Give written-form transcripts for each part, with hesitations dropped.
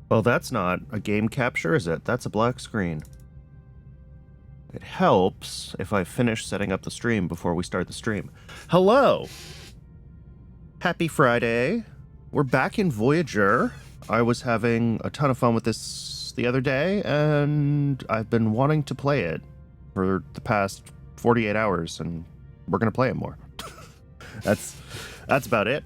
Well, that's not a game capture, is it? That's a black screen. It helps if I finish setting up the stream before we start the stream. Hello! Happy Friday. We're back in Voyager. I was having a ton of fun with this the other day, and I've been wanting to play it for the past 48 hours, and we're going to play it more. That's about it.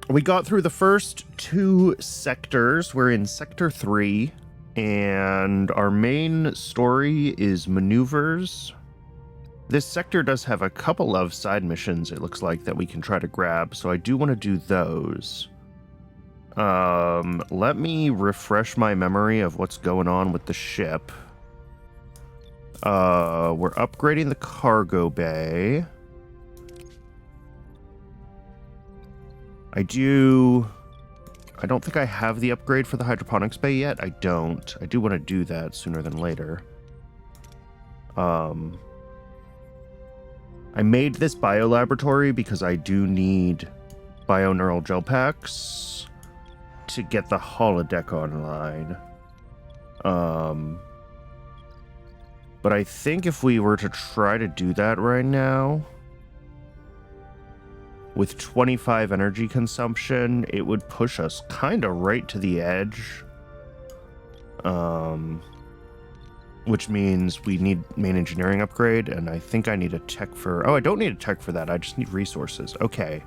We got through the first 2 sectors. We're in Sector 3, and our main story is maneuvers. This sector does have a couple of side missions, it looks like, that we can try to grab, so I do want to do those. Let me refresh my memory of what's going on with the ship. We're upgrading the cargo bay. I don't think I have the upgrade for the hydroponics bay yet. I don't. I do want to do that sooner than later. I made this biolaboratory because I do need bioneural gel packs to get the holodeck online. But I think if we were to try to do that right now, with 25 energy consumption, it would push us kind of right to the edge. Which means we need main engineering upgrade, and I think I need a tech for... Oh, I don't need a tech for that. I just need resources. Okay.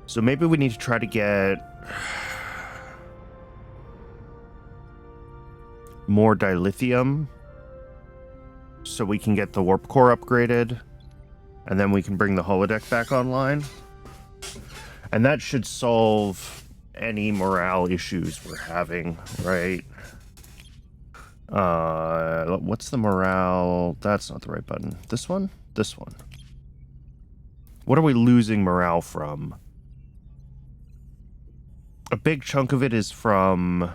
So maybe we need to try to get more dilithium so we can get the warp core upgraded, and then we can bring the holodeck back online. And that should solve any morale issues we're having, right? What's the morale? That's not the right button. This one? This one. What are we losing morale from? A big chunk of it is from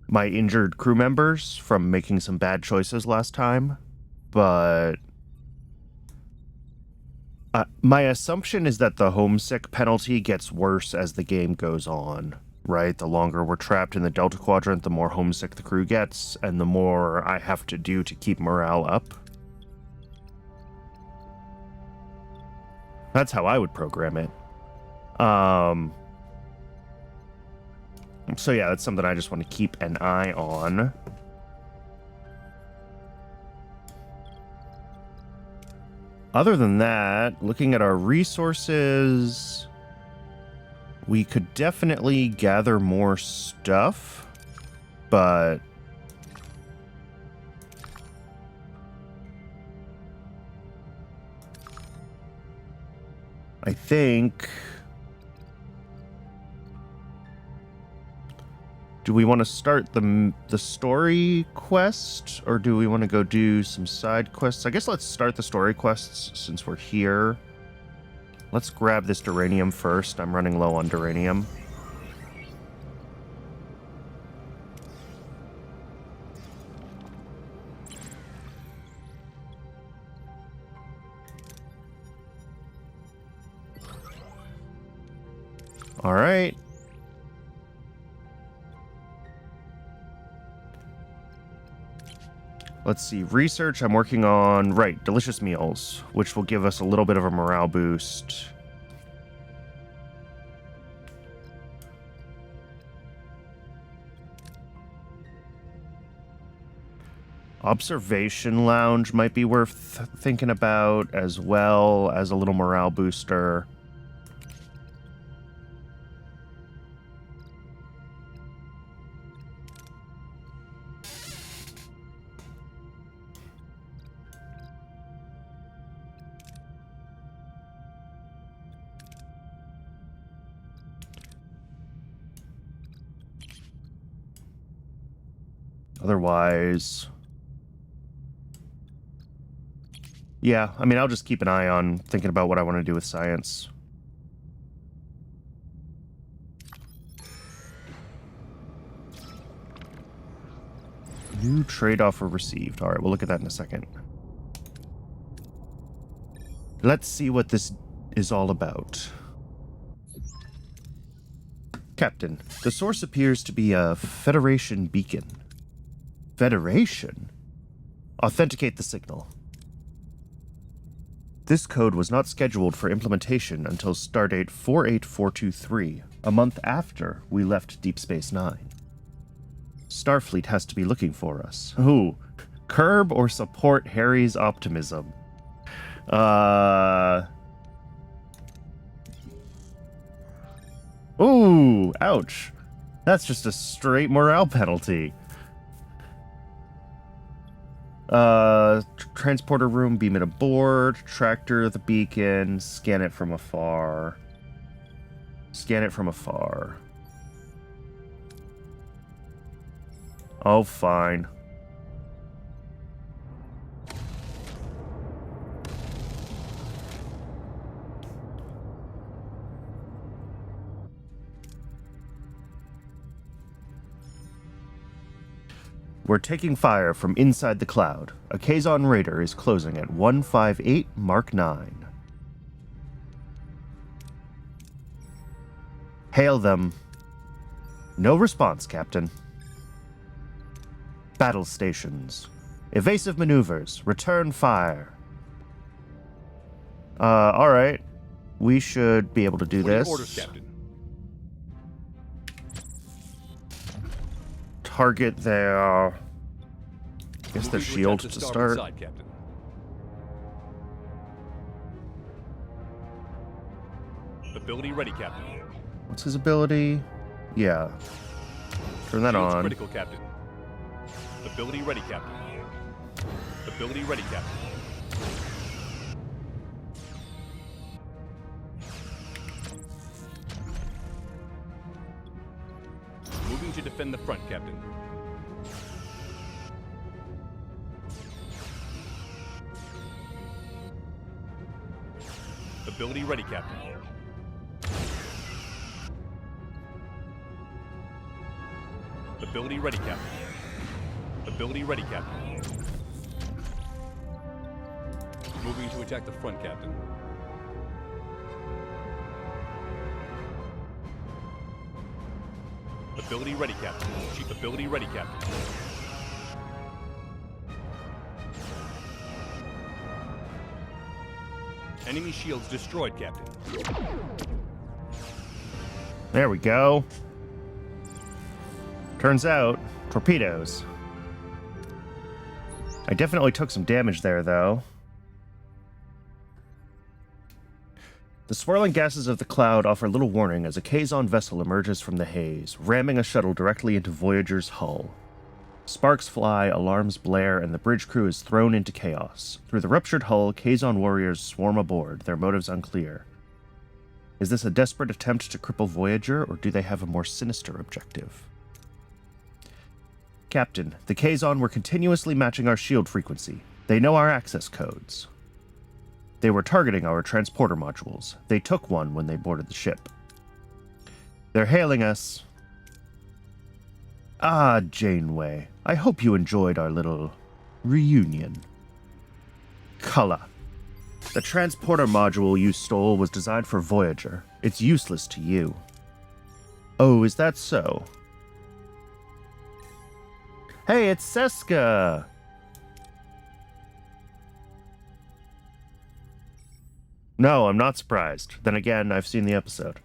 my injured crew members from making some bad choices last time, but my assumption is that the homesick penalty gets worse as the game goes on. Right? The longer we're trapped in the Delta Quadrant, the more homesick the crew gets, and the more I have to do to keep morale up. That's how I would program it. So yeah, that's something I just want to keep an eye on. Other than that, looking at our resources... We could definitely gather more stuff, but I think... Do we want to start the story quest, or do we want to go do some side quests? I guess let's start the story quests since we're here. Let's grab this duranium first. I'm running low on duranium. All right. Let's see. Research, I'm working on... Right, delicious meals, which will give us a little bit of a morale boost. Observation lounge might be worth thinking about, as well as a little morale booster. Otherwise... Yeah, I mean, I'll just keep an eye on thinking about what I want to do with science. New trade offer received. All right, we'll look at that in a second. Let's see what this is all about. Captain, the source appears to be a Federation beacon. Federation? Authenticate the signal. This code was not scheduled for implementation until stardate 48423, a month after we left Deep Space Nine. Starfleet has to be looking for us. Ooh, curb or support Harry's optimism? Ooh, ouch. That's just a straight morale penalty. Transporter room, beam it aboard, tractor the beacon, scan it from afar. Scan it from afar. Oh, fine. We're taking fire from inside the cloud. A Kazon raider is closing at 158 Mark 9. Hail them. No response, Captain. Battle stations. Evasive maneuvers. Return fire. Alright. We should be able to do this. Orders, Captain. Target their... I guess their shield to start. Side, Captain. Ability ready, Captain. What's his ability? Yeah. Turn that Shields on. critical, Captain. Ability ready, Captain. Ability ready, Captain. Moving to defend the front, Captain. Ability ready, Captain. Ability ready, Captain. Ability ready, Captain. Moving to attack the front, Captain. Ability ready, Captain. Chief ability ready, Captain. Enemy shields destroyed, Captain. There we go. Turns out, torpedoes. I definitely took some damage there, though. The swirling gases of the cloud offer little warning as a Kazon vessel emerges from the haze, ramming a shuttle directly into Voyager's hull. Sparks fly, alarms blare, and the bridge crew is thrown into chaos. Through the ruptured hull, Kazon warriors swarm aboard, their motives unclear. Is this a desperate attempt to cripple Voyager, or do they have a more sinister objective? Captain, the Kazon were continuously matching our shield frequency. They know our access codes. They were targeting our transporter modules. They took one when they boarded the ship. They're hailing us. Ah, Janeway, I hope you enjoyed our little reunion. Cullah. The transporter module you stole was designed for Voyager. It's useless to you. Oh, is that so? Hey, it's Seska! No, I'm not surprised. Then again, I've seen the episode.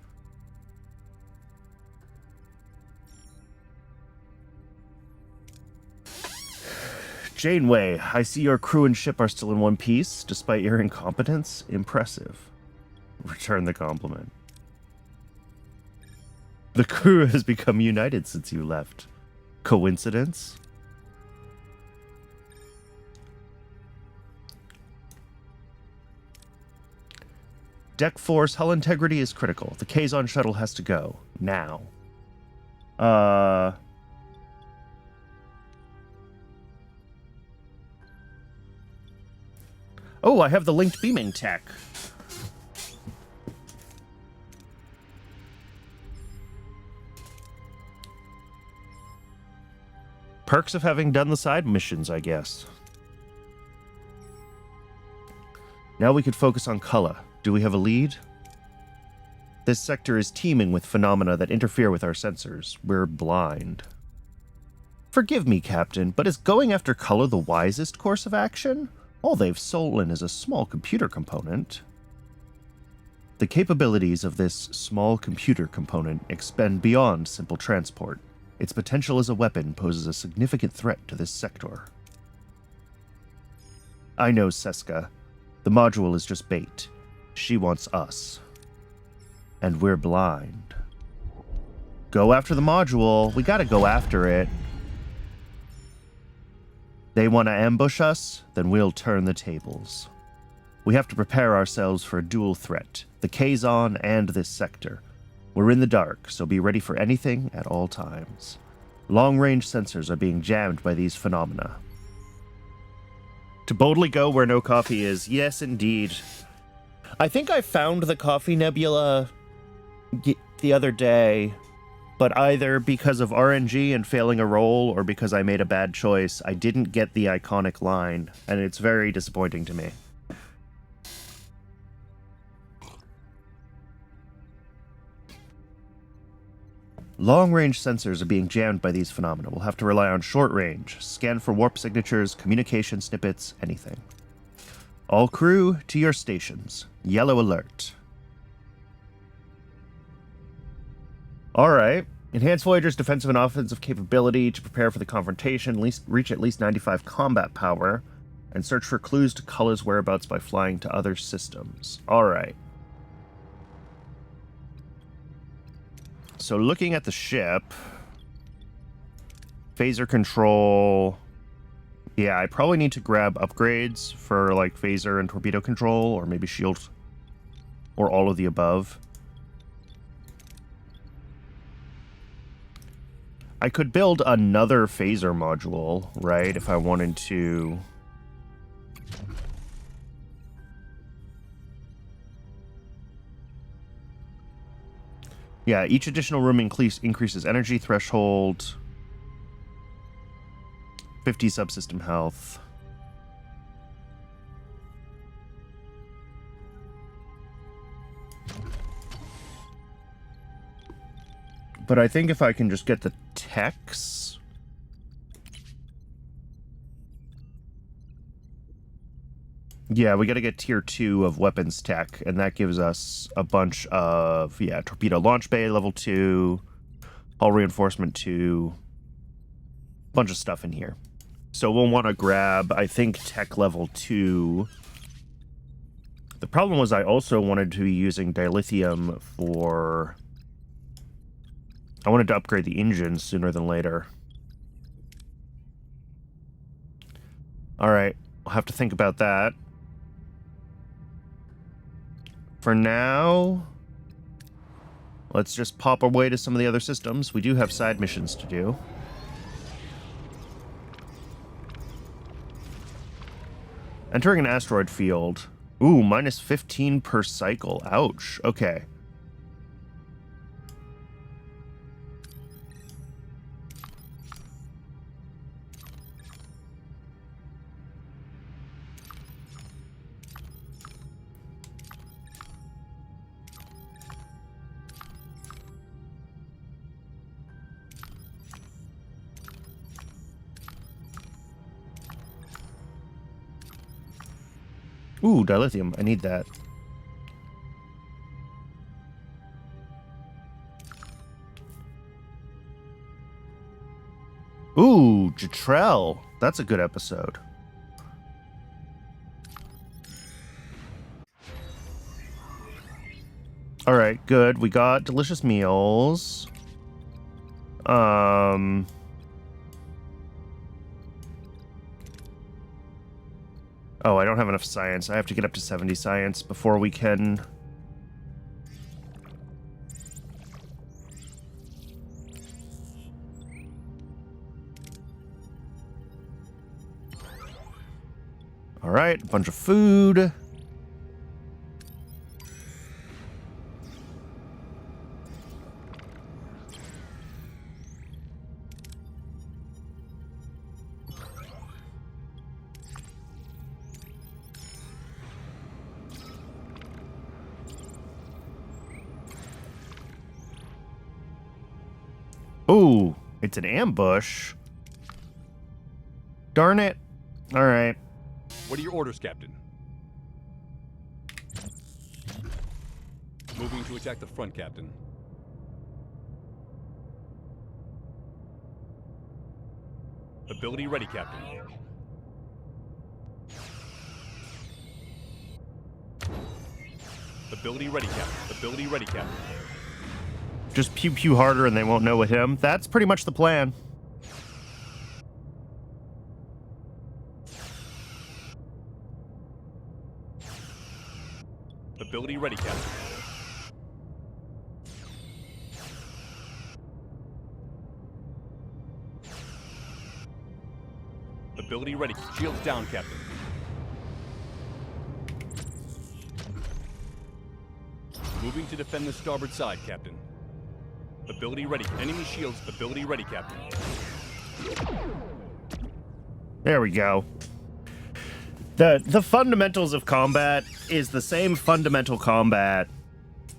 Janeway, I see your crew and ship are still in one piece, despite your incompetence. Impressive. Return the compliment. The crew has become united since you left. Coincidence? Deck force, hull integrity is critical. The Kazon shuttle has to go. Now. Oh, I have the linked beaming tech. Perks of having done the side missions, I guess. Now we could focus on Cullah. Do we have a lead? This sector is teeming with phenomena that interfere with our sensors. We're blind. Forgive me, Captain, but is going after color the wisest course of action? All they've stolen is a small computer component. The capabilities of this small computer component extend beyond simple transport. Its potential as a weapon poses a significant threat to this sector. I know, Seska. The module is just bait. She wants us. And we're blind. Go after the module. We gotta go after it. They want to ambush us, then we'll turn the tables. We have to prepare ourselves for a dual threat, the Kazon and this sector. We're in the dark, so be ready for anything at all times. Long-range sensors are being jammed by these phenomena. To boldly go where no coffee is. Yes, indeed. I think I found the coffee nebula the other day, but either because of RNG and failing a roll or because I made a bad choice, I didn't get the iconic line, and it's very disappointing to me. Long-range sensors are being jammed by these phenomena. We'll have to rely on short-range, scan for warp signatures, communication snippets, anything. All crew, to your stations. Yellow alert. Alright. Enhance Voyager's defensive and offensive capability to prepare for the confrontation, reach at least 95 combat power, and search for clues to Culla's whereabouts by flying to other systems. Alright. So looking at the ship, phaser control, yeah, I probably need to grab upgrades for like phaser and torpedo control, or maybe shield, or all of the above. I could build another phaser module, right, if I wanted to. Yeah, each additional room increases energy threshold, 50 subsystem health. But I think if I can just get the techs. Yeah, we gotta get tier 2 of weapons tech, and that gives us a bunch of, yeah, torpedo launch bay level 2, hull reinforcement 2, bunch of stuff in here. So we'll want to grab, I think, tech level 2. The problem was I also wanted to be using dilithium for... I wanted to upgrade the engine sooner than later. Alright, I'll have to think about that. For now, let's just pop away to some of the other systems. We do have side missions to do. Entering an asteroid field. Ooh, minus 15 per cycle. Ouch. Okay. Ooh, dilithium. I need that. Ooh, Jatrell. That's a good episode. Alright, good. We got delicious meals. Oh, I don't have enough science. I have to get up to 70 science before we can... Alright, a bunch of food. Oh, it's an ambush. Darn it. All right. What are your orders, Captain? Moving to attack the front, Captain. Ability ready, Captain. Ability ready, Captain. Ability ready, Captain. Just pew pew harder and they won't know what him. That's pretty much the plan. Ability ready, Captain. Ability ready. Shields down, Captain. Moving to defend the starboard side, Captain. Ability ready. Enemy shields. Ability ready, Captain. There we go. The fundamentals of combat is the same fundamental combat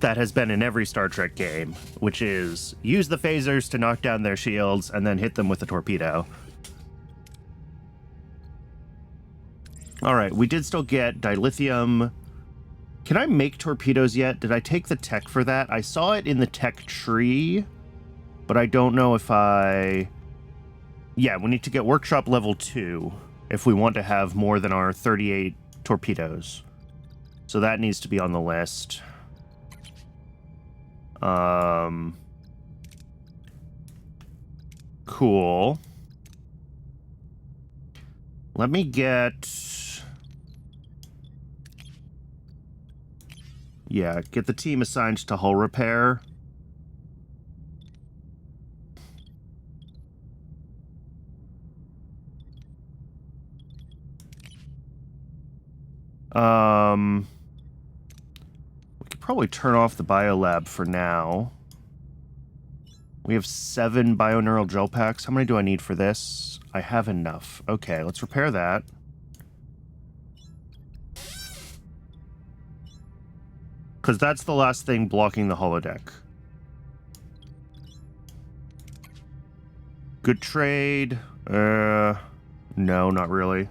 that has been in every Star Trek game, which is use the phasers to knock down their shields and then hit them with a torpedo. All right, we did still get dilithium. Can I make torpedoes yet? Did I take the tech for that? I saw it in the tech tree, but I don't know if I... Yeah, we need to get workshop level 2 if we want to have more than our 38 torpedoes. So that needs to be on the list. Cool. Let me get... Yeah, get the team assigned to hull repair. We could probably turn off the biolab for now. We have 7 bioneural gel packs. How many do I need for this? I have enough. Okay, let's repair that. Because that's the last thing blocking the holodeck. Good trade. No, not really.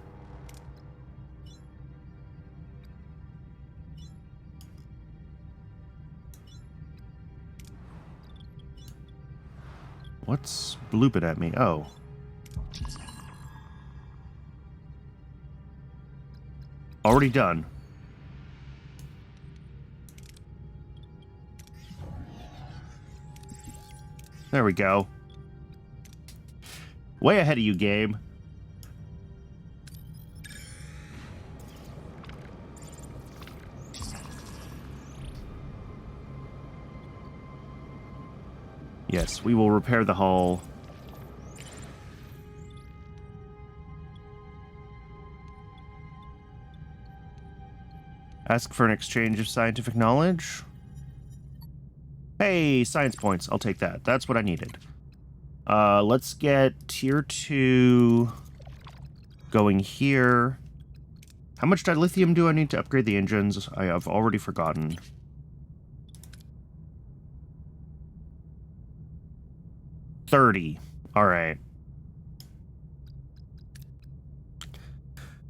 What's blooping at me? Oh. Already done. There we go. Way ahead of you, game. Yes, we will repair the hull. Ask for an exchange of scientific knowledge. Hey, science points. I'll take that. That's what I needed. Let's get tier 2 going here. How much dilithium do I need to upgrade the engines? I have already forgotten. $30. All right.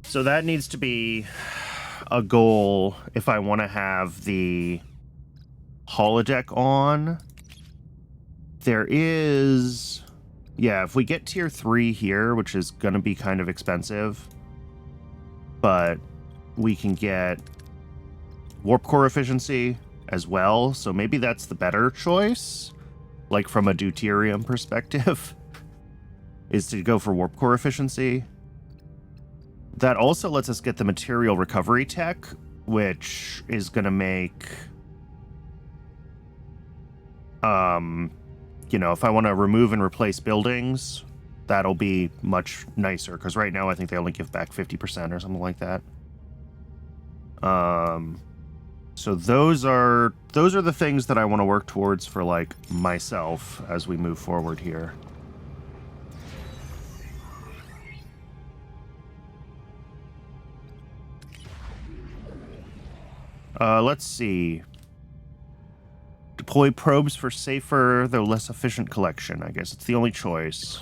So that needs to be a goal if I want to have the holodeck on. There is... Yeah, if we get tier 3 here, which is going to be kind of expensive, but we can get warp core efficiency as well, so maybe that's the better choice, like from a deuterium perspective, is to go for warp core efficiency. That also lets us get the material recovery tech, which is going to make... you know, if I want to remove and replace buildings, that'll be much nicer, because right now I think they only give back 50% or something like that. So those are the things that I want to work towards for, like, myself as we move forward here. Let's see. Deploy probes for safer, though less efficient collection. I guess it's the only choice.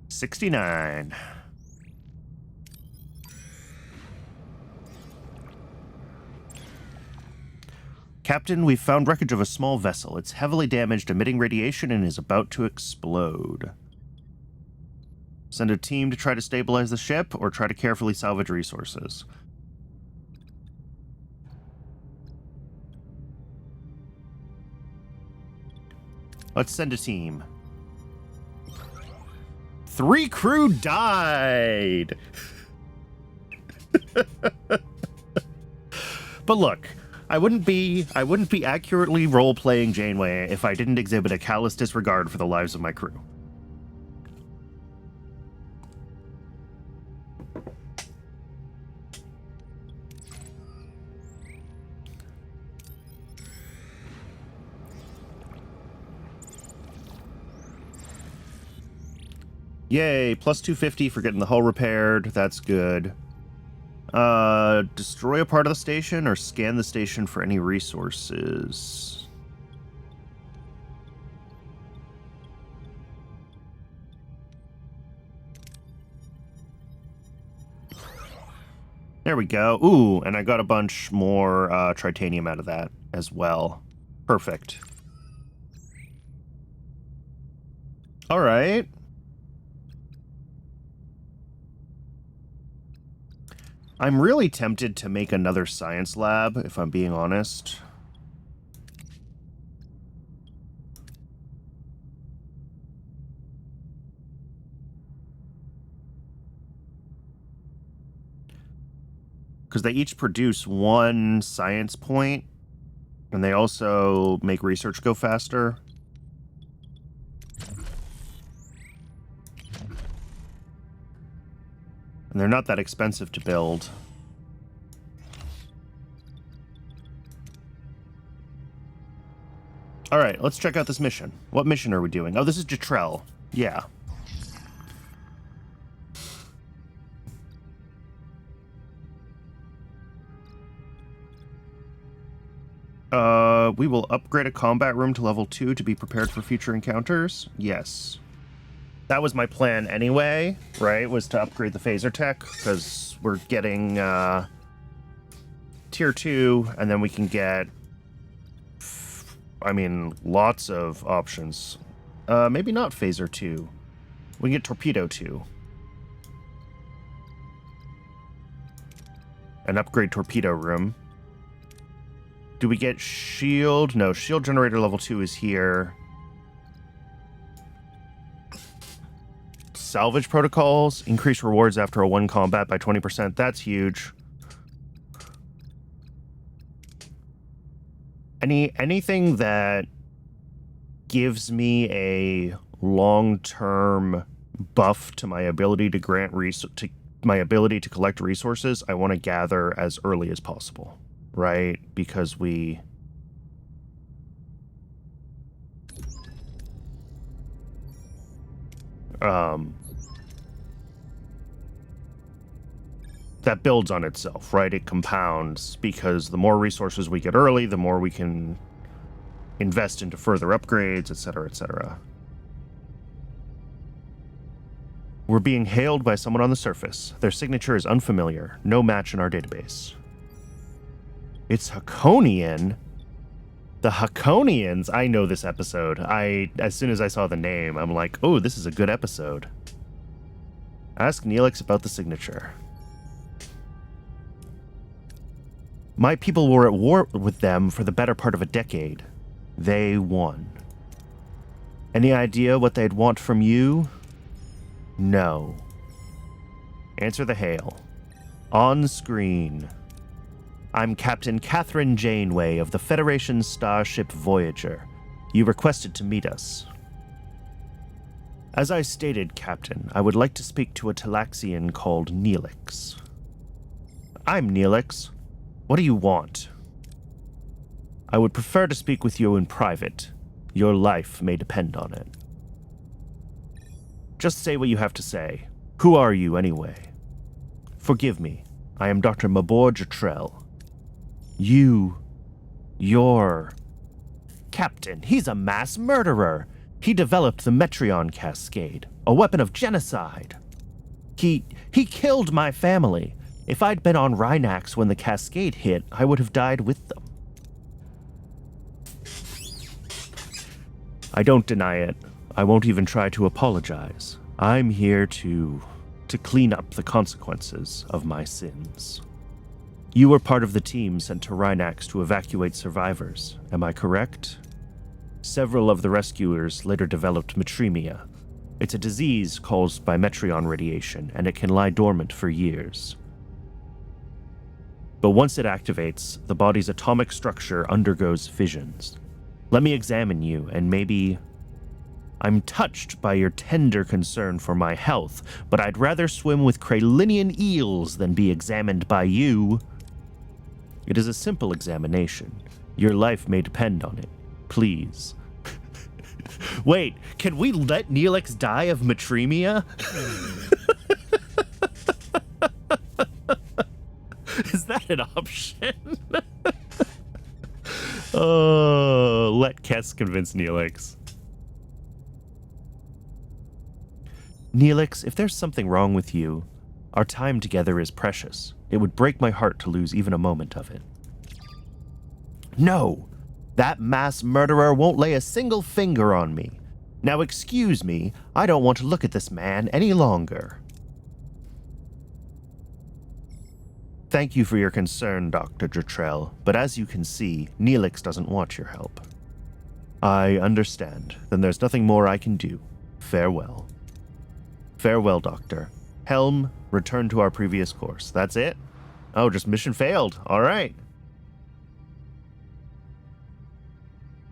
69. Captain, we've found wreckage of a small vessel. It's heavily damaged, emitting radiation, and is about to explode. Send a team to try to stabilize the ship, or try to carefully salvage resources. Let's send a team. 3 crew died! But look, I wouldn't be accurately role-playing Janeway if I didn't exhibit a callous disregard for the lives of my crew. Yay, plus 250 for getting the hull repaired. That's good. Destroy a part of the station or scan the station for any resources. There we go. Ooh, and I got a bunch more tritanium out of that as well. Perfect. All right. I'm really tempted to make another science lab, if I'm being honest. Because they each produce 1 science point, and they also make research go faster. And they're not that expensive to build. Alright, let's check out this mission. What mission are we doing? Oh, this is Jetrel. Yeah. We will upgrade a combat room to level 2 to be prepared for future encounters. Yes. That was my plan anyway, right? Was to upgrade the phaser tech, because we're getting tier 2, and then we can get, I mean, lots of options. Maybe not phaser 2. We can get torpedo 2. An upgrade torpedo room. Do we get shield? No, shield generator level 2 is here. Salvage protocols. Increase rewards after a 1 combat by 20%. That's huge. Anything that gives me a long-term buff to my ability to grant my ability to collect resources, I want to gather as early as possible. Right? Because we... that builds on itself, right? It compounds, because the more resources we get early, the more we can invest into further upgrades, etc., etc. We're being hailed by someone on the surface. Their signature is unfamiliar. No match in our database. It's Hakonian. The Hakonians. I know this episode. As soon as I saw the name, I'm like, oh, this is a good episode. Ask Neelix about the signature. My people were at war with them for the better part of a decade. They won. Any idea what they'd want from you? No. Answer the hail. On screen. I'm Captain Catherine Janeway of the Federation starship Voyager. You requested to meet us. As I stated, Captain, I would like to speak to a Talaxian called Neelix. I'm Neelix. What do you want? I would prefer to speak with you in private. Your life may depend on it. Just say what you have to say. Who are you, anyway? Forgive me. I am Dr. Mabor Jetrel. You're Captain, he's a mass murderer. He developed the Metreon Cascade, a weapon of genocide. He killed my family. If I'd been on Rhinax when the Cascade hit, I would have died with them. I don't deny it. I won't even try to apologize. I'm here to clean up the consequences of my sins. You were part of the team sent to Rhinax to evacuate survivors, am I correct? Several of the rescuers later developed metremia. It's a disease caused by Metreon radiation, and it can lie dormant for years. But once it activates, the body's atomic structure undergoes fissions. Let me examine you, and maybe... I'm touched by your tender concern for my health, but I'd rather swim with Kralinian eels than be examined by you. It is a simple examination. Your life may depend on it. Please. Wait, can we let Neelix die of metremia? Is that an option? Oh, let Kess convince Neelix. Neelix, if there's something wrong with you, our time together is precious. It would break my heart to lose even a moment of it. No! That mass murderer won't lay a single finger on me. Now excuse me, I don't want to look at this man any longer. Thank you for your concern, Dr. Drutrell, but as you can see, Neelix doesn't want your help. I understand. Then there's nothing more I can do. Farewell. Farewell, Doctor. Helm, return to our previous course. That's it? Oh, just mission failed. All right.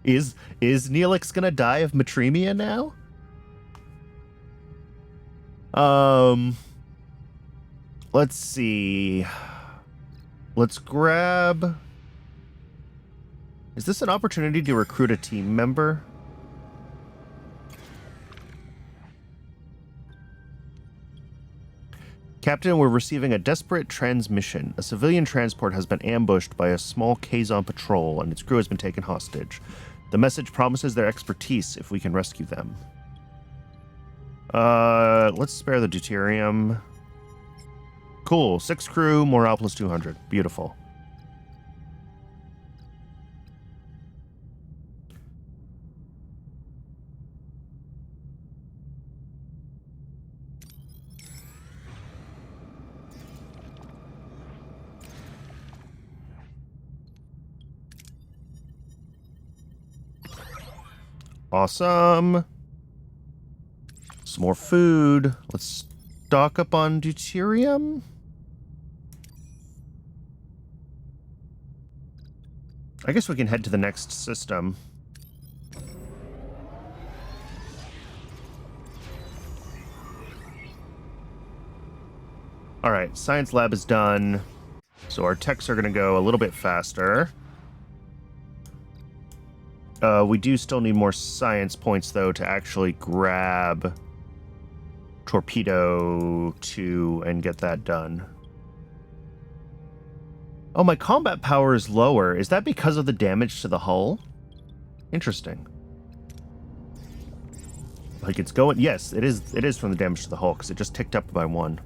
Is Neelix gonna die of metremia now? Let's see. Let's grab... Is this an opportunity to recruit a team member? Captain, we're receiving a desperate transmission. A civilian transport has been ambushed by a small Kazon patrol, and its crew has been taken hostage. The message promises their expertise if we can rescue them. Let's spare the deuterium. Cool. 6 crew, morale plus 200. Beautiful. Awesome. Some more food. Let's stock up on deuterium. I guess we can head to the next system. Alright, science lab is done. So our techs are going to go a little bit faster. We do still need more science points, though, to actually grab Torpedo 2 and get that done. Oh, my combat power is lower. Is that because of the damage to the hull? Interesting. Like, it's going... Yes, it is from the damage to the hull, because it just ticked up by 1.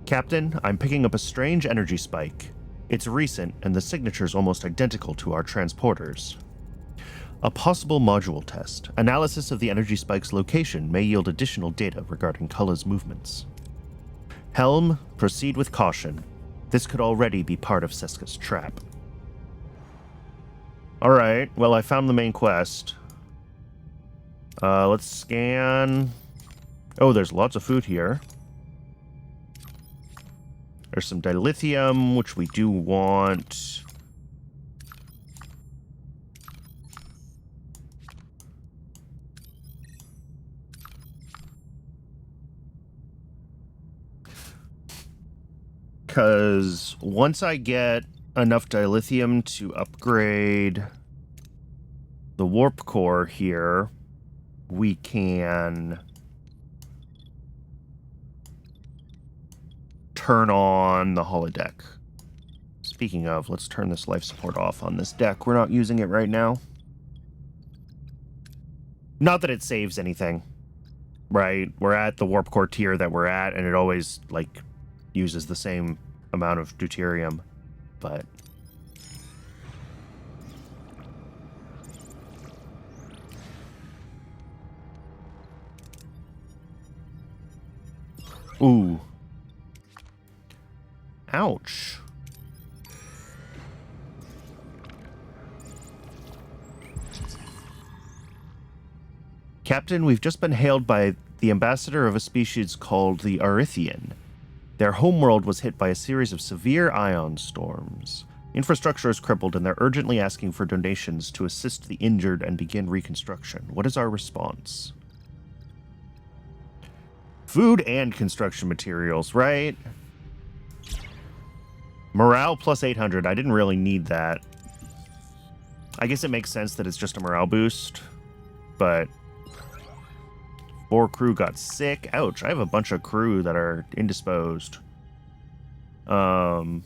Captain, I'm picking up a strange energy spike. It's recent, and the signature's almost identical to our transporters. A possible module test. Analysis of the energy spike's location may yield additional data regarding Kulla's movements. Helm, proceed with caution. This could already be part of Seska's trap. Alright, well, I found the main quest. Let's scan... Oh, there's lots of food here. There's some dilithium, which we do want. Because once I get enough dilithium to upgrade the warp core here, we can turn on the holodeck. Speaking of, let's turn this life support off on this deck. We're not using it right now. Not that it saves anything, right? We're at the warp core tier that we're at, and it always, like, uses the same amount of deuterium, but... Ooh. Ouch. Captain, we've just been hailed by the ambassador of a species called the Arithian. Their homeworld was hit by a series of severe ion storms. Infrastructure is crippled, and they're urgently asking for donations to assist the injured and begin reconstruction. What is our response? Food and construction materials, right? Morale plus 800. I didn't really need that. I guess it makes sense that it's just a morale boost, but 4 crew got sick. Ouch, I have a bunch of crew that are indisposed. Oh!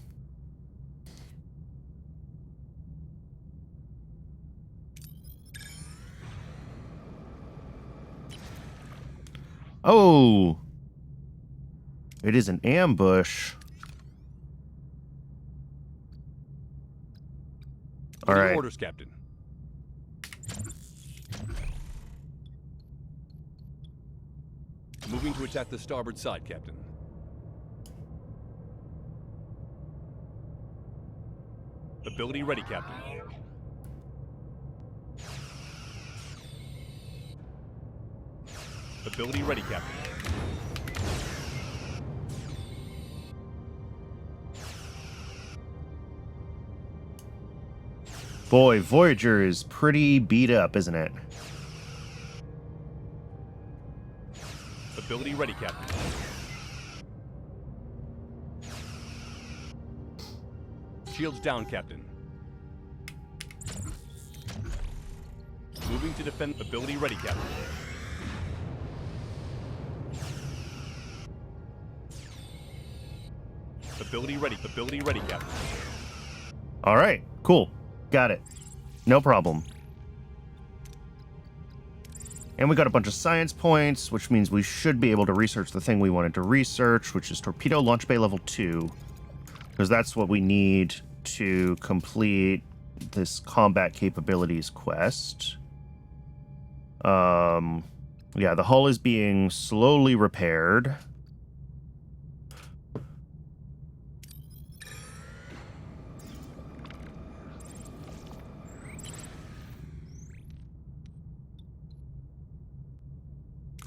It is an ambush. What are your Alright. orders, Captain? Moving to attack the starboard side, Captain. Ability ready, Captain. Ability ready, Captain. Boy, Voyager is pretty beat up, isn't it? Ability ready, Captain. Shields down, Captain. Moving to defend. Ability ready, Captain. Ability ready. Ability ready, Captain. All right, cool. Got it. No problem. And we got a bunch of science points, which means we should be able to research the thing we wanted to research, which is Torpedo Launch Bay Level 2. Because that's what we need to complete this combat capabilities quest. Yeah, the hull is being slowly repaired.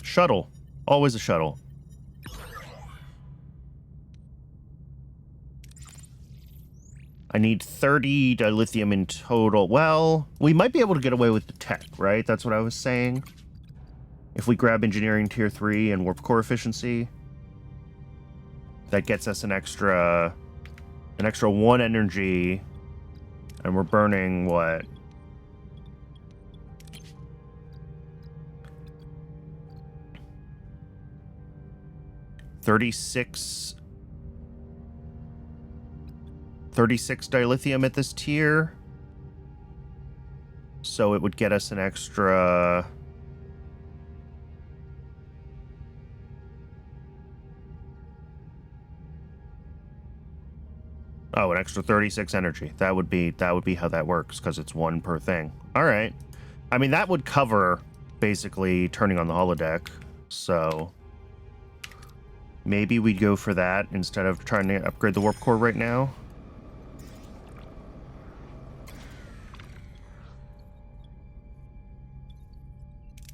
Shuttle. Always a shuttle. I need 30 dilithium in total. Well, we might be able to get away with the tech, right? That's what I was saying. If we grab engineering tier 3 and warp core efficiency, that gets us an extra 1 energy, and we're burning what? $36 dilithium at this tier. So it would get us an extra... Oh, an extra 36 energy. That would be how that works, because it's 1 per thing. All right. I mean, that would cover basically turning on the holodeck. So maybe we'd go for that instead of trying to upgrade the warp core right now.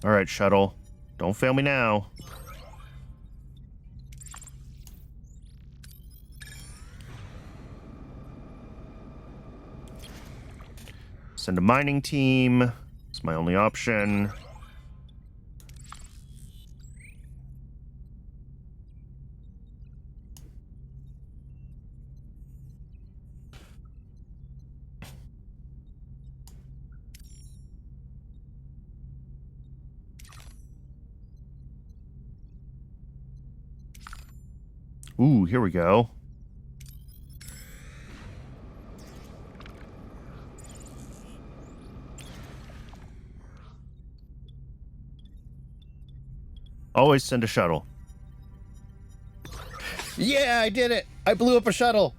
All right, shuttle. Don't fail me now. Send a mining team. It's my only option. Ooh, here we go. Always send a shuttle. Yeah, I did it! I blew up a shuttle!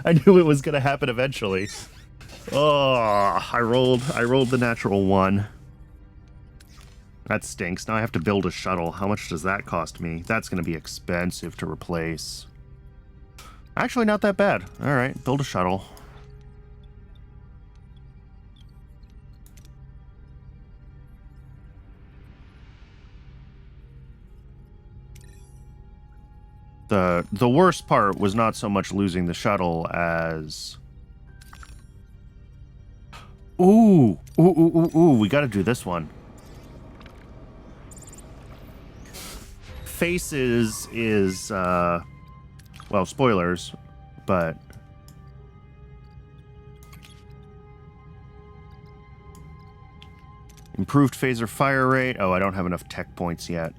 I knew it was gonna happen eventually. Oh, I rolled the natural one. That stinks. Now I have to build a shuttle. How much does that cost me? That's gonna be expensive to replace. Actually, not that bad. Alright, build a shuttle. The worst part was not so much losing the shuttle as... Ooh, we gotta do this one. Faces is, well, spoilers, but... Improved phaser fire rate. Oh, I don't have enough tech points yet.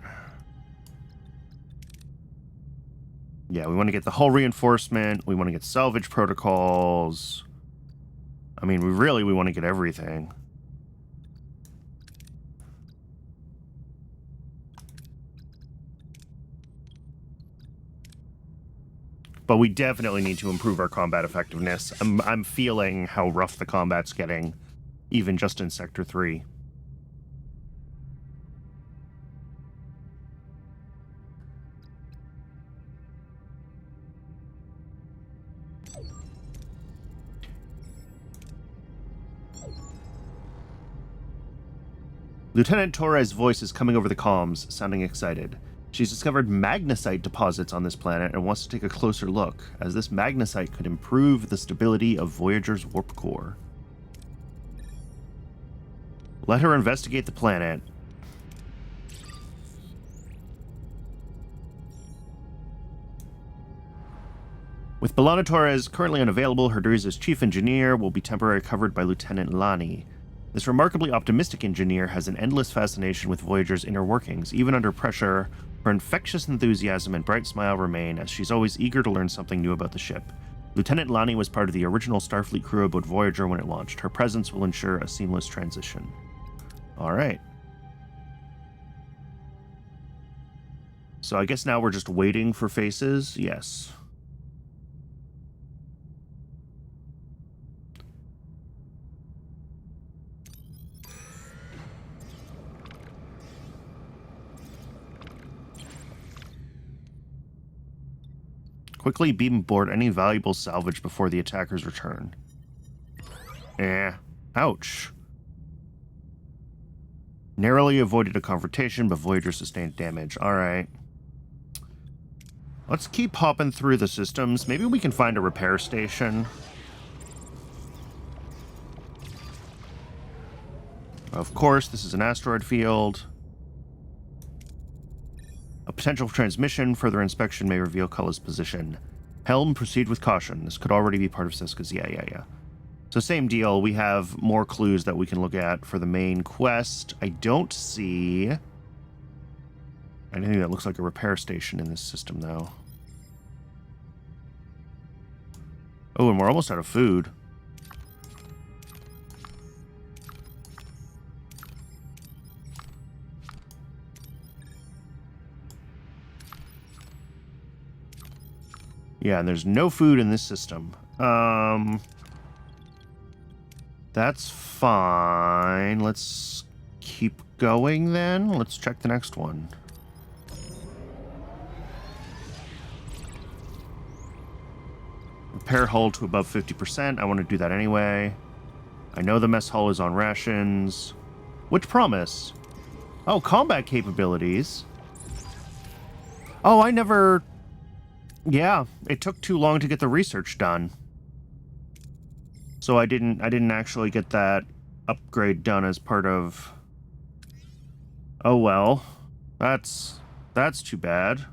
Yeah, we want to get the hull reinforcement. We want to get salvage protocols. I mean, we want to get everything. But we definitely need to improve our combat effectiveness. I'm feeling how rough the combat's getting, even just in Sector 3. Lieutenant Torres' voice is coming over the comms, sounding excited. She's discovered magnesite deposits on this planet and wants to take a closer look, as this magnesite could improve the stability of Voyager's warp core. Let her investigate the planet. With Belana Torres currently unavailable, her duties as chief engineer will be temporarily covered by Lieutenant Lani. This remarkably optimistic engineer has an endless fascination with Voyager's inner workings. Even under pressure, her infectious enthusiasm and bright smile remain, as she's always eager to learn something new about the ship. Lieutenant Lani was part of the original Starfleet crew aboard Voyager when it launched. Her presence will ensure a seamless transition. Alright. So I guess now we're just waiting for faces? Yes. Quickly beam aboard any valuable salvage before the attackers return. Ouch. Narrowly avoided a confrontation, but Voyager sustained damage. Alright. Let's keep hopping through the systems. Maybe we can find a repair station. Of course, this is an asteroid field. A potential transmission. Further inspection may reveal Culla's position. Helm, proceed with caution. This could already be part of Siska's. Yeah. So same deal. We have more clues that we can look at for the main quest. I don't see anything that looks like a repair station in this system, though. Oh, and we're almost out of food. Yeah, and there's no food in this system. That's fine. Let's keep going then. Let's check the next one. Repair hull to above 50%. I want to do that anyway. I know the mess hull is on rations. Which promise? Oh, combat capabilities. Oh, I never... Yeah, it took too long to get the research done. So I didn't actually get that upgrade done as part of... Oh well. That's too bad.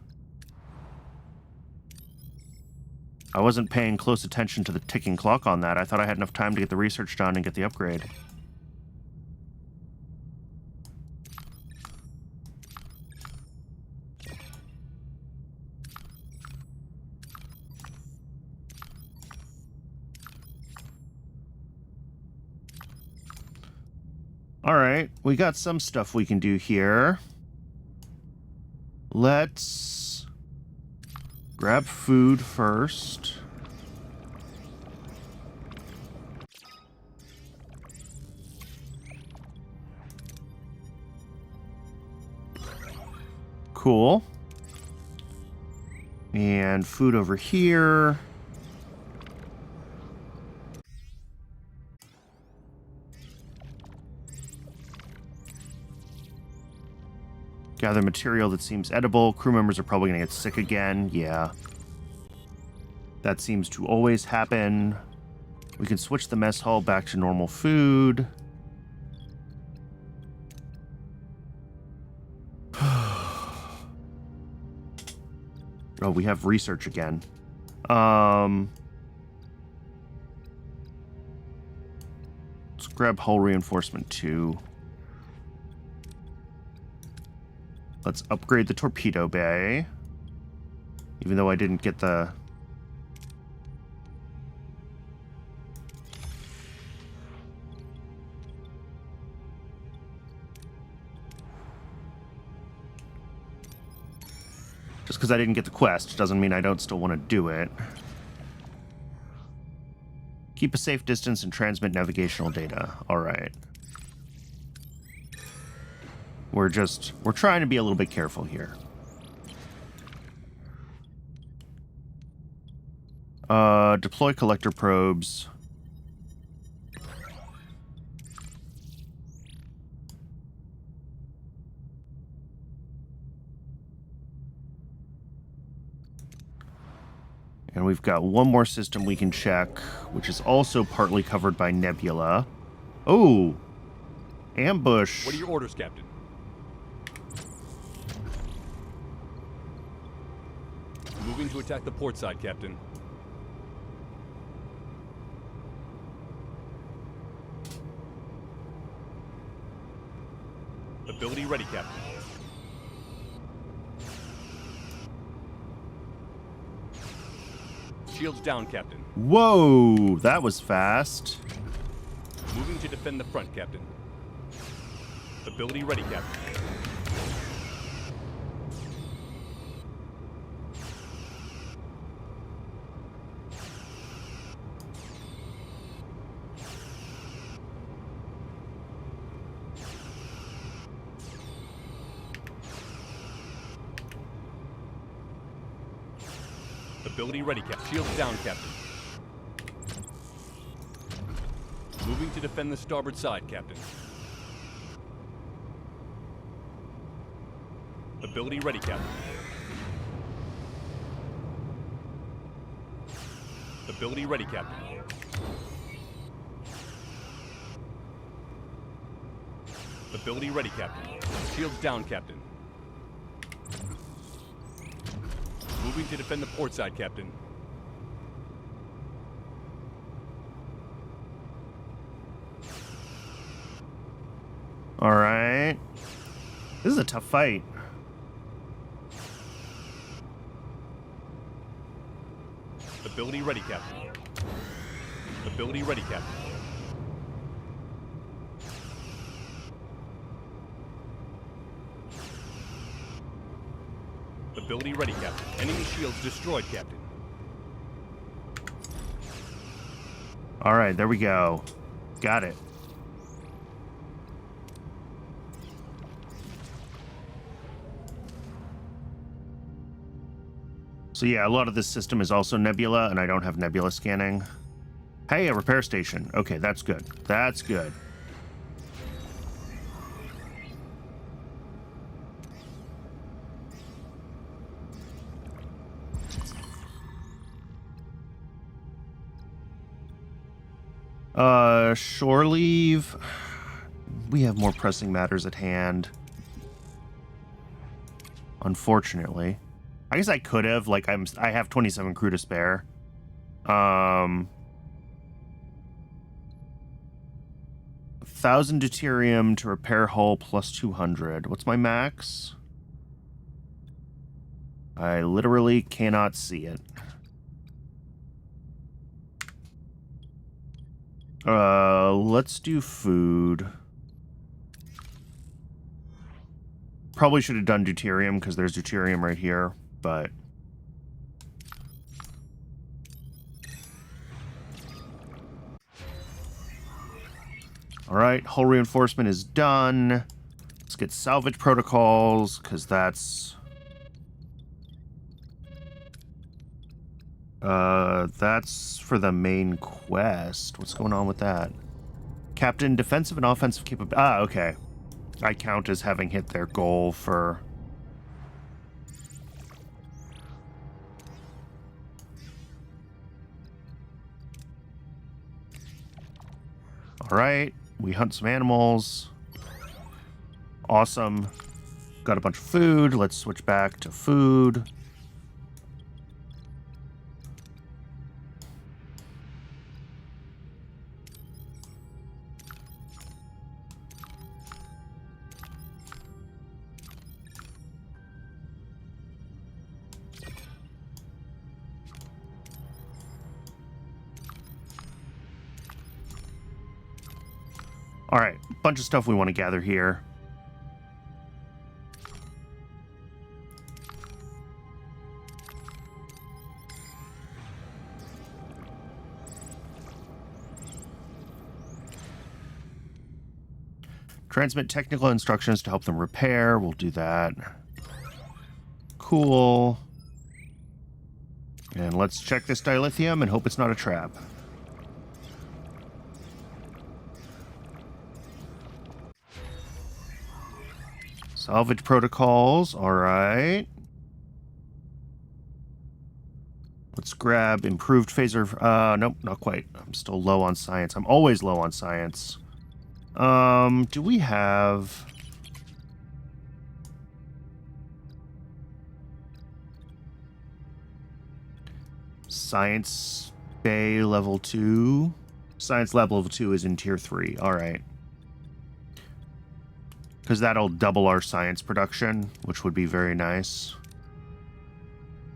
I wasn't paying close attention to the ticking clock on that. I thought I had enough time to get the research done and get the upgrade. All right, we got some stuff we can do here. Let's grab food first. Cool. And food over here. Gather material that seems edible. Crew members are probably going to get sick again. Yeah. That seems to always happen. We can switch the mess hall back to normal food. Oh, we have research again. Let's grab hull reinforcement 2. Let's upgrade the torpedo bay. Even though I didn't get the... Just because I didn't get the quest doesn't mean I don't still want to do it. Keep a safe distance and transmit navigational data. All right. We're trying to be a little bit careful here. Deploy collector probes. And we've got one more system we can check, which is also partly covered by nebula. Oh! Ambush. What are your orders, Captain? Moving to attack the port side, Captain. Ability ready, Captain. Shields down, Captain. Whoa! That was fast. Moving to defend the front, Captain. Ability ready, Captain. Ability ready, Captain. Shields down, Captain. Moving to defend the starboard side, Captain. Ability ready, Captain. Ability ready, Captain. Ability ready, Captain. Shields down, Captain. Moving to defend the port side, Captain. All right. This is a tough fight. Ability ready, Captain. Ability ready, Captain. Ability ready, Captain. Enemy shields destroyed, Captain. All right, there we go. Got it. So yeah, a lot of this system is also nebula, and I don't have nebula scanning. Hey, a repair station. Okay, that's good. That's good. Shore leave. We have more pressing matters at hand. Unfortunately. I guess I could have, like, I have 27 crew to spare. 1,000 deuterium to repair hull plus 200. What's my max? I literally cannot see it. Let's do food. Probably should have done deuterium because there's deuterium right here, but... Alright, hull reinforcement is done. Let's get salvage protocols, because that's for the main quest. What's going on with that? Captain, defensive and offensive capability. Ah, okay. I count as having hit their goal for... Alright, we hunt some animals. Awesome. Got a bunch of food. Let's switch back to food. Alright, bunch of stuff we want to gather here. Transmit technical instructions to help them repair. We'll do that. Cool. And let's check this dilithium and hope it's not a trap. Salvage protocols. All right. Let's grab improved phaser. Nope, not quite. I'm still low on science. I'm always low on science. Do we have... Science Bay level 2? Science lab level 2 is in tier 3. Alright. Because that'll double our science production, which would be very nice.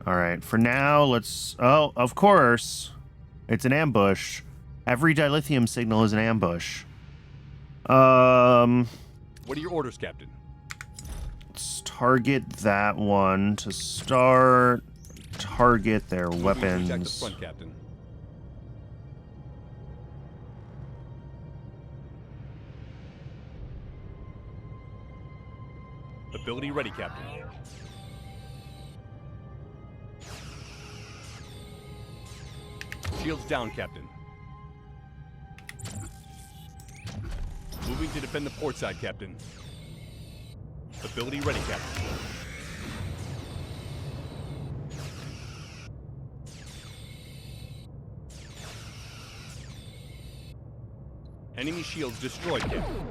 Alright, for now, let's... Oh, of course! It's an ambush. Every dilithium signal is an ambush. What are your orders, Captain? Let's target that one to start. Target their weapons. Check the front, Captain. Ability ready, Captain. Shields down, Captain. Moving to defend the port side, Captain. Ability ready, Captain. Enemy shields destroyed, Captain.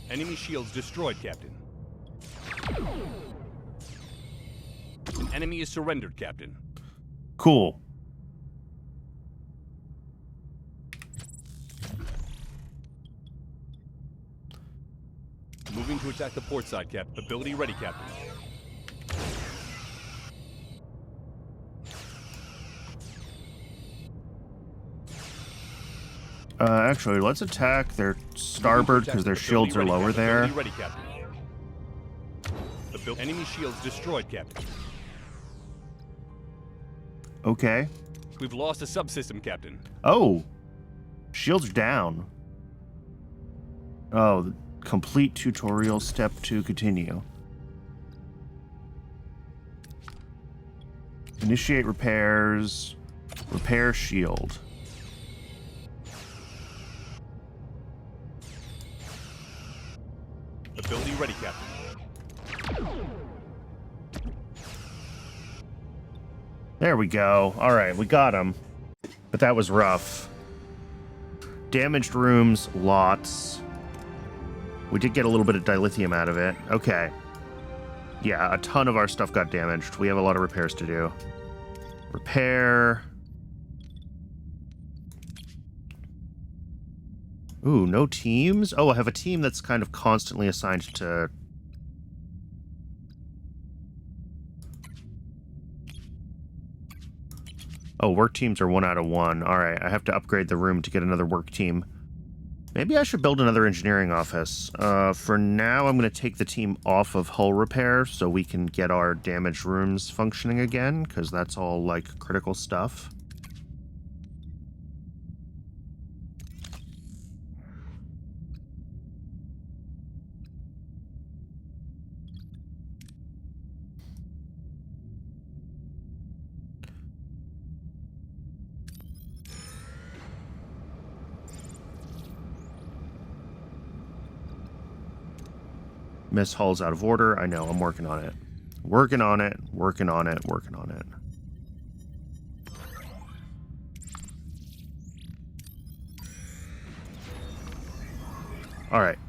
Enemy shields destroyed, Captain. An enemy is surrendered, Captain. Cool. Moving to attack the port side, Captain. Ability ready, Captain. Actually, let's attack their starboard because their shields are lower there. Ability ready, Captain. Enemy shields destroyed, Captain. Okay. We've lost a subsystem, Captain. Oh. Shields are down. Oh, complete tutorial step 2 continue. Initiate repairs. Repair shield. Ability ready, Captain. There we go. Alright, we got him. But that was rough. Damaged rooms, lots. We did get a little bit of dilithium out of it. Okay. Yeah, a ton of our stuff got damaged. We have a lot of repairs to do. Repair. Ooh, no teams? Oh, I have a team that's kind of constantly assigned to... Oh, work teams are 1 out of 1. Alright, I have to upgrade the room to get another work team. Maybe I should build another engineering office. For now, I'm going to take the team off of hull repair so we can get our damaged rooms functioning again, because that's all, like, critical stuff. Mess hall's out of order. I know, I'm working on it. Working on it, working on it, working on it. Alright.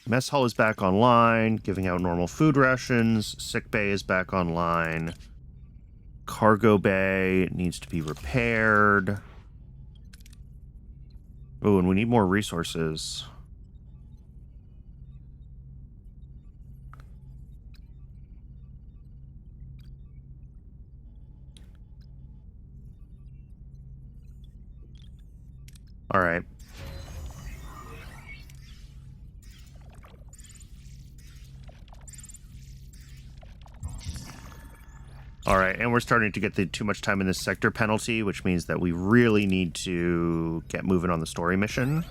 Mess hall is back online, giving out normal food rations. Sick bay is back online. Cargo bay needs to be repaired. Oh, and we need more resources. All right. All right, and we're starting to get the too much time in this sector penalty, which means that we really need to get moving on the story mission.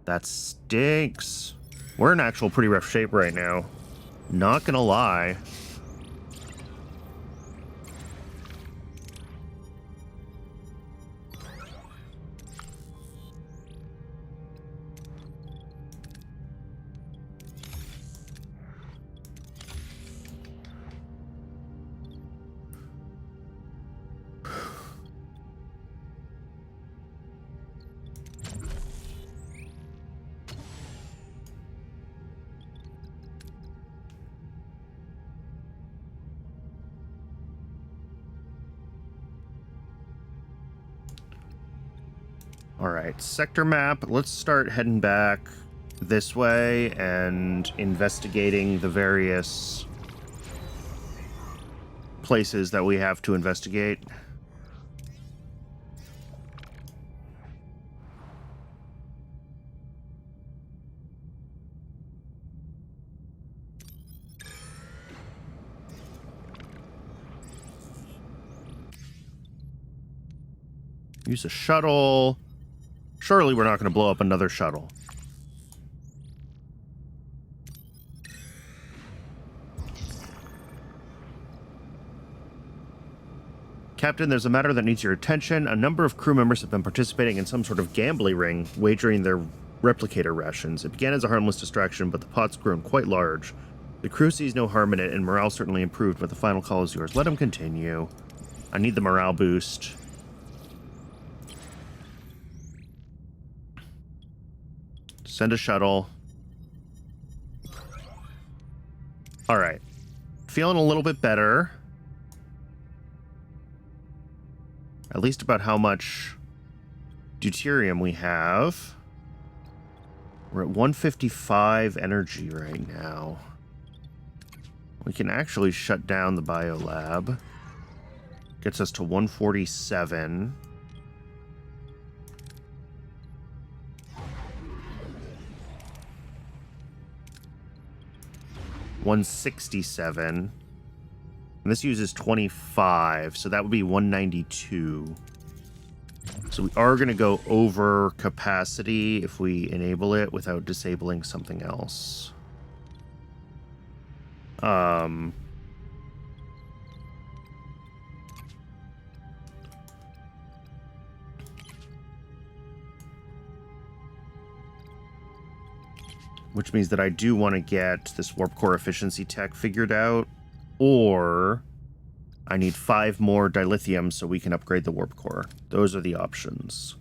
That stinks. We're in actual pretty rough shape right now. Not gonna lie. All right, sector map. Let's start heading back this way and investigating the various places that we have to investigate. Use a shuttle. Surely we're not going to blow up another shuttle. Captain, there's a matter that needs your attention. A number of crew members have been participating in some sort of gambling ring, wagering their replicator rations. It began as a harmless distraction, but the pot's grown quite large. The crew sees no harm in it, and morale certainly improved, but the final call is yours. Let them continue. I need the morale boost. Send a shuttle. All right. Feeling a little bit better. At least about how much deuterium we have. We're at 155 energy right now. We can actually shut down the biolab. Gets us to 147. $167. And this uses 25, so that would be 192. So we are going to go over capacity if we enable it without disabling something else. Which means that I do want to get this warp core efficiency tech figured out, or I need 5 more dilithium so we can upgrade the warp core. Those are the options.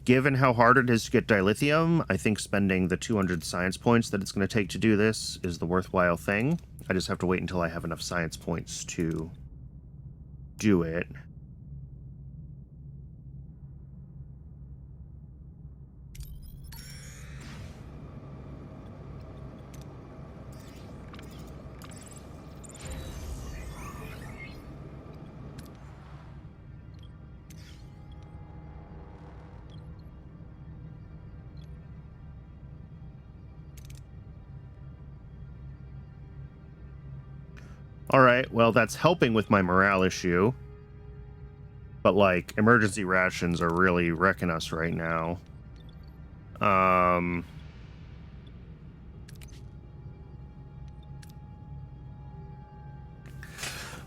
Given how hard it is to get dilithium, I think spending the 200 science points that it's going to take to do this is the worthwhile thing. I just have to wait until I have enough science points to do it. Alright, well, that's helping with my morale issue. But, like, emergency rations are really wrecking us right now.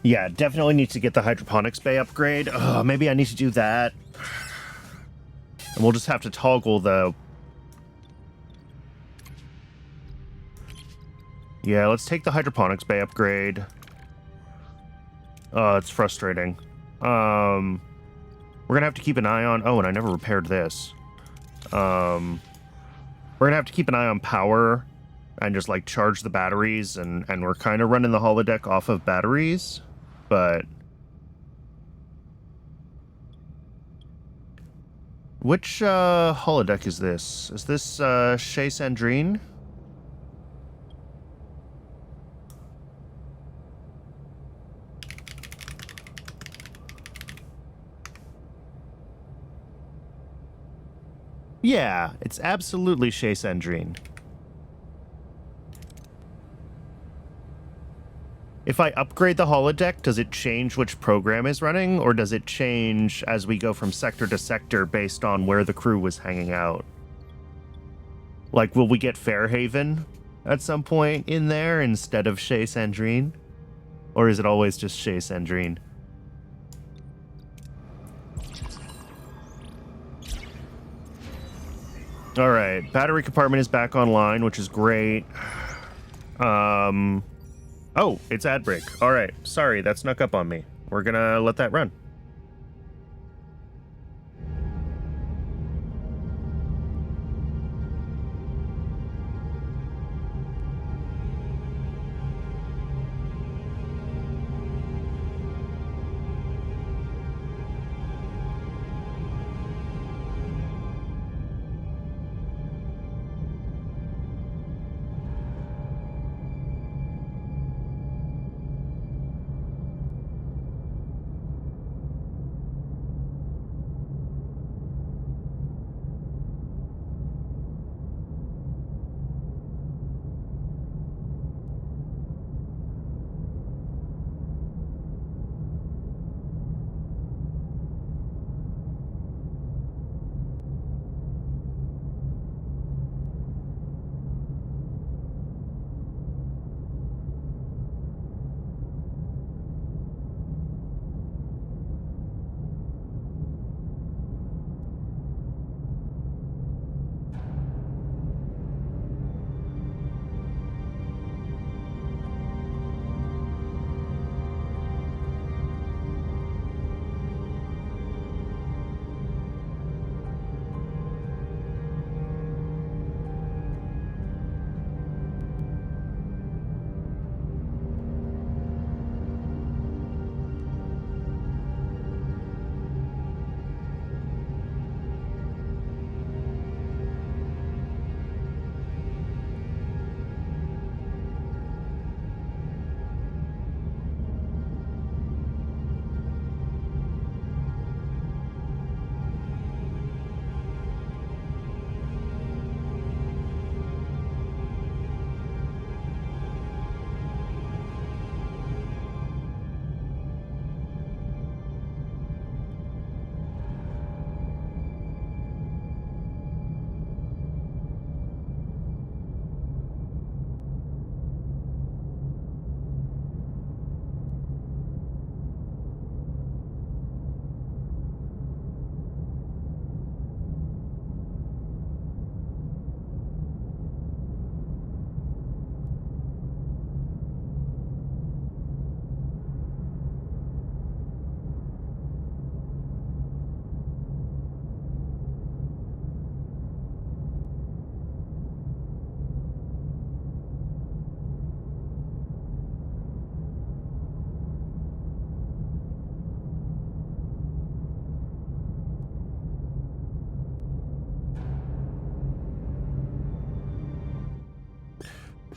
Yeah, definitely need to get the hydroponics bay upgrade. Maybe I need to do that. And we'll just have to toggle the... Yeah, let's take the hydroponics bay upgrade. It's frustrating. We're gonna have to keep an eye on... Oh, and I never repaired this. We're gonna have to keep an eye on power and just, like, charge the batteries, and we're kind of running the holodeck off of batteries, but... Which, holodeck is this? Is this, Chez Sandrine? Yeah, it's absolutely Chez Sandrine. If I upgrade the holodeck, does it change which program is running, or does it change as we go from sector to sector based on where the crew was hanging out? Like, will we get Fairhaven at some point in there instead of Chez Sandrine? Or is it always just Chez Sandrine? Alright, battery compartment is back online, which is great. Oh, it's ad break. Alright, sorry, that snuck up on me. We're gonna let that run.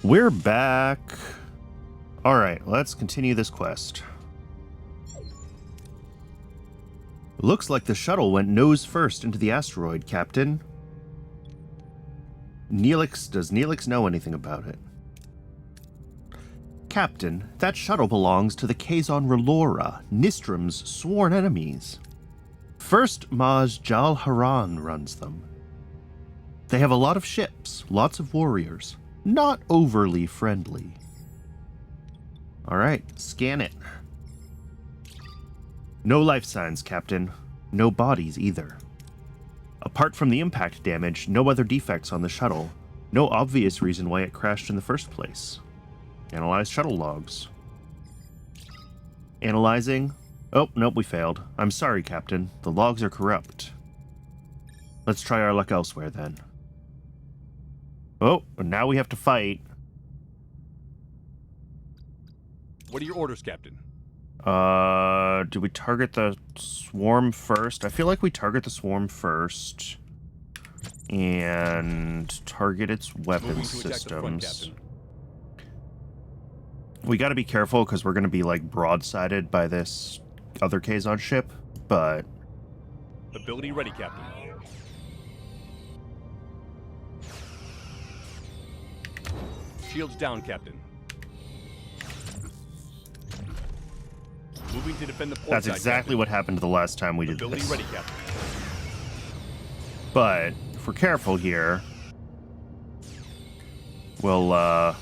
We're back. Alright, let's continue this quest. Looks like the shuttle went nose first into the asteroid, Captain. Does Neelix know anything about it? Captain, that shuttle belongs to the Kazon Relora, Nistrom's sworn enemies. First Maj Jal Haran runs them. They have a lot of ships, lots of warriors, not overly friendly. Alright, scan it. No life signs, Captain. No bodies either. Apart from the impact damage, no other defects on the shuttle. No obvious reason why it crashed in the first place. Analyze shuttle logs. Analyzing. Oh, nope, we failed. I'm sorry, Captain. The logs are corrupt. Let's try our luck elsewhere, then. Oh, and now we have to fight. What are your orders, Captain? Do we target the swarm first? I feel like we target the swarm first. And target its weapon systems. We gotta be careful because we're gonna be like broadsided by this other Kazon ship, but... Ability ready, Captain. Shields down, Captain. Moving to defend the port. That's side, exactly Captain. what happened the last time we did Ability this. ready, Captain. But if we're careful here, we'll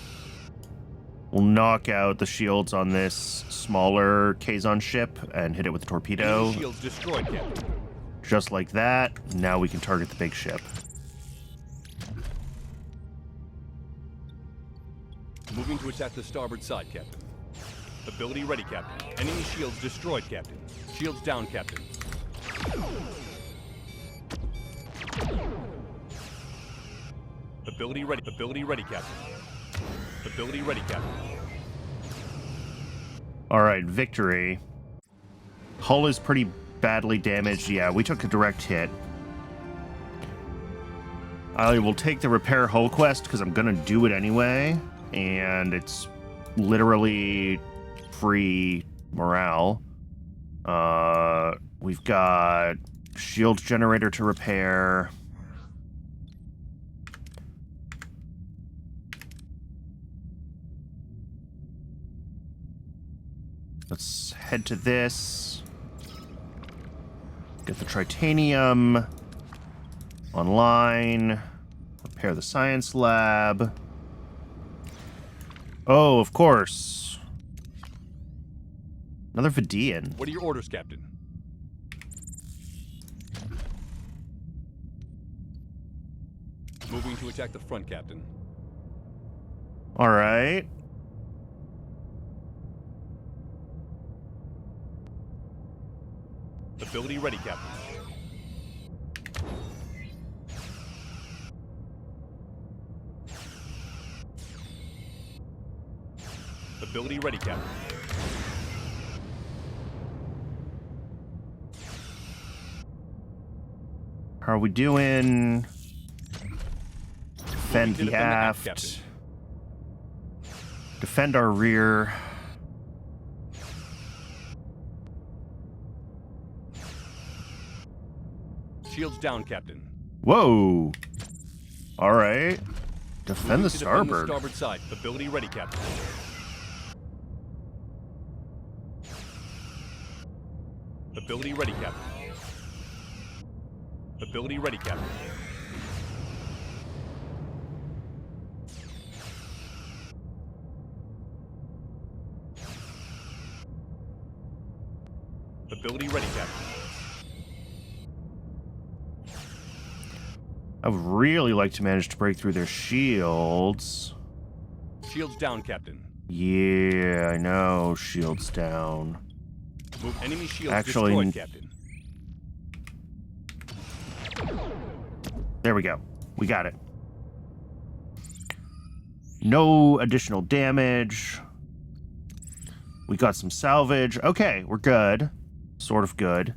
knock out the shields on this smaller Kazon ship and hit it with a torpedo. Enemy shields destroyed, Captain. Just like that. Now we can target the big ship. Moving to attack the starboard side, Captain. Ability ready, Captain. Enemy shields destroyed, Captain. Shields down, Captain. Ability ready. Ability ready, Captain. Ability ready, Captain. Alright, victory. Hull is pretty badly damaged. Yeah, we took a direct hit. I will take the repair hull quest because I'm gonna do it anyway. And it's literally free morale. We've got shield generator to repair. Let's head to this. Get the tritanium online. Repair the science lab. Oh, of course. Another Vidian. What are your orders, Captain? Moving to attack the front, Captain. All right. Ability ready, Captain. Ability ready, Captain. How are we doing? Moving Defend to the defend aft. Captain. Defend our rear. Shields down, Captain. Whoa. All right. Defend the Moving to starboard. starboard side. Ability ready, Captain. Ability ready, Captain. Ability ready, Captain. Ability ready, Captain. I would really like to manage to break through their shields. Shields down, Captain. Yeah, I know. Shields down. Move enemy shields Actually, destroyed, Captain. There we go. We got it. No additional damage. We got some salvage. Okay, we're good. Sort of good.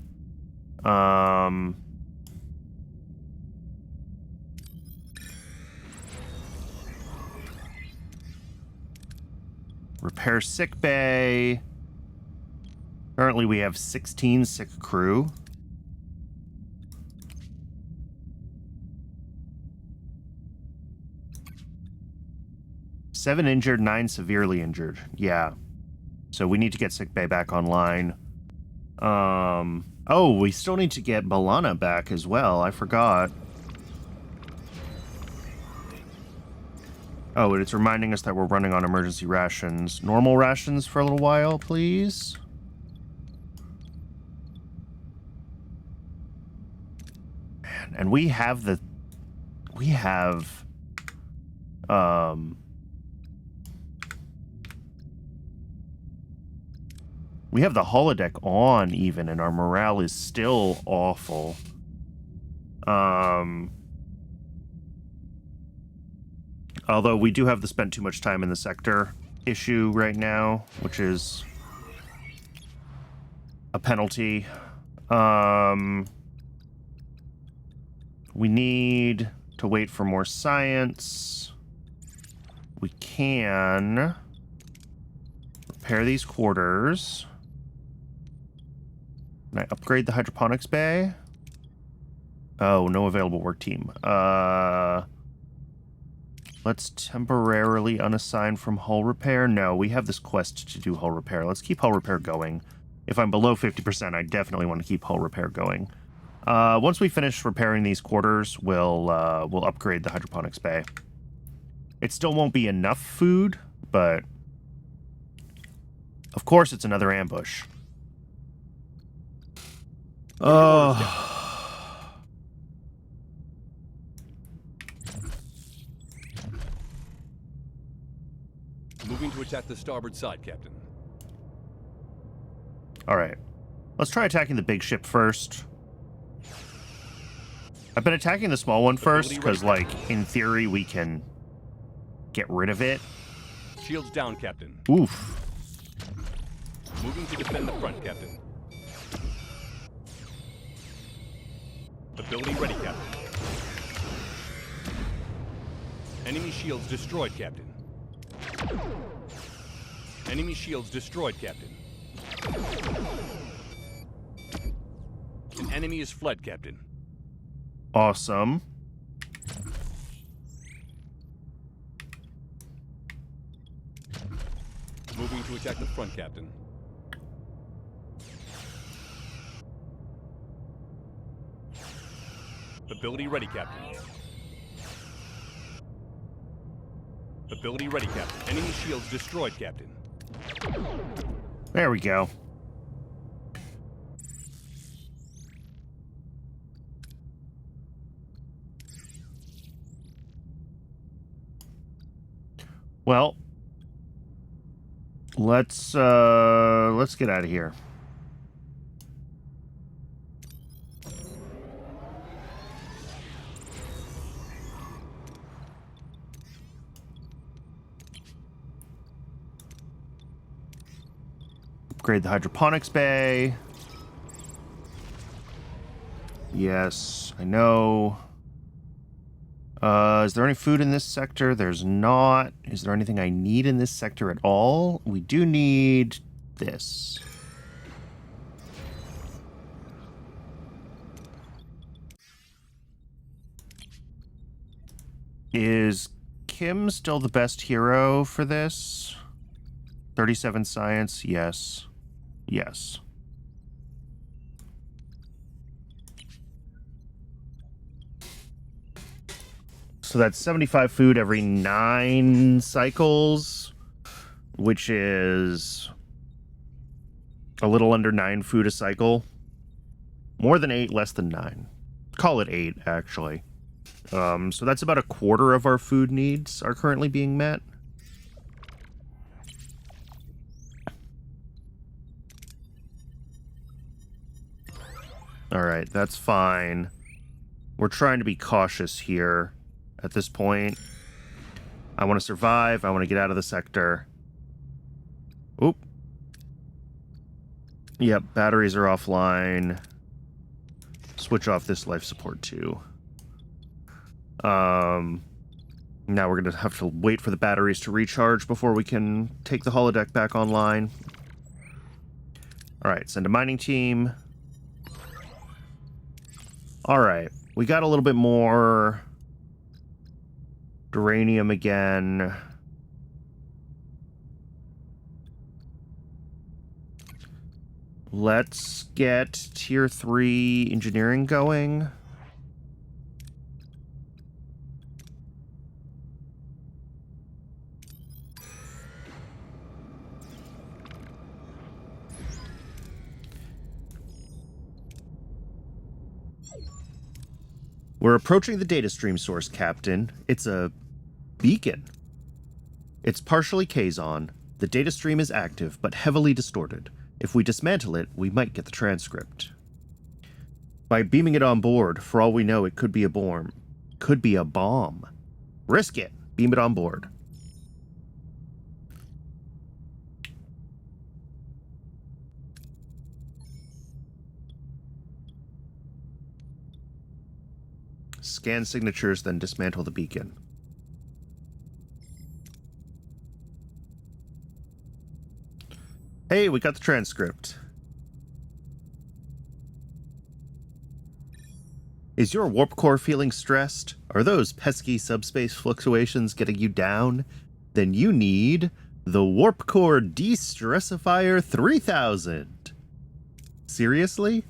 Repair sick bay. Currently we have 16 sick crew. 7 injured, 9 severely injured. Yeah. So we need to get sickbay back online. Oh, we still need to get Balana back as well. I forgot. Oh, and it's reminding us that we're running on emergency rations. Normal rations for a little while, please. Man, and we have the... We have... We have the holodeck on, even, and our morale is still awful. Although we do have the spent too much time in the sector issue right now, which is a penalty. We need to wait for more science. We can repair these quarters. Can I upgrade the hydroponics bay? Oh, no available work team. Let's temporarily unassign from hull repair. No, we have this quest to do hull repair. Let's keep hull repair going. If I'm below 50%, I definitely want to keep hull repair going. Once we finish repairing these quarters, we'll upgrade the hydroponics bay. It still won't be enough food, but of course it's another ambush. Moving to attack the starboard side, Captain. Alright. Let's try attacking the big ship first. I've been attacking the small one first, because, like, in theory, we can get rid of it. Shields down, Captain. Oof. Moving to defend the front, Captain. Ability ready, Captain. Enemy shields destroyed, Captain. Enemy shields destroyed, Captain. An enemy is fled, Captain. Awesome. Moving to attack the front, Captain. Ability ready, Captain. Ability ready, Captain. Enemy shields destroyed, Captain. There we go. Well, let's get out of here. Upgrade the hydroponics bay. Yes, I know. Is there any food in this sector? There's not. Is there anything I need in this sector at all? We do need this. Is Kim still the best hero for this? 37 science, yes. Yes. So that's 75 food every 9 cycles, which is a little under 9 food a cycle. More than 8, less than 9. Call it 8, actually. So that's about a quarter of our food needs are currently being met. Alright, that's fine. We're trying to be cautious here at this point. I want to survive. I want to get out of the sector. Oop. Yep, batteries are offline. Switch off this life support too. Now we're going to have to wait for the batteries to recharge before we can take the holodeck back online. Alright, send a mining team. Alright, we got a little bit more uranium again. Let's get tier 3 engineering going. We're approaching the data stream source, Captain. It's a beacon. It's partially Kazon. The data stream is active, but heavily distorted. If we dismantle it, we might get the transcript. By beaming it on board, for all we know, it could be a bomb. Could be a bomb. Risk it. Beam it on board. Scan signatures, then dismantle the beacon. Hey, we got the transcript. Is your warp core feeling stressed? Are those pesky subspace fluctuations getting you down? Then you need the Warp Core De-Stressifier 3000. Seriously?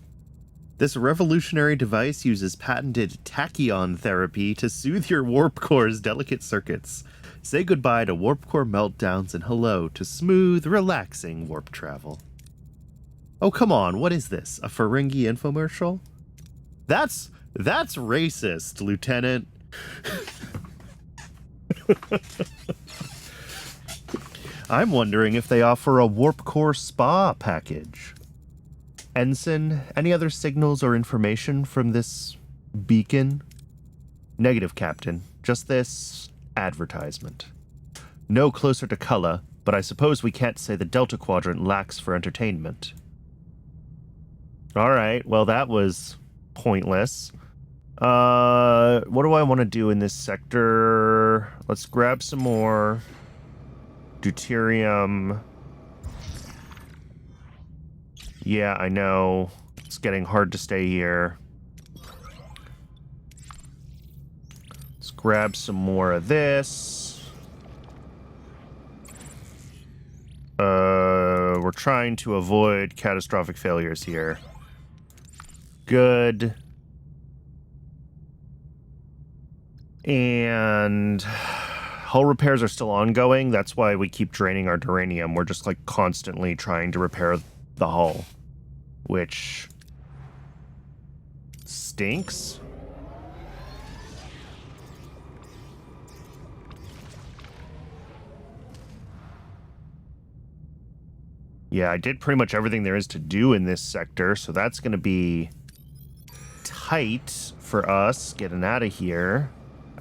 This revolutionary device uses patented tachyon therapy to soothe your warp core's delicate circuits. Say goodbye to warp core meltdowns and hello to smooth, relaxing warp travel. Oh, come on, what is this? A Ferengi infomercial? That's racist, Lieutenant. I'm wondering if they offer a warp core spa package. Ensign, any other signals or information from this beacon? Negative, Captain. Just this advertisement. No closer to Cullah, but I suppose we can't say the Delta Quadrant lacks for entertainment. Alright, well that was pointless. What do I want to do in this sector? Let's grab some more deuterium. Yeah, I know. It's getting hard to stay here. Let's grab some more of this. We're trying to avoid catastrophic failures here. Good. And hull repairs are still ongoing. That's why we keep draining our duranium. We're just like constantly trying to repair the hull, which stinks. Yeah, I did pretty much everything there is to do in this sector, so that's going to be tight for us getting out of here.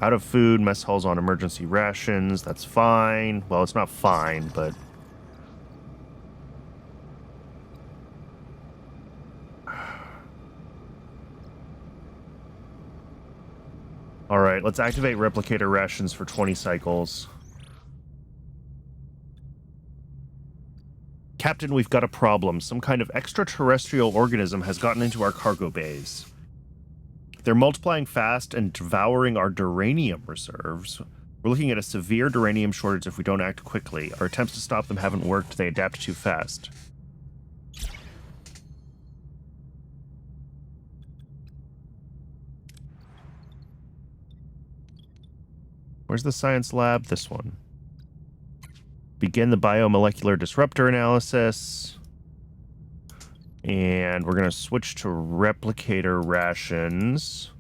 Out of food, mess halls on emergency rations, that's fine. Well, it's not fine, but... Alright, let's activate replicator rations for 20 cycles. Captain, we've got a problem. Some kind of extraterrestrial organism has gotten into our cargo bays. They're multiplying fast and devouring our duranium reserves. We're looking at a severe duranium shortage if we don't act quickly. Our attempts to stop them haven't worked. They adapt too fast. Where's the science lab? This one. Begin the biomolecular disruptor analysis. And we're going to switch to replicator rations,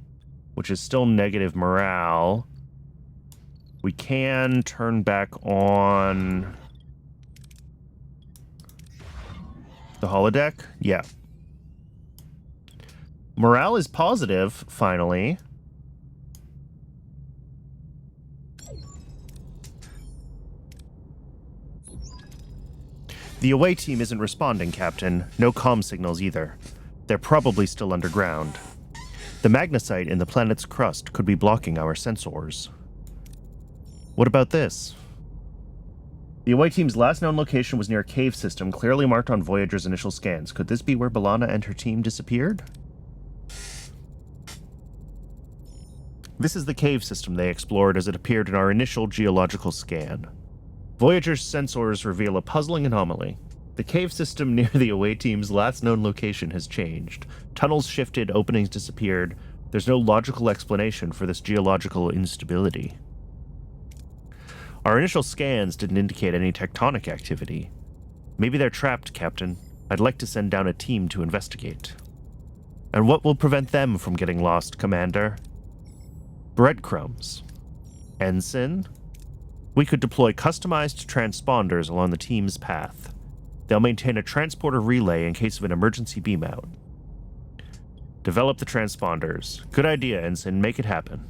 which is still negative morale. We can turn back on the holodeck. Yeah. Morale is positive, finally. The away team isn't responding, Captain. No comm signals either. They're probably still underground. The magnesite in the planet's crust could be blocking our sensors. What about this? The away team's last known location was near a cave system, clearly marked on Voyager's initial scans. Could this be where B'Elanna and her team disappeared? This is the cave system they explored as it appeared in our initial geological scan. Voyager's sensors reveal a puzzling anomaly. The cave system near the away team's last known location has changed. Tunnels shifted, openings disappeared. There's no logical explanation for this geological instability. Our initial scans didn't indicate any tectonic activity. Maybe they're trapped, Captain. I'd like to send down a team to investigate. And what will prevent them from getting lost, Commander? Breadcrumbs. Ensign? We could deploy customized transponders along the team's path. They'll maintain a transporter relay in case of an emergency beam-out. Develop the transponders. Good idea, Ensign. Make it happen.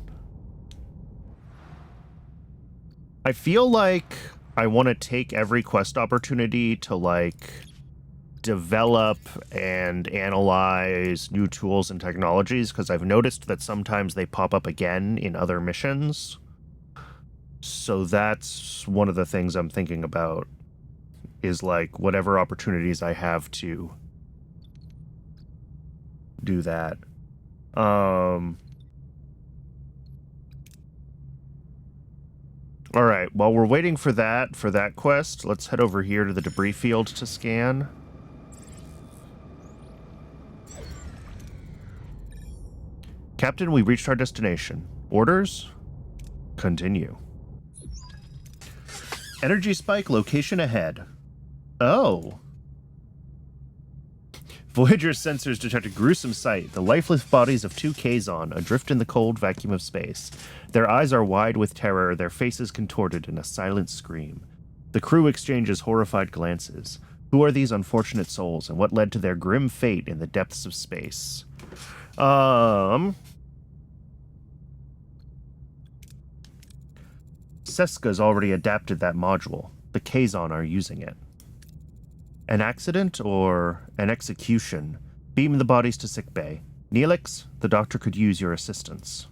I feel like I want to take every quest opportunity to, like, develop and analyze new tools and technologies, because I've noticed that sometimes they pop up again in other missions. So that's one of the things I'm thinking about, is like whatever opportunities I have to do that. Alright, while we're waiting for that quest, let's head over here to the debris field to scan. Captain, we reached our destination. Orders? Continue. Energy spike location ahead. Oh. Voyager's sensors detect a gruesome sight. The lifeless bodies of two Kazon adrift in the cold vacuum of space. Their eyes are wide with terror, their faces contorted in a silent scream. The crew exchanges horrified glances. Who are these unfortunate souls, and what led to their grim fate in the depths of space? Seska's already adapted that module. The Kazon are using it. An accident or an execution? Beam the bodies to sickbay. Neelix, the doctor could use your assistance.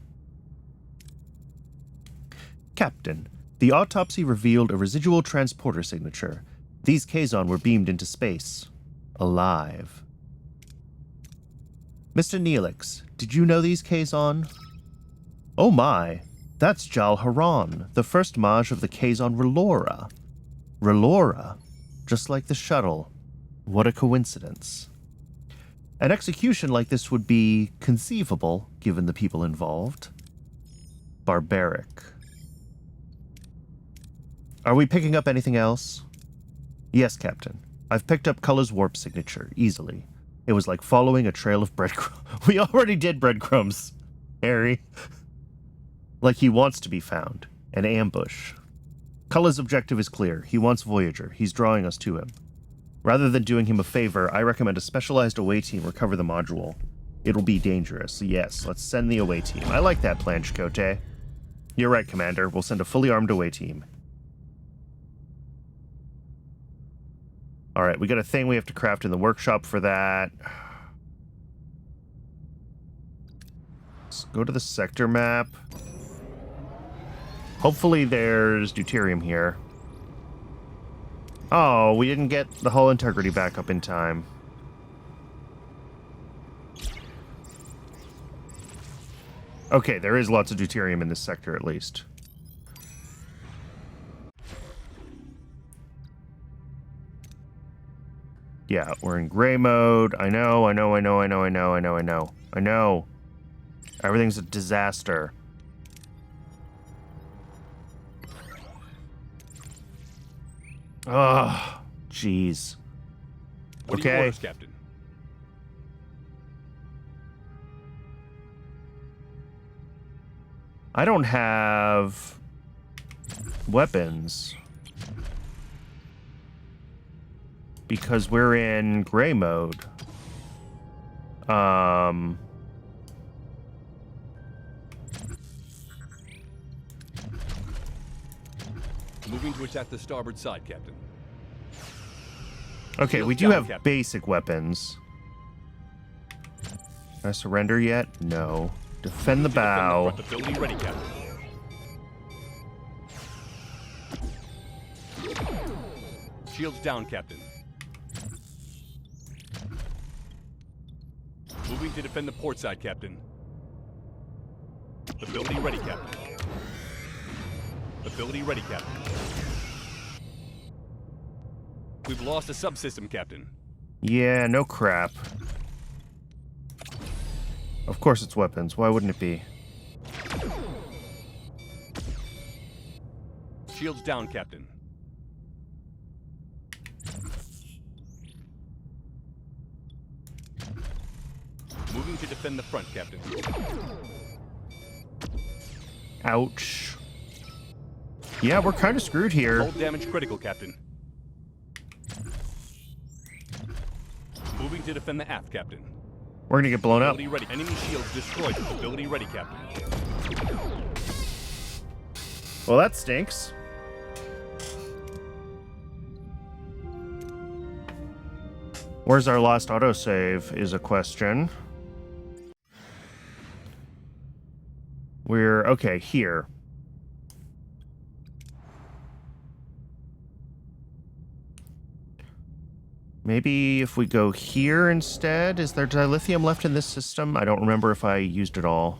Captain, the autopsy revealed a residual transporter signature. These Kazon were beamed into space. Alive. Mr. Neelix, did you know these Kazon? Oh my, that's Jal Haran, the first Maj of the Kazon Relora. Relora? Just like the shuttle. What a coincidence. An execution like this would be conceivable, given the people involved. Barbaric. Are we picking up anything else? Yes, Captain. I've picked up Culler's warp signature, easily. It was like following a trail of breadcrumbs. We already did breadcrumbs, Harry. Like he wants to be found. An ambush. Culler's objective is clear. He wants Voyager. He's drawing us to him. Rather than doing him a favor, I recommend a specialized away team recover the module. It'll be dangerous. Yes, let's send the away team. I like that plan, Chakotay. You're right, Commander. We'll send a fully armed away team. Alright, we got a thing we have to craft in the workshop for that. Let's go to the sector map. Hopefully there's deuterium here. Oh, we didn't get the hull integrity back up in time. Okay, there is lots of deuterium in this sector, at least. Yeah, we're in gray mode. I know. Everything's a disaster. Oh, jeez. What are your orders, Captain? I don't have weapons because we're in gray mode. Moving to attack the starboard side, Captain. Okay, we do have basic weapons. Can I surrender yet? No. Defend the bow. Ability ready, Captain. Shields down, Captain. Moving to defend the port side, Captain. Ability ready, Captain. Ability ready, Captain. We've lost a subsystem, Captain. Yeah, no crap. Of course it's weapons. Why wouldn't it be? Shields down, Captain. Moving to defend the front, Captain. Ouch. Yeah, we're kind of screwed here. Hull damage critical, Captain. Moving to defend the aft, Captain. We're gonna get blown up. Ability ready. Enemy shields destroyed. Ability ready, Captain. Well, that stinks. Where's our last autosave is a question. We're okay here. Maybe if we go here instead? Is there dilithium left in this system? I don't remember if I used it all.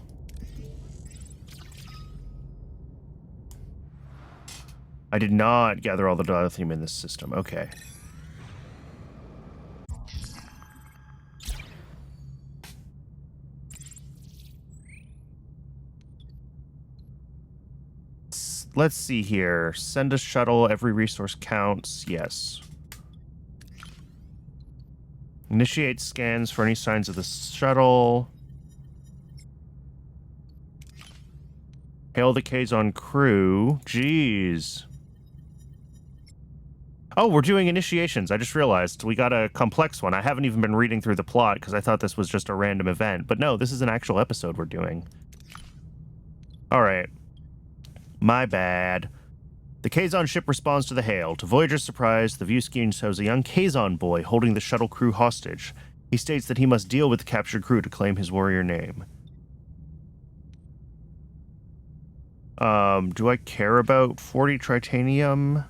I did not gather all the dilithium in this system. Okay. Let's see here. Send a shuttle. Every resource counts. Yes. Initiate scans for any signs of the shuttle. Hail the Kazon crew. Jeez. Oh, we're doing initiations. I just realized we got a complex one. I haven't even been reading through the plot because I thought this was just a random event. But no, this is an actual episode we're doing. All right. My bad. The Kazon ship responds to the hail. To Voyager's surprise, the view screen shows a young Kazon boy holding the shuttle crew hostage. He states that he must deal with the captured crew to claim his warrior name. Do I care about 40 tritanium?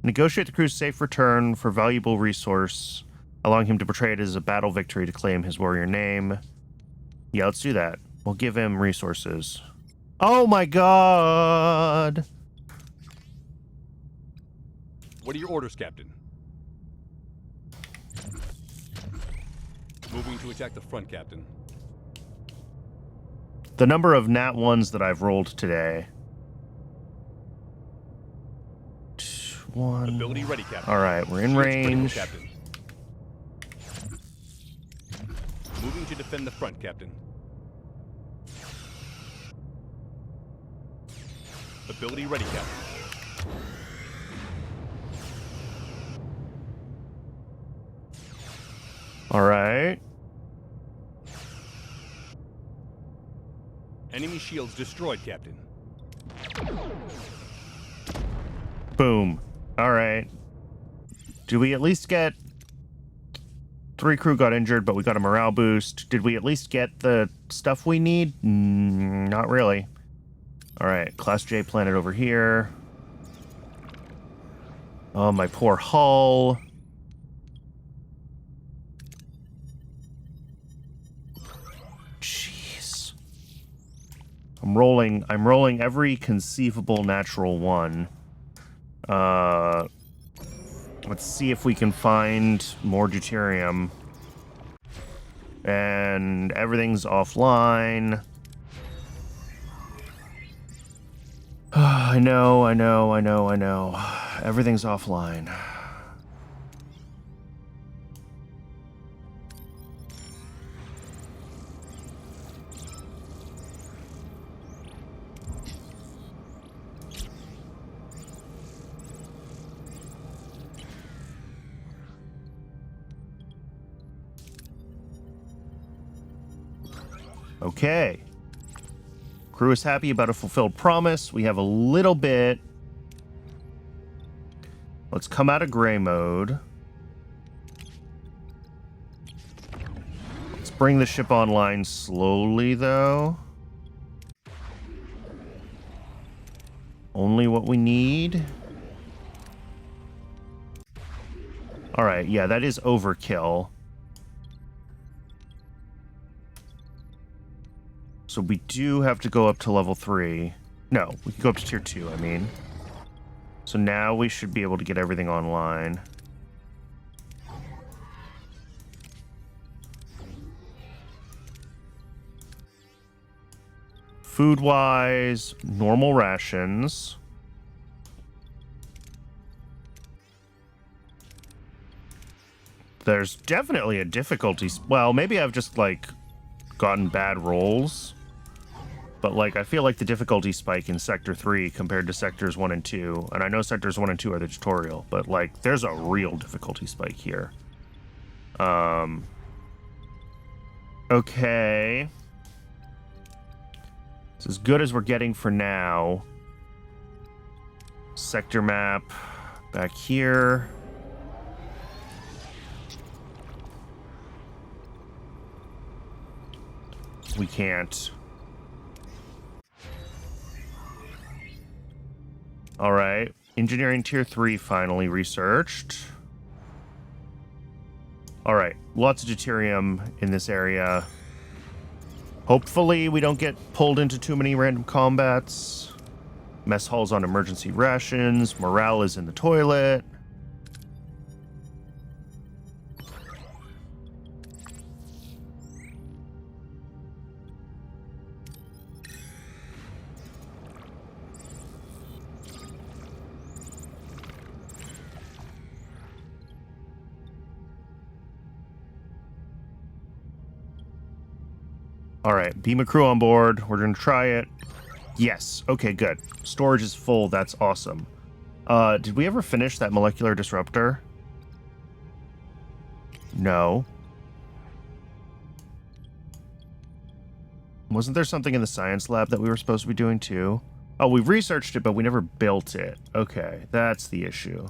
Negotiate the crew's safe return for valuable resource, allowing him to portray it as a battle victory to claim his warrior name. Yeah, let's do that. We'll give him resources. Oh my god! What are your orders, Captain? Moving to attack the front, Captain. The number of nat 1s that I've rolled today. 1. Ability ready, Captain. Alright, we're in Shields range. critical, Captain. Moving to defend the front, Captain. Ability ready, Captain. Alright. Enemy shields destroyed, Captain. Boom. Alright. Do we at least get... 3 crew got injured, but we got a morale boost. Did we at least get the stuff we need? Not really. Alright, Class J planet over here. Oh, my poor hull. Jeez. I'm rolling every conceivable natural one. Let's see if we can find more deuterium. And everything's offline. I know. Everything's offline. Okay. Crew is happy about a fulfilled promise. We have a little bit. Let's come out of gray mode. Let's bring the ship online slowly, though. Only what we need. Alright, yeah, that is overkill. So we do have to go up to level 3. No, we can go up to tier 2, I mean. So now we should be able to get everything online. Food-wise, normal rations. There's definitely a difficulty. Well, maybe I've just, like, gotten bad rolls. But, like, I feel like the difficulty spike in Sector 3 compared to Sectors 1 and 2. And I know Sectors 1 and 2 are the tutorial, but, like, there's a real difficulty spike here. Okay. It's as good as we're getting for now. Sector map back here. We can't. All right. Engineering tier 3 finally researched. All right. Lots of deuterium in this area. Hopefully we don't get pulled into too many random combats. Mess halls on emergency rations. Morale is in the toilet. All right, beam a crew on board. We're going to try it. Yes. Okay, good. Storage is full. That's awesome. Did we ever finish that molecular disruptor? No. Wasn't there something in the science lab that we were supposed to be doing too? Oh, we researched it, but we never built it. Okay, that's the issue.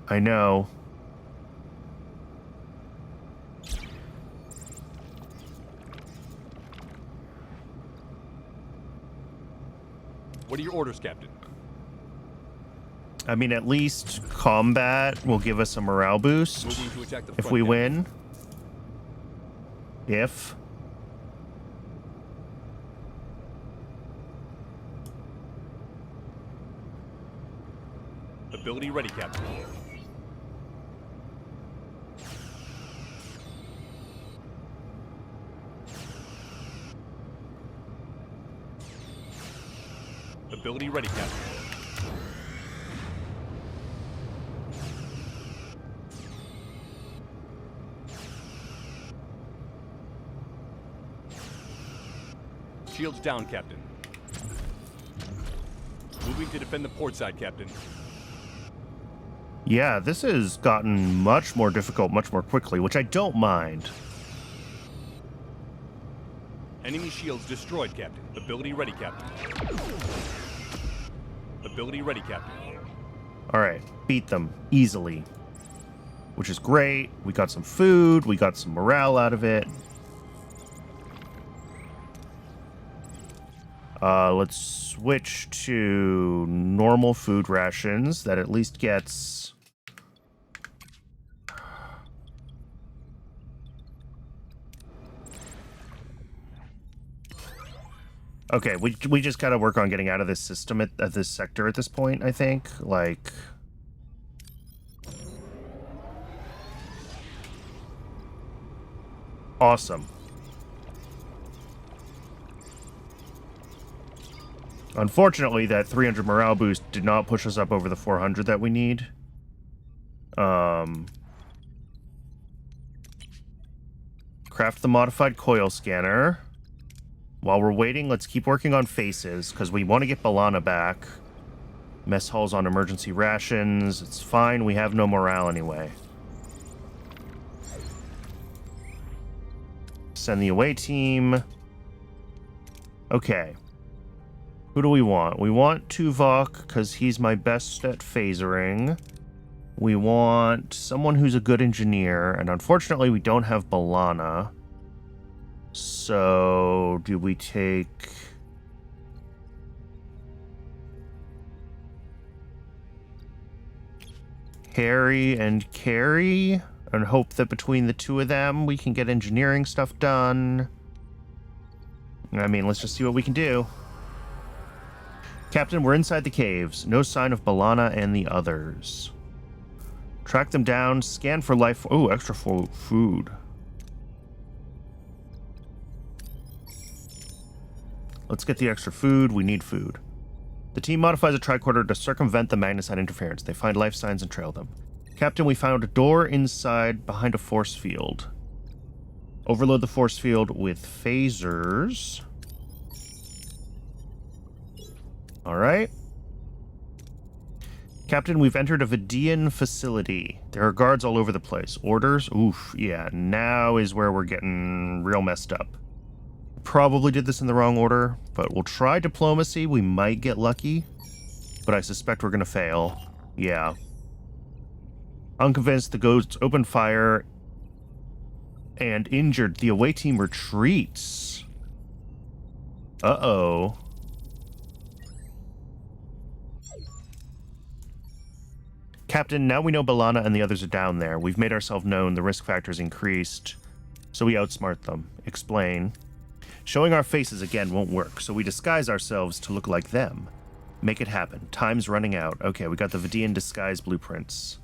I know. What are your orders, Captain? I mean, at least combat will give us a morale boost Moving to attack the if front, we Captain. win. If. Ability ready, Captain. Ability ready, Captain. Shields down, Captain. Moving to defend the port side, Captain. Yeah, this has gotten much more difficult much more quickly, which I don't mind. Enemy shields destroyed, Captain. Ability ready, Captain. Ability ready, Captain. All right, beat them easily, which is great. We got some food. We got some morale out of it. Let's switch to normal food rations. That at least gets... Okay, we just gotta work on getting out of this system at this sector at this point, I think. Like... Awesome. Unfortunately, that 300 morale boost did not push us up over the 400 that we need. Craft the modified coil scanner. While we're waiting, let's keep working on faces, because we want to get Balana back. Mess halls on emergency rations. It's fine, we have no morale anyway. Send the away team. Okay. Who do we want? We want Tuvok, because he's my best at phasering. We want someone who's a good engineer, and unfortunately we don't have Balana. So, do we take... Harry and Carrie? and hope that between the two of them, we can get engineering stuff done. I mean, let's just see what we can do. Captain, we're inside the caves. No sign of Balana and the others. Track them down, scan for life. Oh, extra food. Let's get the extra food. We need food. The team modifies a tricorder to circumvent the magnesite interference. They find life signs and trail them. Captain, we found a door inside behind a force field. Overload the force field with phasers. All right. Captain, we've entered a Vidian facility. There are guards all over the place. Orders? Oof, yeah. Now is where we're getting real messed up. Probably did this in the wrong order, but we'll try diplomacy. We might get lucky, but I suspect we're going to fail. Yeah. Unconvinced, the ghosts open fire and injured. The away team retreats. Uh-oh. Captain, now we know Balana and the others are down there. We've made ourselves known. The risk factor's increased, so we outsmart them. Explain. Showing our faces again won't work, so we disguise ourselves to look like them. Make it happen. Time's running out. Okay, we got the Vidian disguise blueprints.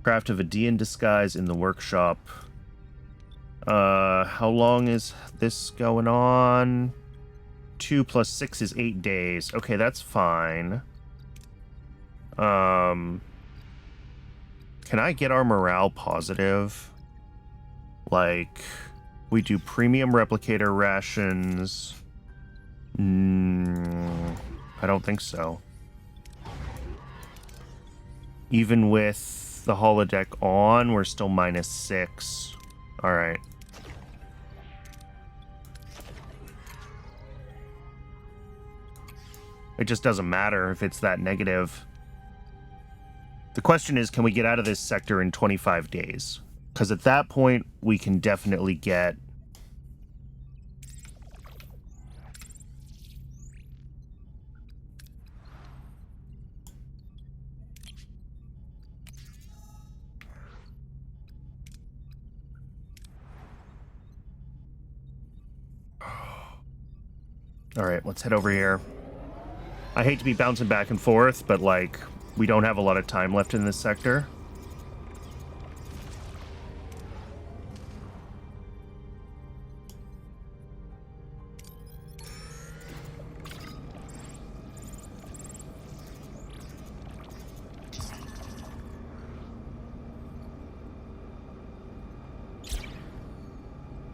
Craft a Vidian disguise in the workshop. How long is this going on? 2 + 6 is 8 days. Okay, that's fine. Can I get our morale positive? Like, we do premium replicator rations. I don't think so. Even with the holodeck on, we're still -6. All right. It just doesn't matter if it's that negative. The question is, can we get out of this sector in 25 days? Because at that point, we can definitely get... All right, let's head over here. I hate to be bouncing back and forth, but, like, we don't have a lot of time left in this sector.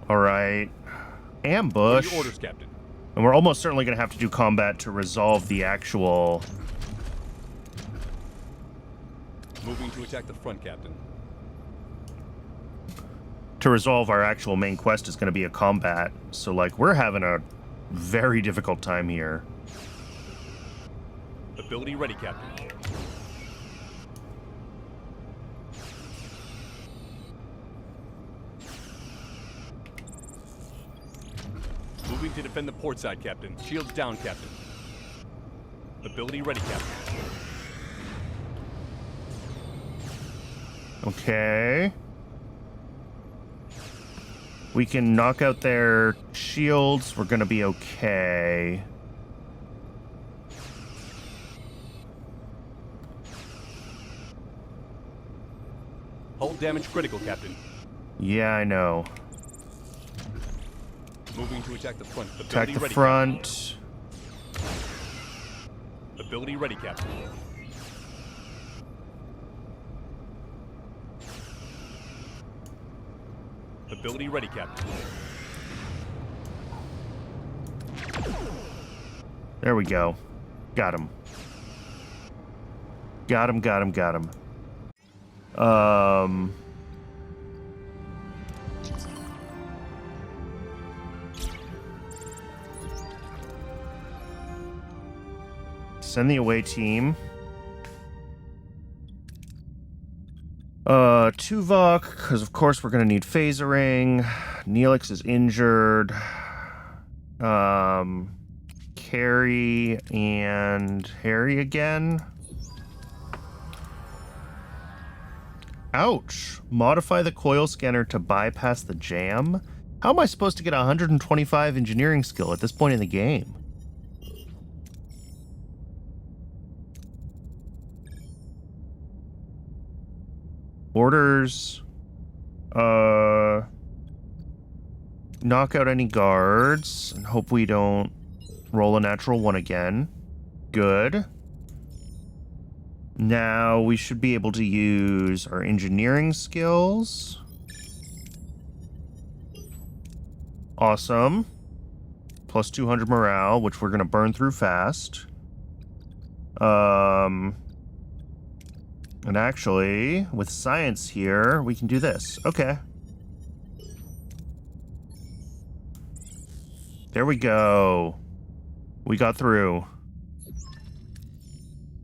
All right. Ambush. Your orders, Captain. And we're almost certainly going to have to do combat to resolve the actual... Moving to attack the front, Captain. To resolve our actual main quest is going to be a combat. So, like, we're having a very difficult time here. Ability ready, Captain. Moving to defend the port side, Captain. Shields down, Captain. Ability ready, Captain. Okay. We can knock out their shields. We're going to be okay. Hull damage critical, Captain. Yeah, I know. Moving to attack the front. Attack Ability the ready, front. Captain. Ability ready, Captain. Ability ready, Captain. There we go. Got him. Got him, got him, got him. Send the away team. Tuvok, because of course we're going to need phasering. Neelix is injured. Carrie and Harry again. Ouch. Modify the coil scanner to bypass the jam? How am I supposed to get 125 engineering skill at this point in the game? Orders. Knock out any guards and hope we don't roll a natural one again. Good. Now we should be able to use our engineering skills. Awesome. Plus 200 morale, which we're going to burn through fast. And actually, with science here, we can do this. Okay. There we go. We got through.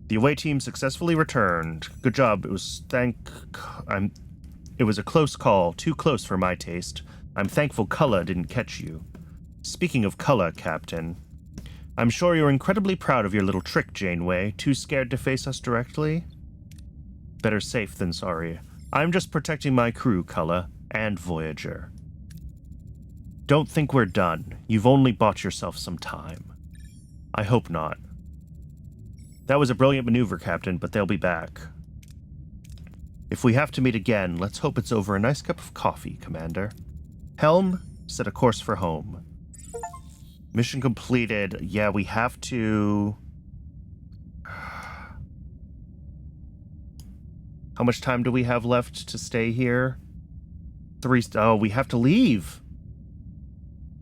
The away team successfully returned. Good job. It was a close call. Too close for my taste. I'm thankful Cullen didn't catch you. Speaking of Cullen, Captain, I'm sure you're incredibly proud of your little trick, Janeway. Too scared to face us directly? Better safe than sorry. I'm just protecting my crew, Cullen, and Voyager. Don't think we're done. You've only bought yourself some time. I hope not. That was a brilliant maneuver, Captain, but they'll be back. If we have to meet again, let's hope it's over a nice cup of coffee, Commander. Helm, set a course for home. Mission completed. Yeah, we have to... How much time do we have left to stay here? Oh, we have to leave.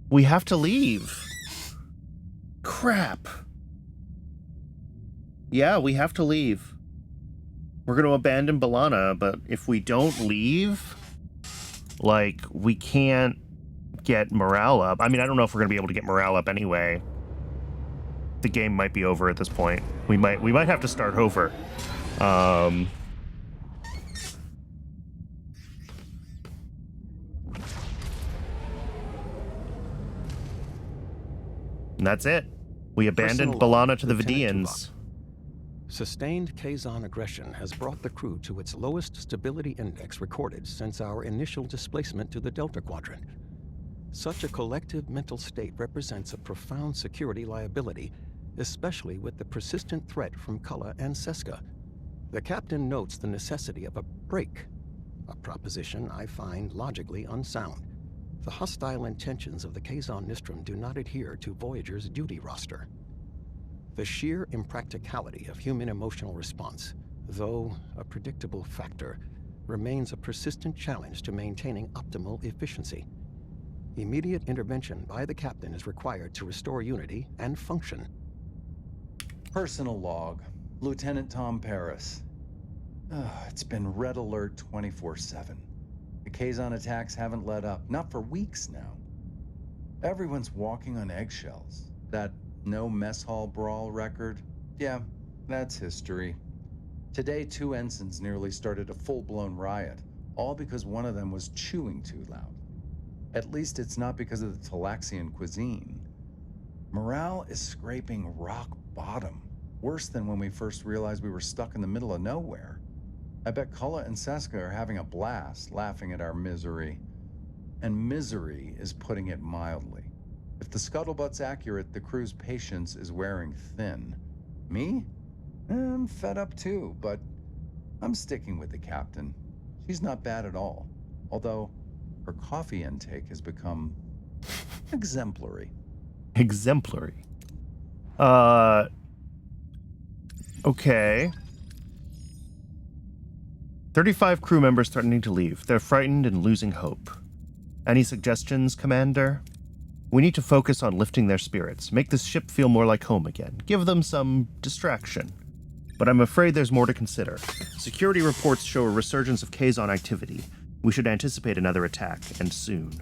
We have to leave. Crap. Yeah, we have to leave. We're going to abandon B'Elanna, but if we don't leave, like, we can't get morale up. I mean, I don't know if we're going to be able to get morale up anyway. The game might be over at this point. We might have to start over. And that's it. We abandoned B'Elanna to the Vidians. Sustained Kazon aggression has brought the crew to its lowest stability index recorded since our initial displacement to the Delta Quadrant. Such a collective mental state represents a profound security liability, especially with the persistent threat from Cullen and Seska. The captain notes the necessity of a break, a proposition I find logically unsound. The hostile intentions of the Kazon Nistrum do not adhere to Voyager's duty roster. The sheer impracticality of human emotional response, though a predictable factor, remains a persistent challenge to maintaining optimal efficiency. Immediate intervention by the captain is required to restore unity and function. Personal log, Lieutenant Tom Paris. It's been red alert 24/7. The Kazon attacks haven't let up, not for weeks now. Everyone's walking on eggshells. That no mess hall brawl record? Yeah, that's history. Today, 2 ensigns nearly started a full-blown riot, all because one of them was chewing too loud. At least it's not because of the Talaxian cuisine. Morale is scraping rock bottom, worse than when we first realized we were stuck in the middle of nowhere. I bet Cullen and Seska are having a blast, laughing at our misery. And misery is putting it mildly. If the scuttlebutt's accurate, the crew's patience is wearing thin. Me? I'm fed up too, but I'm sticking with the captain. She's not bad at all, although her coffee intake has become exemplary. Exemplary. Okay. 35 crew members threatening to leave. They're frightened and losing hope. Any suggestions, Commander? We need to focus on lifting their spirits, make this ship feel more like home again, give them some distraction. But I'm afraid there's more to consider. Security reports show a resurgence of Kazon activity. We should anticipate another attack, and soon.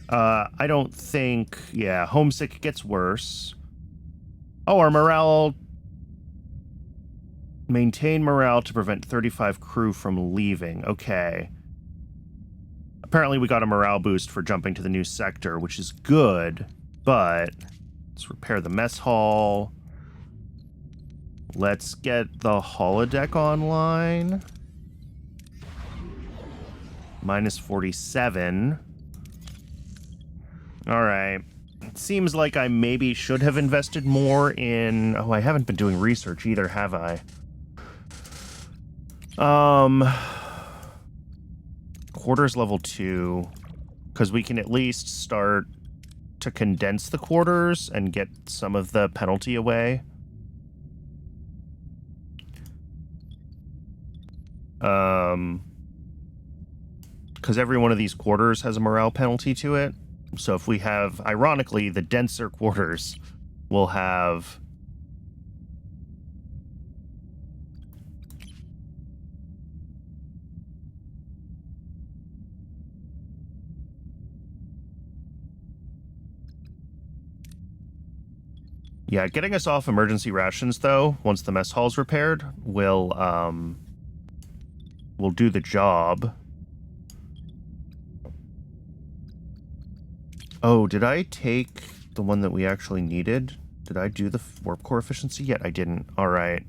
I don't think... Yeah, homesick gets worse. Oh, our morale... Maintain morale to prevent 35 crew from leaving. Okay. Apparently we got a morale boost for jumping to the new sector, which is good, but let's repair the mess hall. Let's get the holodeck online. Minus 47. All right. It seems like I maybe should have invested more in... Oh, I haven't been doing research either, have I? Quarters level 2. Because we can at least start to condense the quarters and get some of the penalty away. Because every one of these quarters has a morale penalty to it. So if we have, ironically, the denser quarters will have... Yeah, getting us off emergency rations, though, once the mess hall's repaired, will do the job. Oh, did I take the one that we actually needed? Did I do the warp core efficiency yet? I didn't. All right.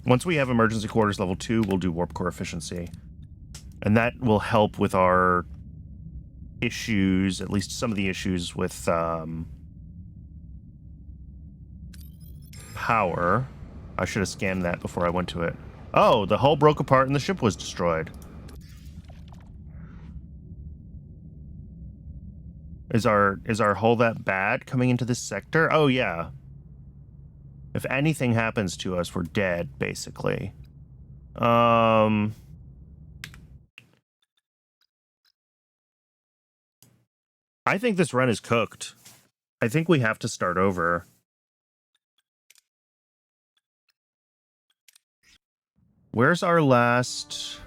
Once we have emergency quarters level 2, we'll do warp core efficiency. And that will help with our issues, at least some of the issues with power. I should have scanned that before I went to it. Oh, the hull broke apart and the ship was destroyed. Is our hull that bad coming into this sector? Oh, yeah. If anything happens to us, we're dead, basically. I think this run is cooked. I think we have to start over. Where's our last...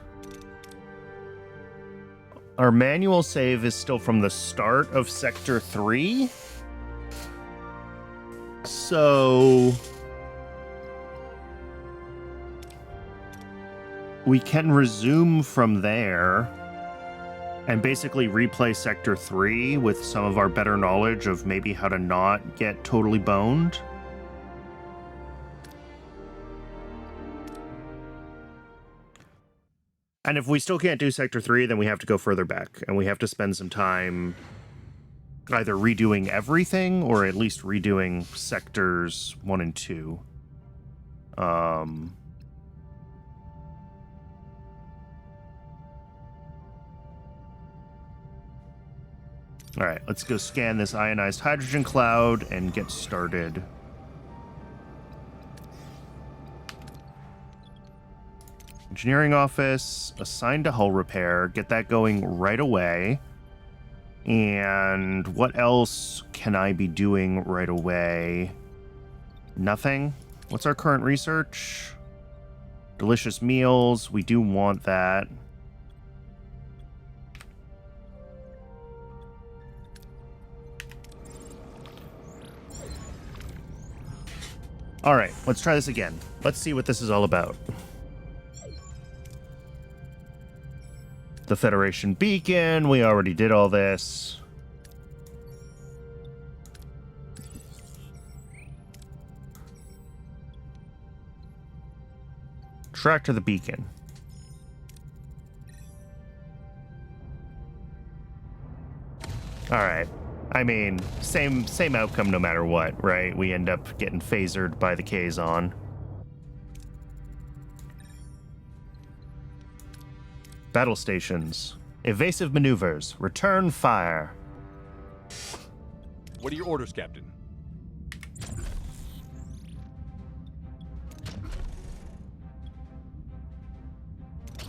Our manual save is still from the start of Sector 3. So... we can resume from there and basically replay Sector 3 with some of our better knowledge of maybe how to not get totally boned. And if we still can't do Sector 3, then we have to go further back, and we have to spend some time either redoing everything, or at least redoing Sectors 1 and 2. Alright, let's go scan this ionized hydrogen cloud and get started. Engineering office, assigned to hull repair, get that going right away. And what else can I be doing right away? Nothing? What's our current research? Delicious meals, we do want that. Alright, let's try this again. Let's see what this is all about. The Federation beacon, we already did all this. Track to the beacon. Alright. I mean, same outcome no matter what, right? We end up getting phasered by the Kazon. Battle stations. Evasive maneuvers. Return fire. What are your orders, Captain?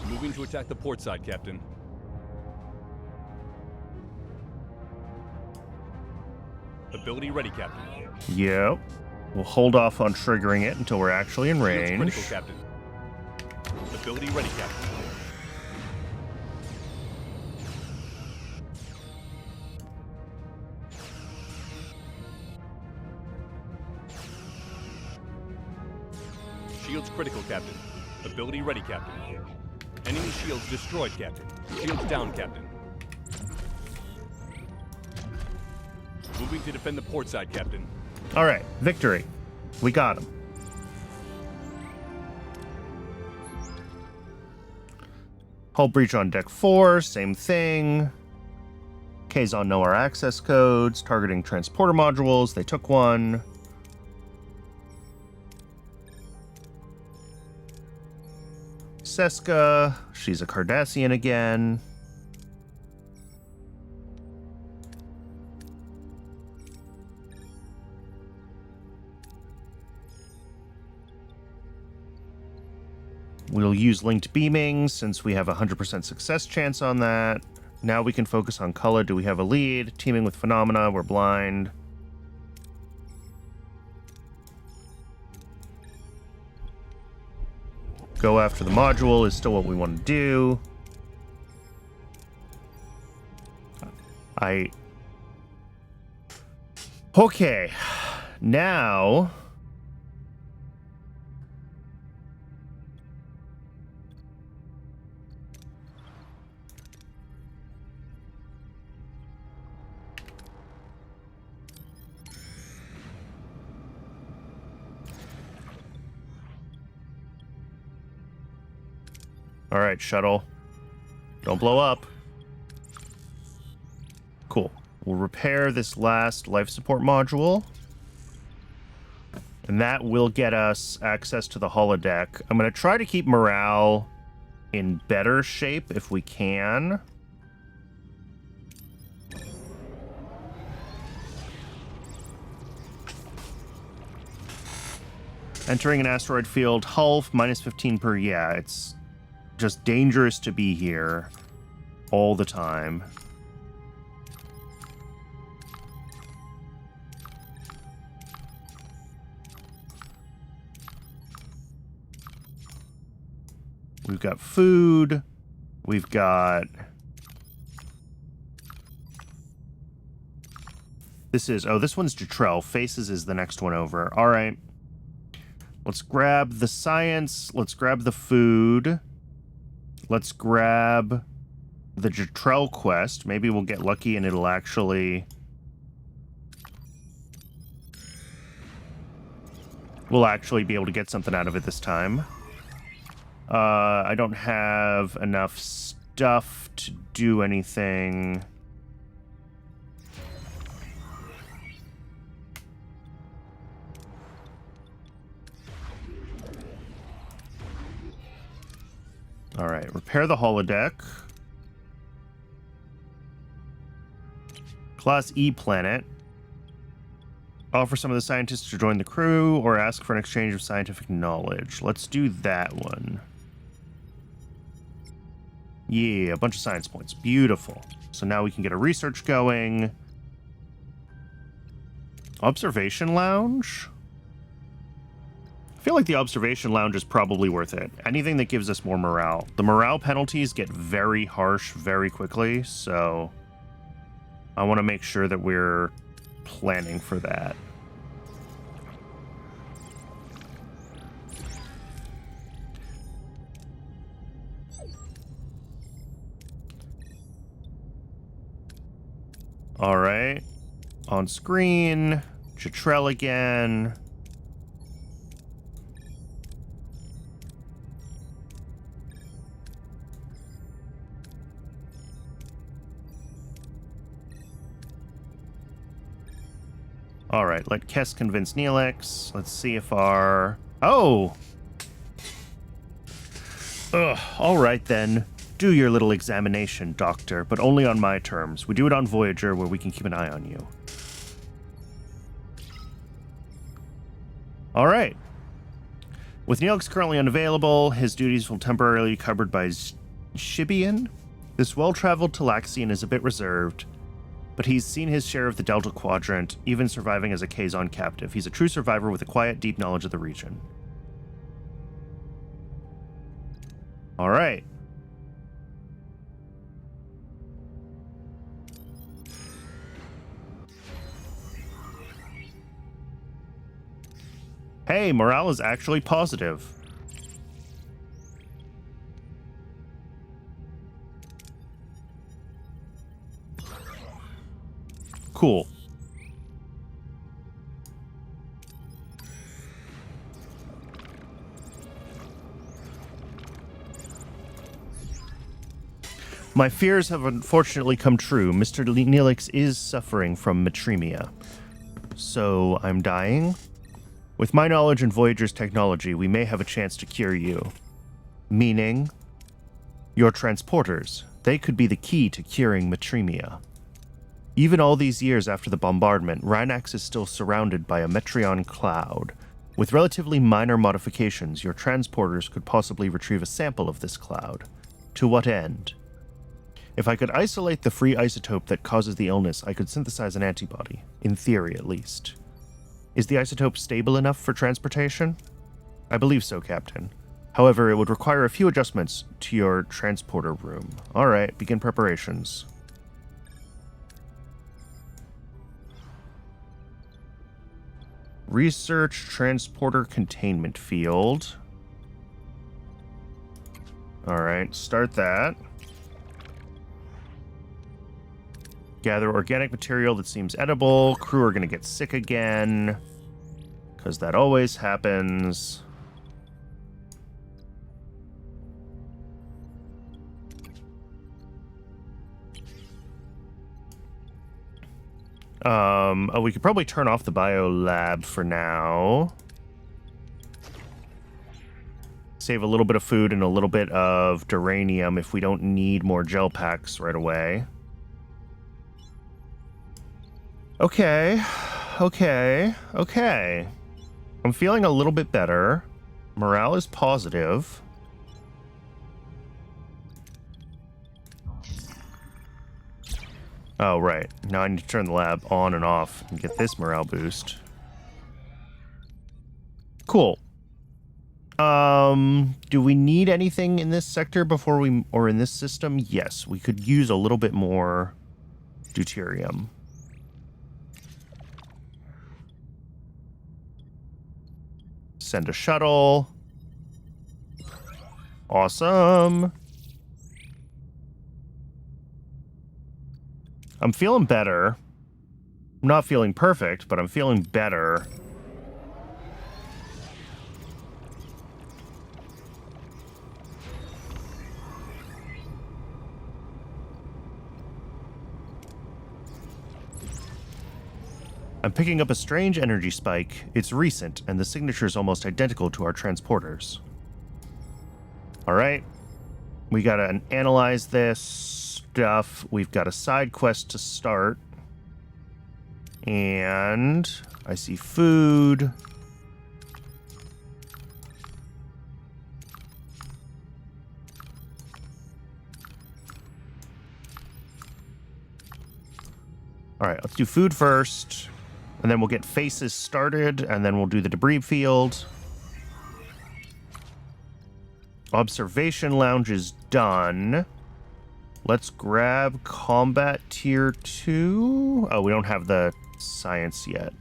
Moving to attack the port side, Captain. Ability ready, Captain. Yep. We'll hold off on triggering it until we're actually in range. Shields critical, Captain. Ability ready, Captain. Shields critical, Captain. Ability ready, Captain. Enemy shields destroyed, Captain. Shields down, Captain. Moving to defend the port side, Captain. All right, victory. We got him. Hull breach on deck 4, same thing. Kazon know our access codes, targeting transporter modules. They took one. Seska, she's a Cardassian again. We'll use linked beaming since we have a 100% success chance on that. Now we can focus on color. Do we have a lead? Teaming with phenomena. We're blind. Go after the module is still what we want to do. Okay. Now... All right, shuttle. Don't blow up. Cool. We'll repair this last life support module. And that will get us access to the holodeck. I'm going to try to keep morale in better shape if we can. Entering an asteroid field, hull minus 15 per... Yeah, it's just dangerous to be here all the time. We've got food. We've got... This is... Oh, this one's Jetrel. Faces is the next one over. All right. Let's grab the science. Let's grab the food. Let's grab the Jetrel quest. Maybe we'll get lucky and it'll actually... We'll actually be able to get something out of it this time. I don't have enough stuff to do anything. All right, repair the holodeck. Class E planet. Offer some of the scientists to join the crew or ask for an exchange of scientific knowledge. Let's do that one. Yeah, a bunch of science points. Beautiful. So now we can get a research going. Observation lounge? I feel like the observation lounge is probably worth it. Anything that gives us more morale. The morale penalties get very harsh very quickly, so I want to make sure that we're planning for that. All right. On screen, Jetrel again. All right, let Kess convince Neelix. Let's see if our... Oh! Ugh, all right then. Do your little examination, Doctor, but only on my terms. We do it on Voyager, where we can keep an eye on you. All right. With Neelix currently unavailable, his duties will temporarily be covered by Shibian. This well-traveled Talaxian is a bit reserved, but he's seen his share of the Delta Quadrant, even surviving as a Kazon captive. He's a true survivor with a quiet, deep knowledge of the region. All right. Hey, morale is actually positive. Cool. My fears have unfortunately come true. Mr. Neelix is suffering from metremia. So I'm dying? With my knowledge and Voyager's technology, we may have a chance to cure you. Meaning, your transporters. They could be the key to curing metremia. Even all these years after the bombardment, Rhinax is still surrounded by a Metreon cloud. With relatively minor modifications, your transporters could possibly retrieve a sample of this cloud. To what end? If I could isolate the free isotope that causes the illness, I could synthesize an antibody. In theory, at least. Is the isotope stable enough for transportation? I believe so, Captain. However, it would require a few adjustments to your transporter room. Alright, begin preparations. Research transporter containment field. Alright, start that. Gather organic material that seems edible. Crew are going to get sick again. Because that always happens. Oh, we could probably turn off the bio lab for now. Save a little bit of food and a little bit of duranium if we don't need more gel packs right away. Okay. I'm feeling a little bit better. Morale is positive. Oh, right. Now I need to turn the lab on and off and get this morale boost. Cool. Do we need anything in this sector before we... or in this system? Yes, we could use a little bit more deuterium. Send a shuttle. Awesome. I'm feeling better. I'm not feeling perfect, but I'm feeling better. I'm picking up a strange energy spike. It's recent, and the signature is almost identical to our transporters. Alright. We gotta analyze this stuff. We've got a side quest to start. And I see food. Alright, let's do food first. And then we'll get faces started, and then we'll do the debris field. Observation lounge is done. Let's grab combat tier 2. Oh, we don't have the science yet.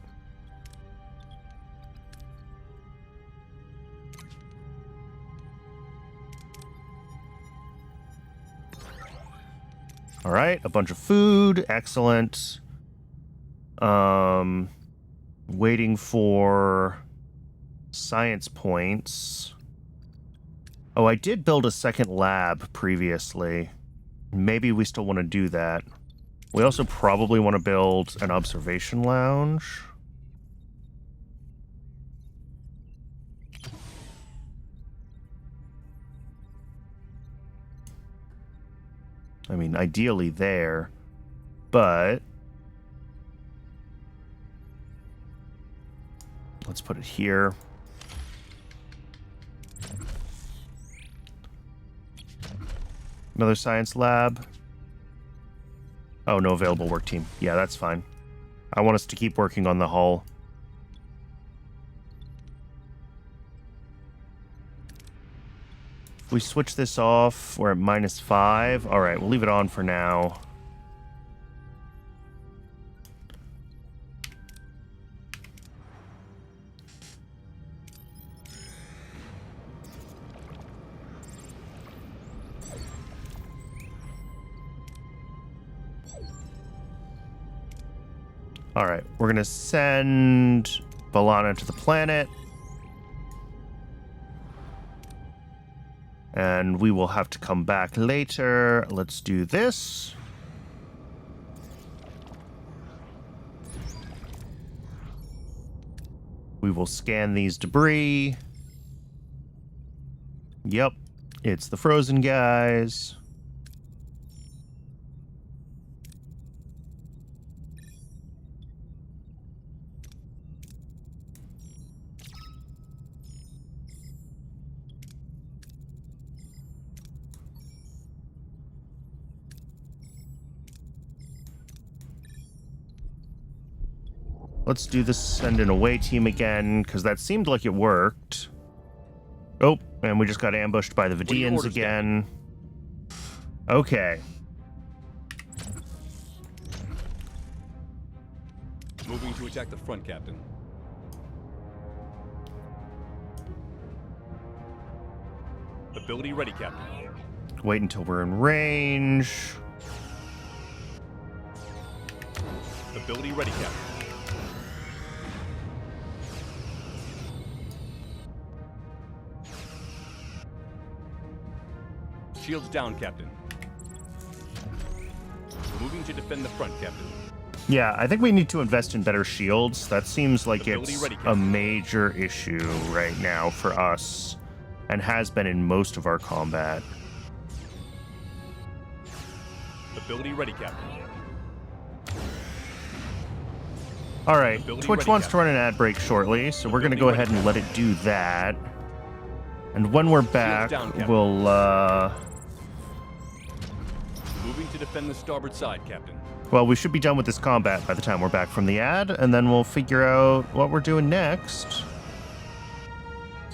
All right, a bunch of food. Excellent. Waiting for science points. Oh, I did build a second lab previously. Maybe we still want to do that. We also probably want to build an observation lounge. I mean, ideally there, but let's put it here. Another science lab. Oh, no available work team. Yeah, that's fine. I want us to keep working on the hull. If we switch this off, we're at -5. All right, we'll leave it on for now. All right, we're going to send Balana to the planet. And we will have to come back later. Let's do this. We will scan these debris. Yep, it's the frozen guys. Let's do the send an away team again, because that seemed like it worked. Oh, and we just got ambushed by the Vidians again. Okay. Moving to attack the front, Captain. Ability ready, Captain. Wait until we're in range. Ability ready, Captain. Shields down, Captain. Moving to defend the front, Captain. Yeah, I think we need to invest in better shields. That seems like Ability it's ready, a Captain. major issue right now for us, and has been in most of our combat. Ability ready, Captain. All right, Ability Twitch ready, wants to Captain. run an ad break shortly, so we're going to go Ability ahead ready, and let it do that. And when we're back, down, Captain. we'll, Moving to defend the starboard side, Captain. well, we should be done with this combat by the time we're back from the ad, and then we'll figure out what we're doing next.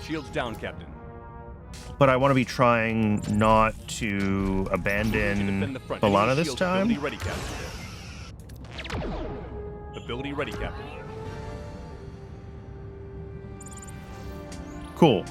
Shields down, Captain. But I want to be trying not to Moving to abandon defend the front. Balana Enemy this shields. time. Ability ready, Captain. Ability ready, Captain. Cool.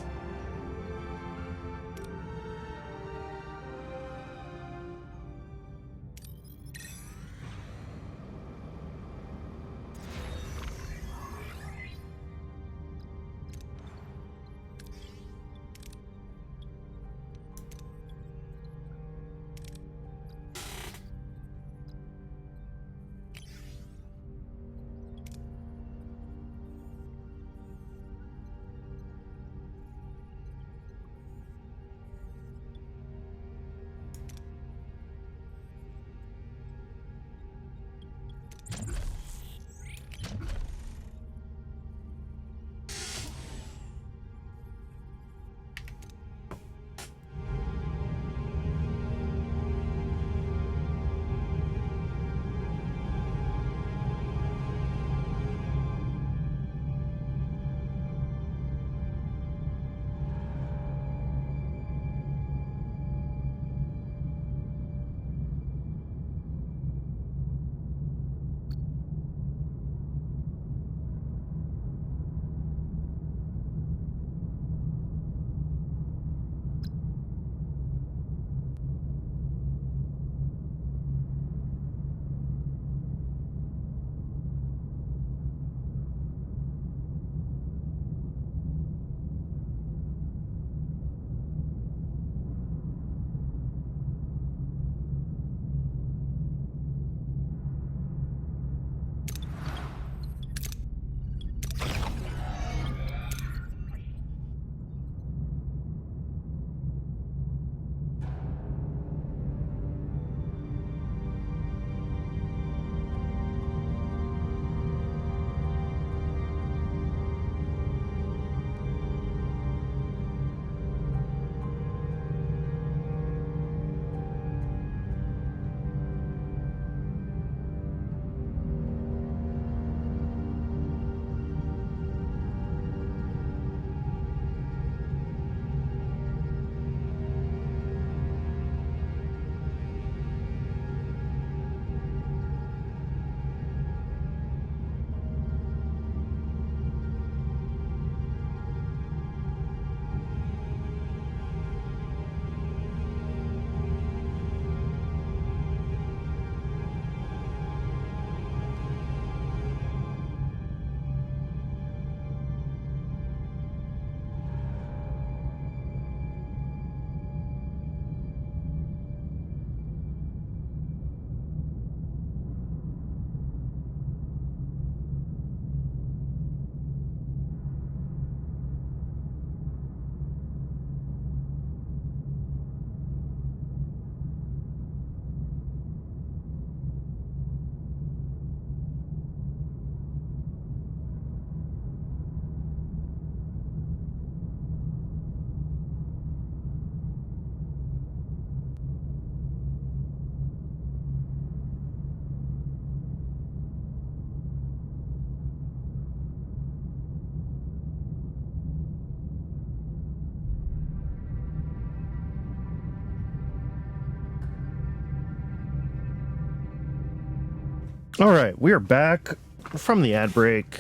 All right, we are back from the ad break.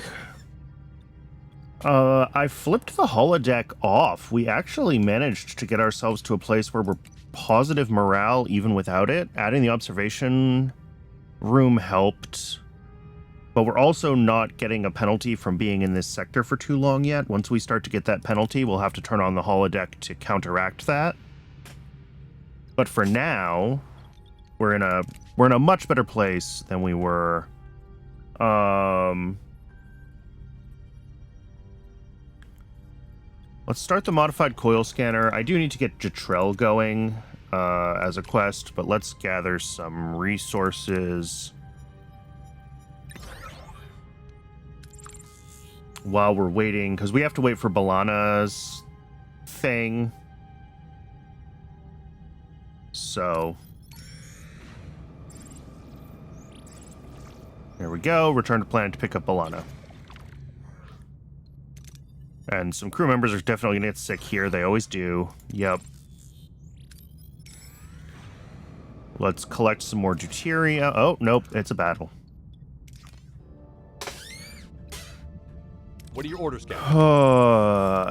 I flipped the holodeck off. We actually managed to get ourselves to a place where we're positive morale even without it. Adding the observation room helped, but we're also not getting a penalty from being in this sector for too long yet. Once we start to get that penalty, we'll have to turn on the holodeck to counteract that. But for now, we're in a much better place than we were. Let's start the modified coil scanner. I do need to get Jetrel going as a quest, but let's gather some resources while we're waiting, because we have to wait for Balana's thing. So there we go. Return to planet to pick up Balana. And some crew members are definitely going to get sick here. They always do. Yep. Let's collect some more deuteria. Oh, nope. It's a battle. What are your orders, Captain?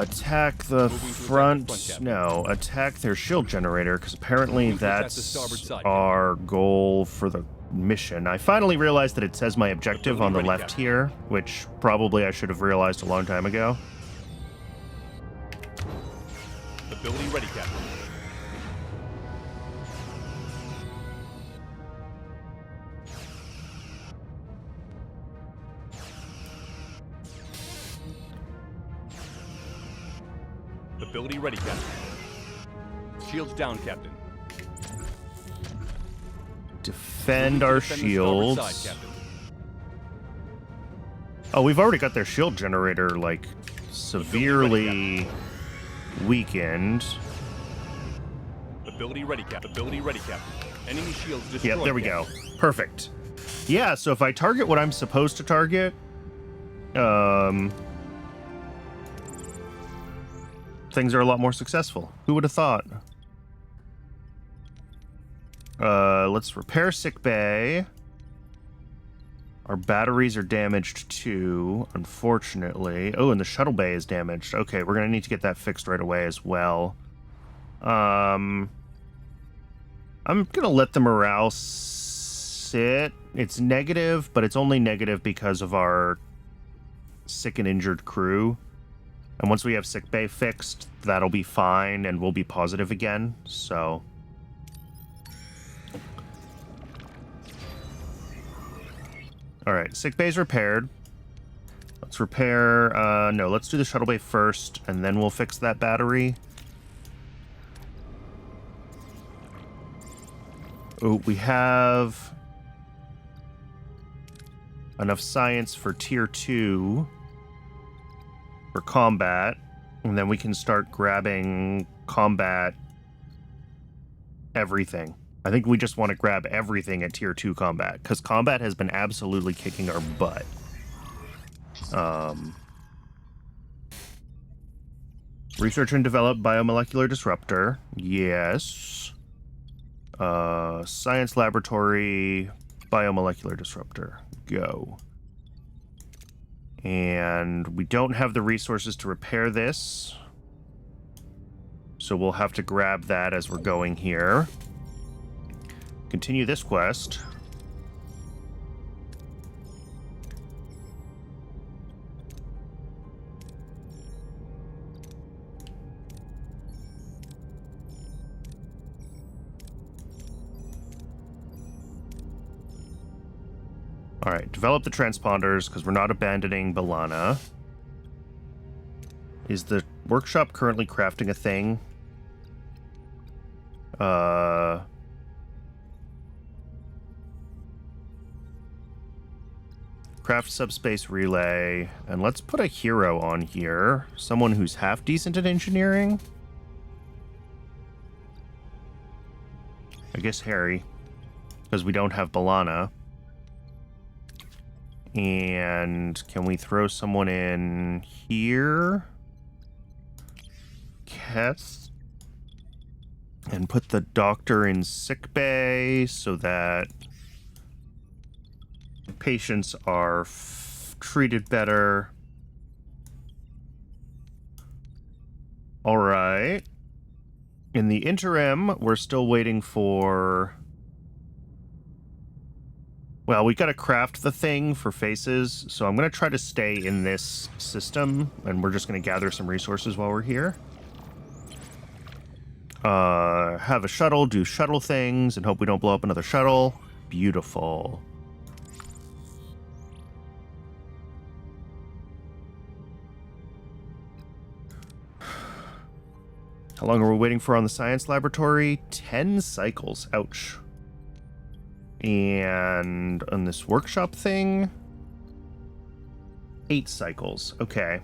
Attack the front. No, attack their shield generator, because apparently that's our goal for the mission. I finally realized that it says my objective on the left here, which probably I should have realized a long time ago. Ability ready, Captain. Ability ready, Captain. Shields down, Captain. Defend our shields. Side, Captain. Oh, we've already got their shield generator, like, severely weakened. Ability ready, Captain. Ability ready, Captain. Enemy shields destroyed. Yeah, there we go. Perfect. Yeah, so if I target what I'm supposed to target, things are a lot more successful. Who would have thought? Let's repair sick bay. Our batteries are damaged too, unfortunately. Oh, and the shuttle bay is damaged. Okay, we're gonna need to get that fixed right away as well. I'm gonna let the morale sit. It's negative, but it's only negative because of our sick and injured crew. And once we have sick bay fixed, that'll be fine and we'll be positive again, so... Alright, sick bay's repaired. Let's repair... no, let's do the shuttle bay first, and then we'll fix that battery. Oh, we have enough science for tier 2 for combat, and then we can start grabbing combat everything. I think we just want to grab everything at tier 2 combat, because combat has been absolutely kicking our butt. Research and develop biomolecular disruptor. Yes. Science laboratory, biomolecular disruptor. Go. And we don't have the resources to repair this, so we'll have to grab that as we're going here. Continue this quest. Alright, develop the transponders, because we're not abandoning Balana. Is the workshop currently crafting a thing? Craft subspace relay, and let's put a hero on here. Someone who's half decent at engineering. I guess Harry, because we don't have Balana. And can we throw someone in here? Keth. And put the doctor in sick bay so that Patients are treated better. All right. In the interim, we're still waiting for... Well, we gotta craft the thing for faces, so I'm gonna try to stay in this system, and we're just gonna gather some resources while we're here. Have a shuttle, do shuttle things, and hope we don't blow up another shuttle. Beautiful. How long are we waiting for on the science laboratory? 10 cycles. Ouch. And on this workshop thing, 8 cycles. Okay.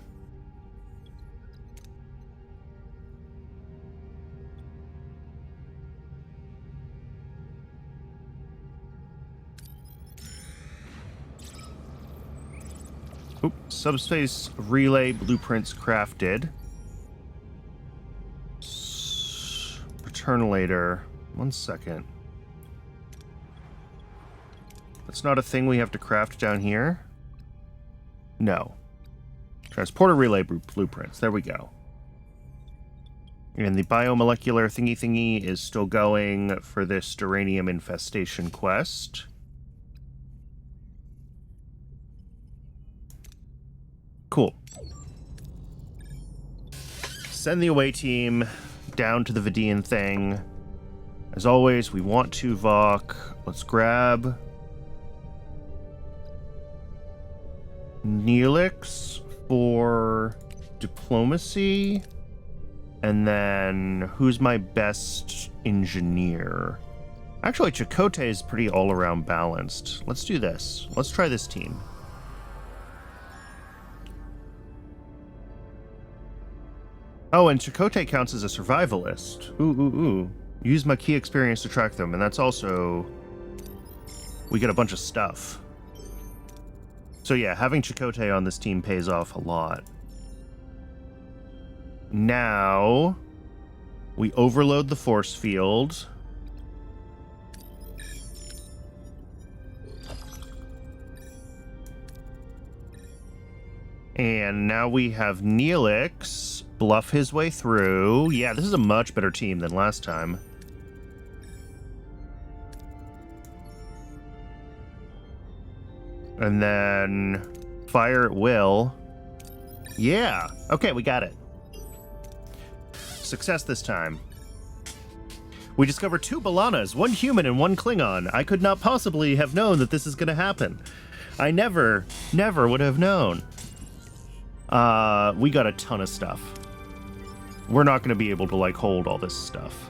Oop, subspace relay blueprints crafted. Return later. 1 second. That's not a thing we have to craft down here? No. Transporter relay blueprints. There we go. And the biomolecular thingy is still going for this duranium infestation quest. Cool. Send the away team down to the Vidian thing. As always, we want to Vok. Let's grab Neelix for diplomacy. And then who's my best engineer? Actually, Chakotay is pretty all-around balanced. Let's do this. Let's try this team. Oh, and Chakotay counts as a survivalist. Ooh. Use my key experience to track them, and that's also... We get a bunch of stuff. So yeah, having Chakotay on this team pays off a lot. Now, we overload the force field. And now we have Neelix bluff his way through. Yeah, this is a much better team than last time. And then fire at will. Yeah. Okay, we got it. Success this time. We discovered 2 Balanas, 1 human and 1 Klingon. I could not possibly have known that this is going to happen. I never would have known. We got a ton of stuff. We're not going to be able to, like, hold all this stuff.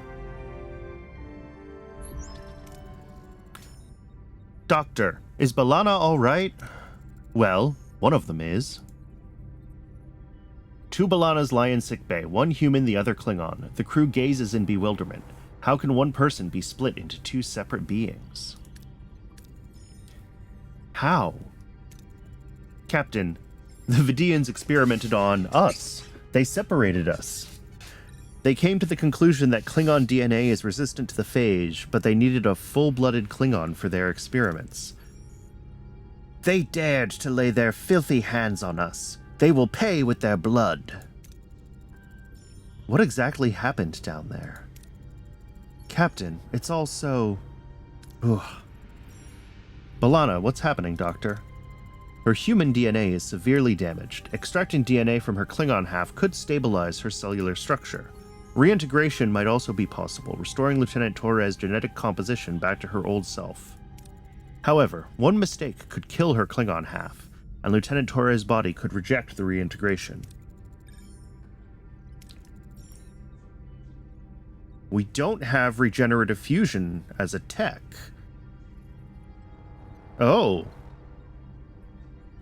Doctor, is Balana all right? Well, one of them is. 2 Balanas lie in sickbay, 1 human, the other Klingon. The crew gazes in bewilderment. How can one person be split into 2 separate beings? How? Captain, the Vidians experimented on us. They separated us. They came to the conclusion that Klingon DNA is resistant to the phage, but they needed a full-blooded Klingon for their experiments. They dared to lay their filthy hands on us. They will pay with their blood. What exactly happened down there? Captain, it's all so... Ugh. Balana, what's happening, Doctor? Her human DNA is severely damaged. Extracting DNA from her Klingon half could stabilize her cellular structure. Reintegration might also be possible, restoring Lieutenant Torres' genetic composition back to her old self. However, one mistake could kill her Klingon half, and Lieutenant Torres' body could reject the reintegration. We don't have regenerative fusion as a tech. Oh.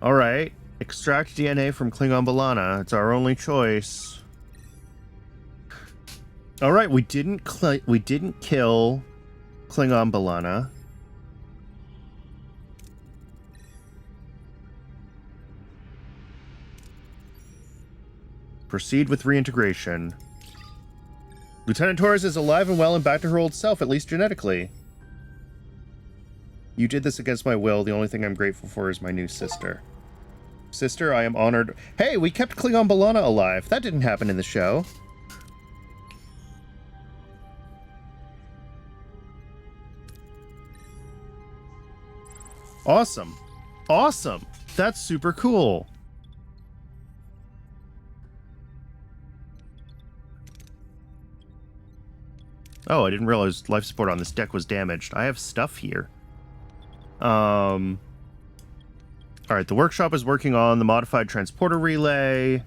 Alright. Extract DNA from Klingon Balana. It's our only choice. Alright, we didn't kill Klingon Balana. Proceed with reintegration. Lieutenant Torres is alive and well and back to her old self, at least genetically. You did this against my will. The only thing I'm grateful for is my new sister. Sister, I am honored. Hey, we kept Klingon B'Elanna alive. That didn't happen in the show. Awesome. Awesome. That's super cool. Oh, I didn't realize life support on this deck was damaged. I have stuff here. Alright, the workshop is working on the modified transporter relay.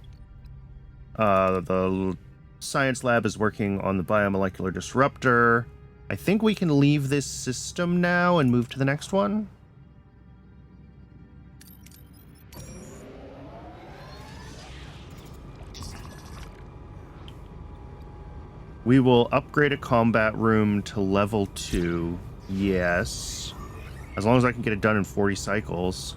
The science lab is working on the biomolecular disruptor. I think we can leave this system now and move to the next one. We will upgrade a combat room to level 2. Yes. As long as I can get it done in 40 cycles.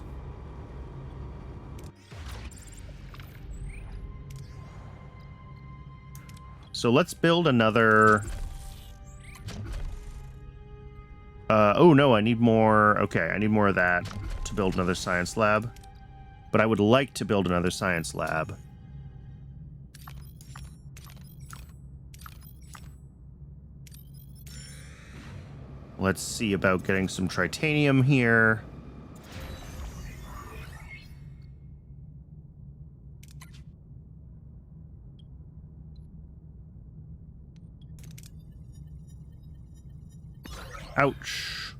So let's build another... oh no, I need more... Okay, I need more of that to build another science lab. But I would like to build another science lab. Let's see about getting some tritanium here. Ouch.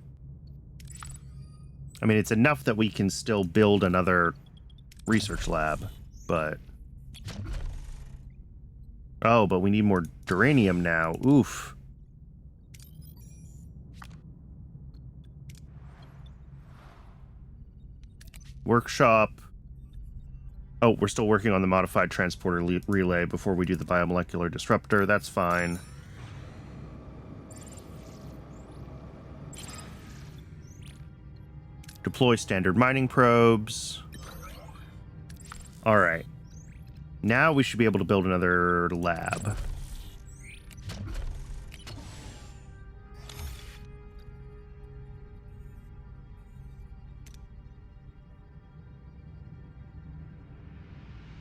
I mean, it's enough that we can still build another research lab, but... Oh, but we need more duranium now. Oof. Workshop. Oh, we're still working on the modified transporter relay before we do the biomolecular disruptor. That's fine. Deploy standard mining probes. All right. Now we should be able to build another lab.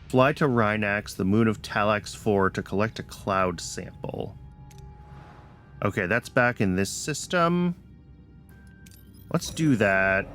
Fly to Rhinax, the moon of Talax 4, to collect a cloud sample. Okay, that's back in this system. Let's do that.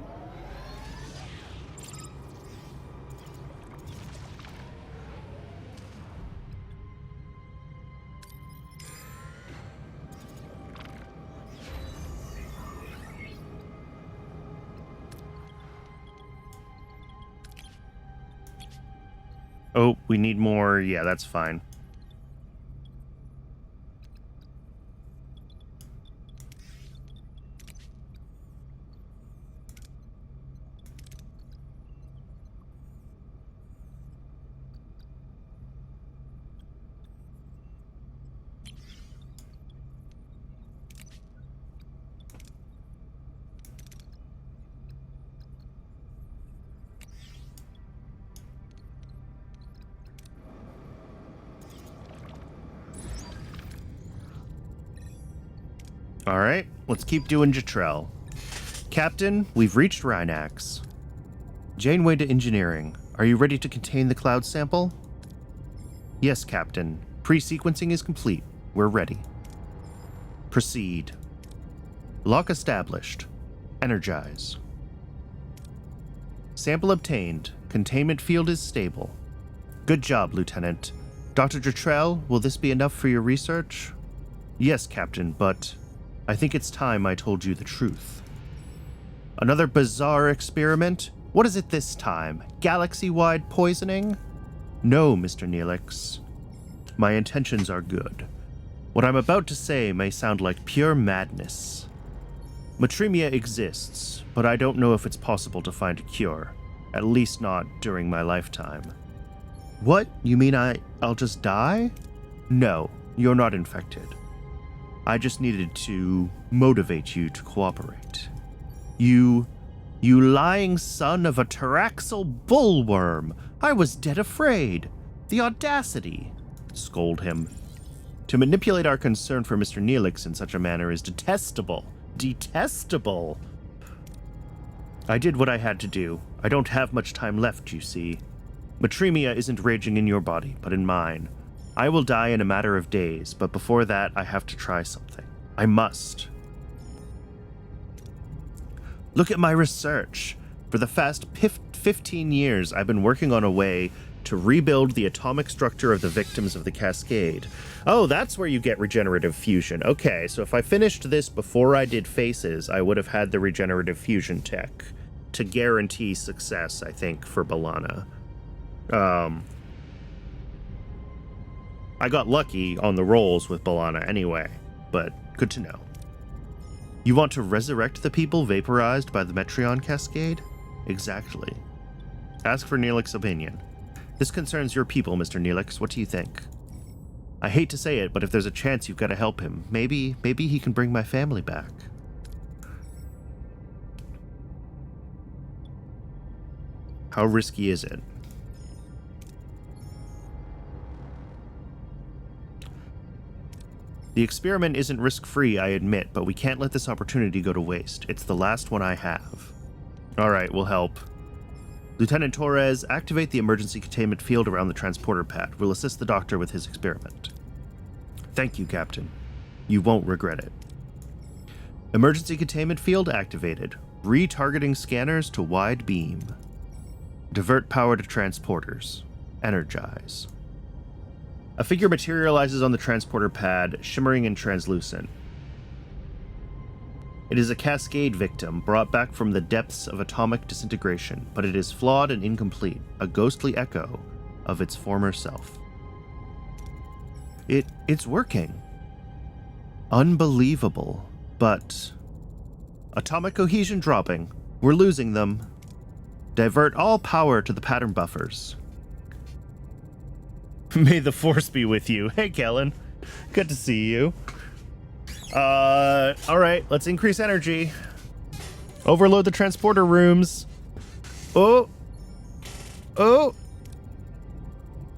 Oh, we need more. Yeah, that's fine. All right, let's keep doing Jetrel. Captain, we've reached Rhinax. Janeway to engineering. Are you ready to contain the cloud sample? Yes, Captain. Pre-sequencing is complete. We're ready. Proceed. Lock established. Energize. Sample obtained. Containment field is stable. Good job, Lieutenant. Dr. Jetrel, will this be enough for your research? Yes, Captain, but I think it's time I told you the truth. Another bizarre experiment? What is it this time? Galaxy-wide poisoning? No, Mr. Neelix. My intentions are good. What I'm about to say may sound like pure madness. Matremia exists, but I don't know if it's possible to find a cure. At least not during my lifetime. What? You mean I'll just die? No, you're not infected. I just needed to motivate you to cooperate. You lying son of a Taraxal bullworm! I was dead afraid! The audacity! Scold him. To manipulate our concern for Mr. Neelix in such a manner is detestable. Detestable! I did what I had to do. I don't have much time left, you see. Matremia isn't raging in your body, but in mine. I will die in a matter of days, but before that, I have to try something. I must. Look at my research. For the past 15 years, I've been working on a way to rebuild the atomic structure of the victims of the Cascade. Oh, that's where you get regenerative fusion. Okay, so if I finished this before I did Faces, I would have had the regenerative fusion tech to guarantee success, I think, for B'Elanna. I got lucky on the rolls with B'Elanna anyway, but good to know. You want to resurrect the people vaporized by the Metreon Cascade? Exactly. Ask for Neelix's opinion. This concerns your people, Mr. Neelix. What do you think? I hate to say it, but if there's a chance, you've got to help him. Maybe he can bring my family back. How risky is it? The experiment isn't risk-free, I admit, but we can't let this opportunity go to waste. It's the last one I have. Alright, we'll help. Lieutenant Torres, activate the emergency containment field around the transporter pad. We'll assist the doctor with his experiment. Thank you, Captain. You won't regret it. Emergency containment field activated. Retargeting scanners to wide beam. Divert power to transporters. Energize. A figure materializes on the transporter pad, shimmering and translucent. It is a Cascade victim brought back from the depths of atomic disintegration, but it is flawed and incomplete, a ghostly echo of its former self. It's working. Unbelievable, but... Atomic cohesion dropping. We're losing them. Divert all power to the pattern buffers. May the Force be with you. Hey, Kellen. Good to see you. Alright, let's increase energy. Overload the transporter rooms. Oh!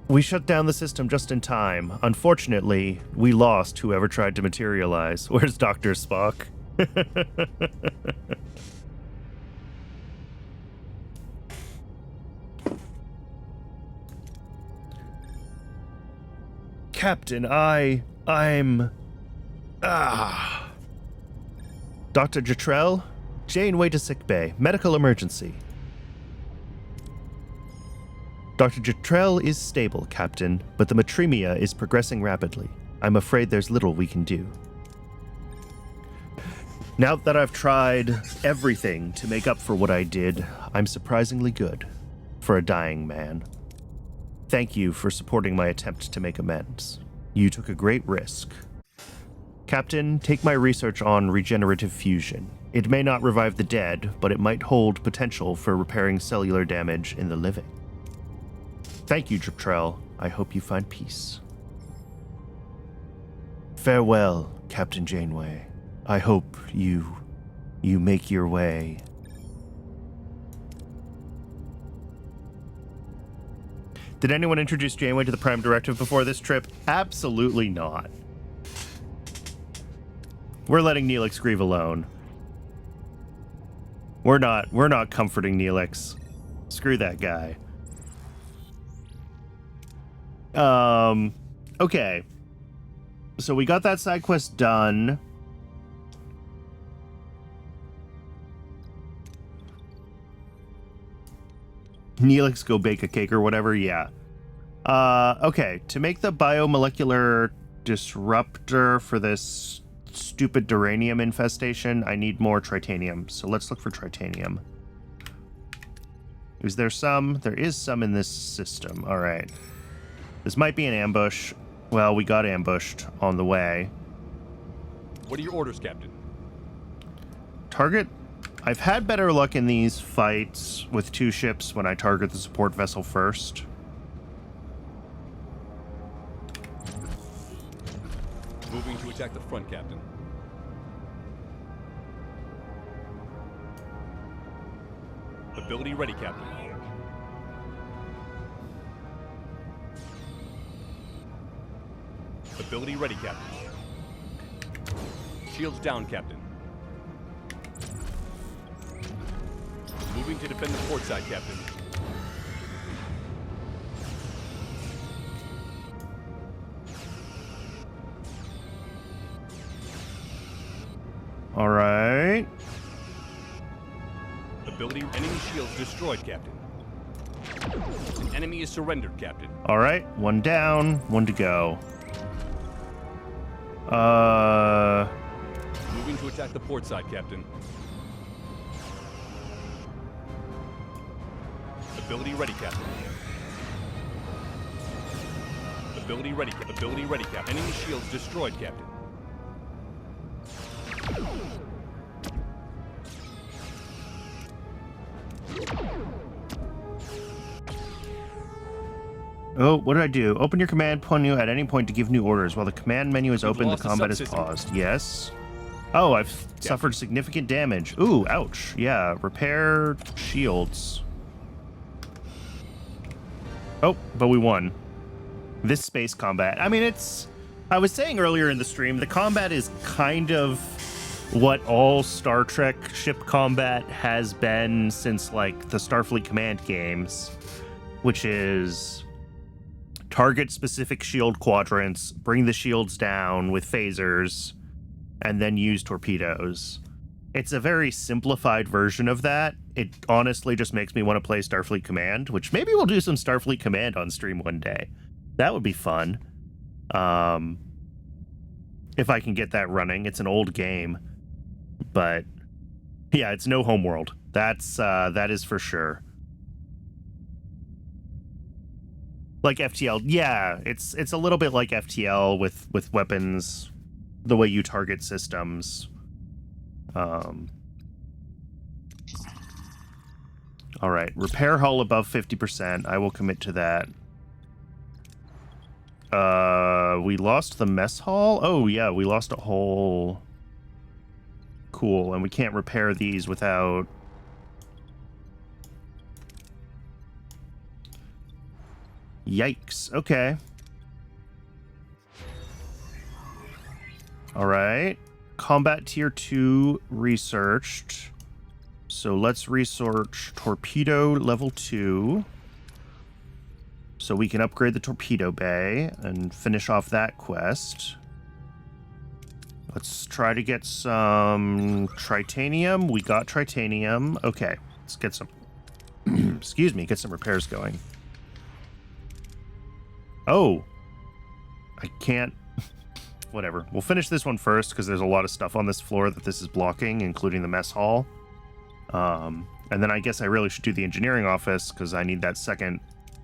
We shut down the system just in time. Unfortunately, we lost whoever tried to materialize. Where's Dr. Spock? Captain, I'm... Dr. Jetrell? Janeway to sickbay. Medical emergency. Dr. Jetrell is stable, Captain, but the Matremia is progressing rapidly. I'm afraid there's little we can do. Now that I've tried everything to make up for what I did, I'm surprisingly good for a dying man. Thank you for supporting my attempt to make amends. You took a great risk. Captain, take my research on regenerative fusion. It may not revive the dead, but it might hold potential for repairing cellular damage in the living. Thank you, Jetrell. I hope you find peace. Farewell, Captain Janeway. I hope you make your way. Did anyone introduce Janeway to the Prime Directive before this trip? Absolutely not. We're letting Neelix grieve alone. We're not comforting Neelix. Screw that guy. Okay. So we got that side quest done. Neelix go bake a cake or whatever, yeah. Okay, to make the biomolecular disruptor for this stupid duranium infestation, I need more tritanium. So let's look for tritanium. Is there some? There is some in this system. All right. This might be an ambush. Well, we got ambushed on the way. What are your orders, Captain? Target. I've had better luck in these fights with two ships when I target the support vessel first. Moving to attack the front, Captain. Ability ready, Captain. Ability ready, Captain. Shields down, Captain. Moving to defend the port side, Captain. All right. Ability enemy shields destroyed, Captain. An enemy is surrendered, Captain. All right. One down, one to go. Moving to attack the port side, Captain. Ability ready, Captain. Ability ready, Captain. Ability ready, Captain. Enemy shields destroyed, Captain. Oh, what did I do? Open your command menu at any point to give new orders. While the command menu is open, the lost a combat is subsystem. paused. Yes. Oh, I've suffered significant damage. Ooh, ouch. Yeah, repair shields. Oh, but we won. This space combat. I mean, it's... I was saying earlier in the stream, the combat is kind of what all Star Trek ship combat has been since, like, the Starfleet Command games, which is target specific shield quadrants, bring the shields down with phasers, and then use torpedoes. It's a very simplified version of that. It honestly just makes me want to play Starfleet Command, which maybe we'll do some Starfleet Command on stream one day. That would be fun. If I can get that running. It's an old game. But yeah, it's no homeworld. That is for sure. Like FTL, yeah, it's a little bit like FTL with weapons, the way you target systems. All right, repair hull above 50%. I will commit to that. We lost the mess hall. Oh yeah, we lost a whole. Cool, and we can't repair these without. Yikes. Okay. All right. Combat tier 2 researched. So let's research torpedo level 2. So we can upgrade the torpedo bay and finish off that quest. Let's try to get some tritanium. We got tritanium. Okay. Let's get some, excuse me, get some repairs going. Oh, I can't. Whatever. We'll finish this one first because there's a lot of stuff on this floor that this is blocking, including the mess hall. And then I guess I really should do the engineering office because I need that second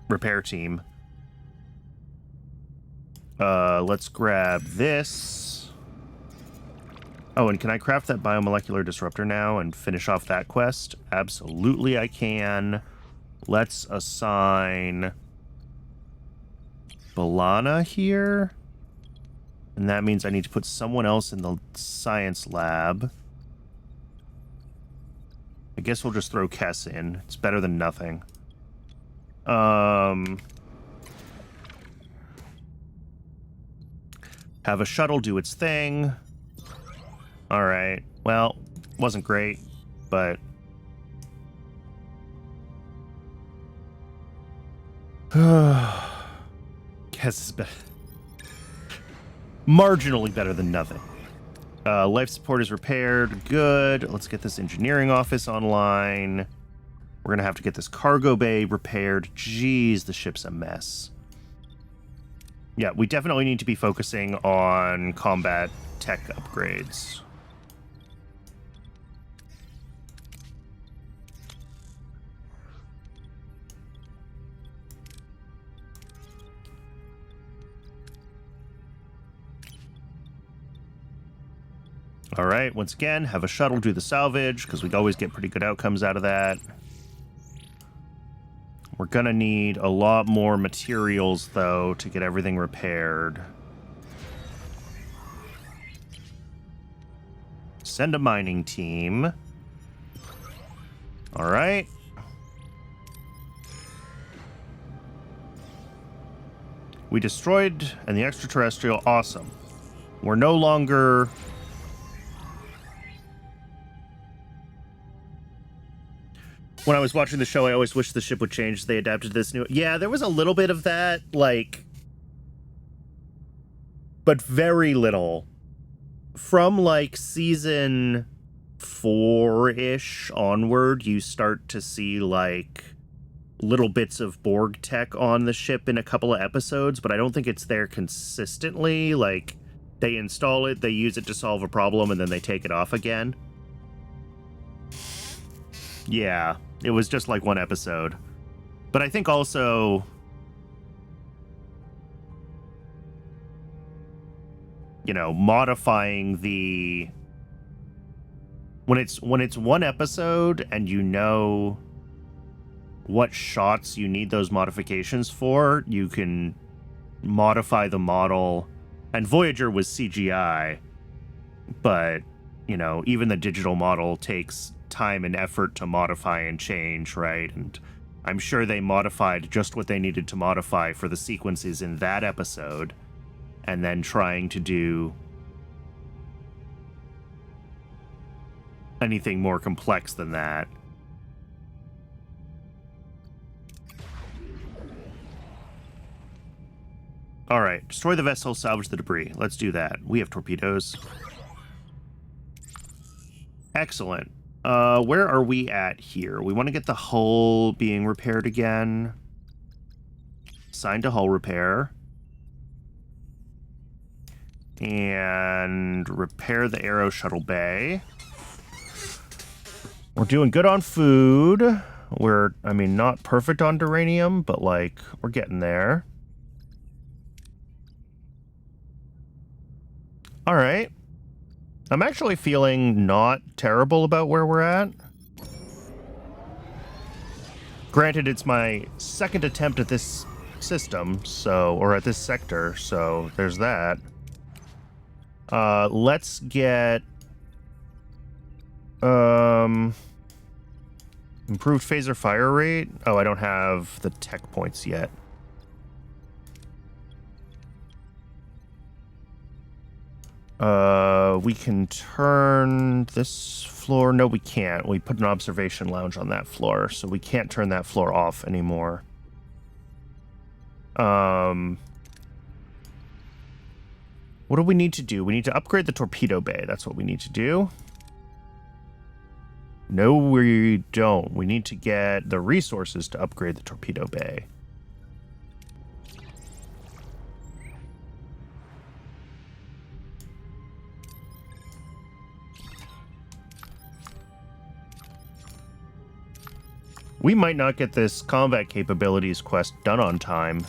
repair team. Let's grab this. Oh, and can I craft that biomolecular disruptor now and finish off that quest? Absolutely I can. Let's assign Balana here. And that means I need to put someone else in the science lab. I guess we'll just throw Kess in. It's better than nothing. Have a shuttle do its thing. All right. Well, wasn't great, but Kess is better. Marginally better than nothing. Life support is repaired. Good. Let's get this engineering office online. We're going to have to get this cargo bay repaired. Jeez, the ship's a mess. Yeah, we definitely need to be focusing on combat tech upgrades. All right, once again, have a shuttle do the salvage, because we always get pretty good outcomes out of that. We're going to need a lot more materials, though, to get everything repaired. Send a mining team. All right. We destroyed and the extraterrestrial. Awesome. We're no longer... when I was watching the show, I always wished the ship would change. They adapted this new... Yeah, there was a little bit of that, like... But very little. From, like, season 4-ish onward, you start to see, like, little bits of Borg tech on the ship in a couple of episodes, but I don't think it's there consistently. Like, they install it, they use it to solve a problem, and then they take it off again. Yeah, it was just like one episode. But I think also... You know, modifying the... When it's one episode and you know what shots you need those modifications for, you can modify the model. And Voyager was CGI, but, you know, even the digital model takes time and effort to modify and change, right? And I'm sure they modified just what they needed to modify for the sequences in that episode, and then trying to do anything more complex than that. All right, destroy the vessel, salvage the debris. Let's do that. We have torpedoes. Excellent. Where are we at here? We want to get the hull being repaired again. Assign to hull repair. And repair the Aero Shuttle Bay. We're doing good on food. We're, I mean, not perfect on duranium, but, like, we're getting there. All right. I'm actually feeling not terrible about where we're at. Granted, it's my second attempt at this system, so, or at this sector, so there's that. Let's get improved phaser fire rate. Oh, I don't have the tech points yet. We can turn this floor. No, we can't. We put an observation lounge on that floor, so we can't turn that floor off anymore. What do we need to do? We need to upgrade the torpedo bay. That's what we need to do. No, we don't. We need to get the resources to upgrade the torpedo bay. We might not get this combat capabilities quest done on time.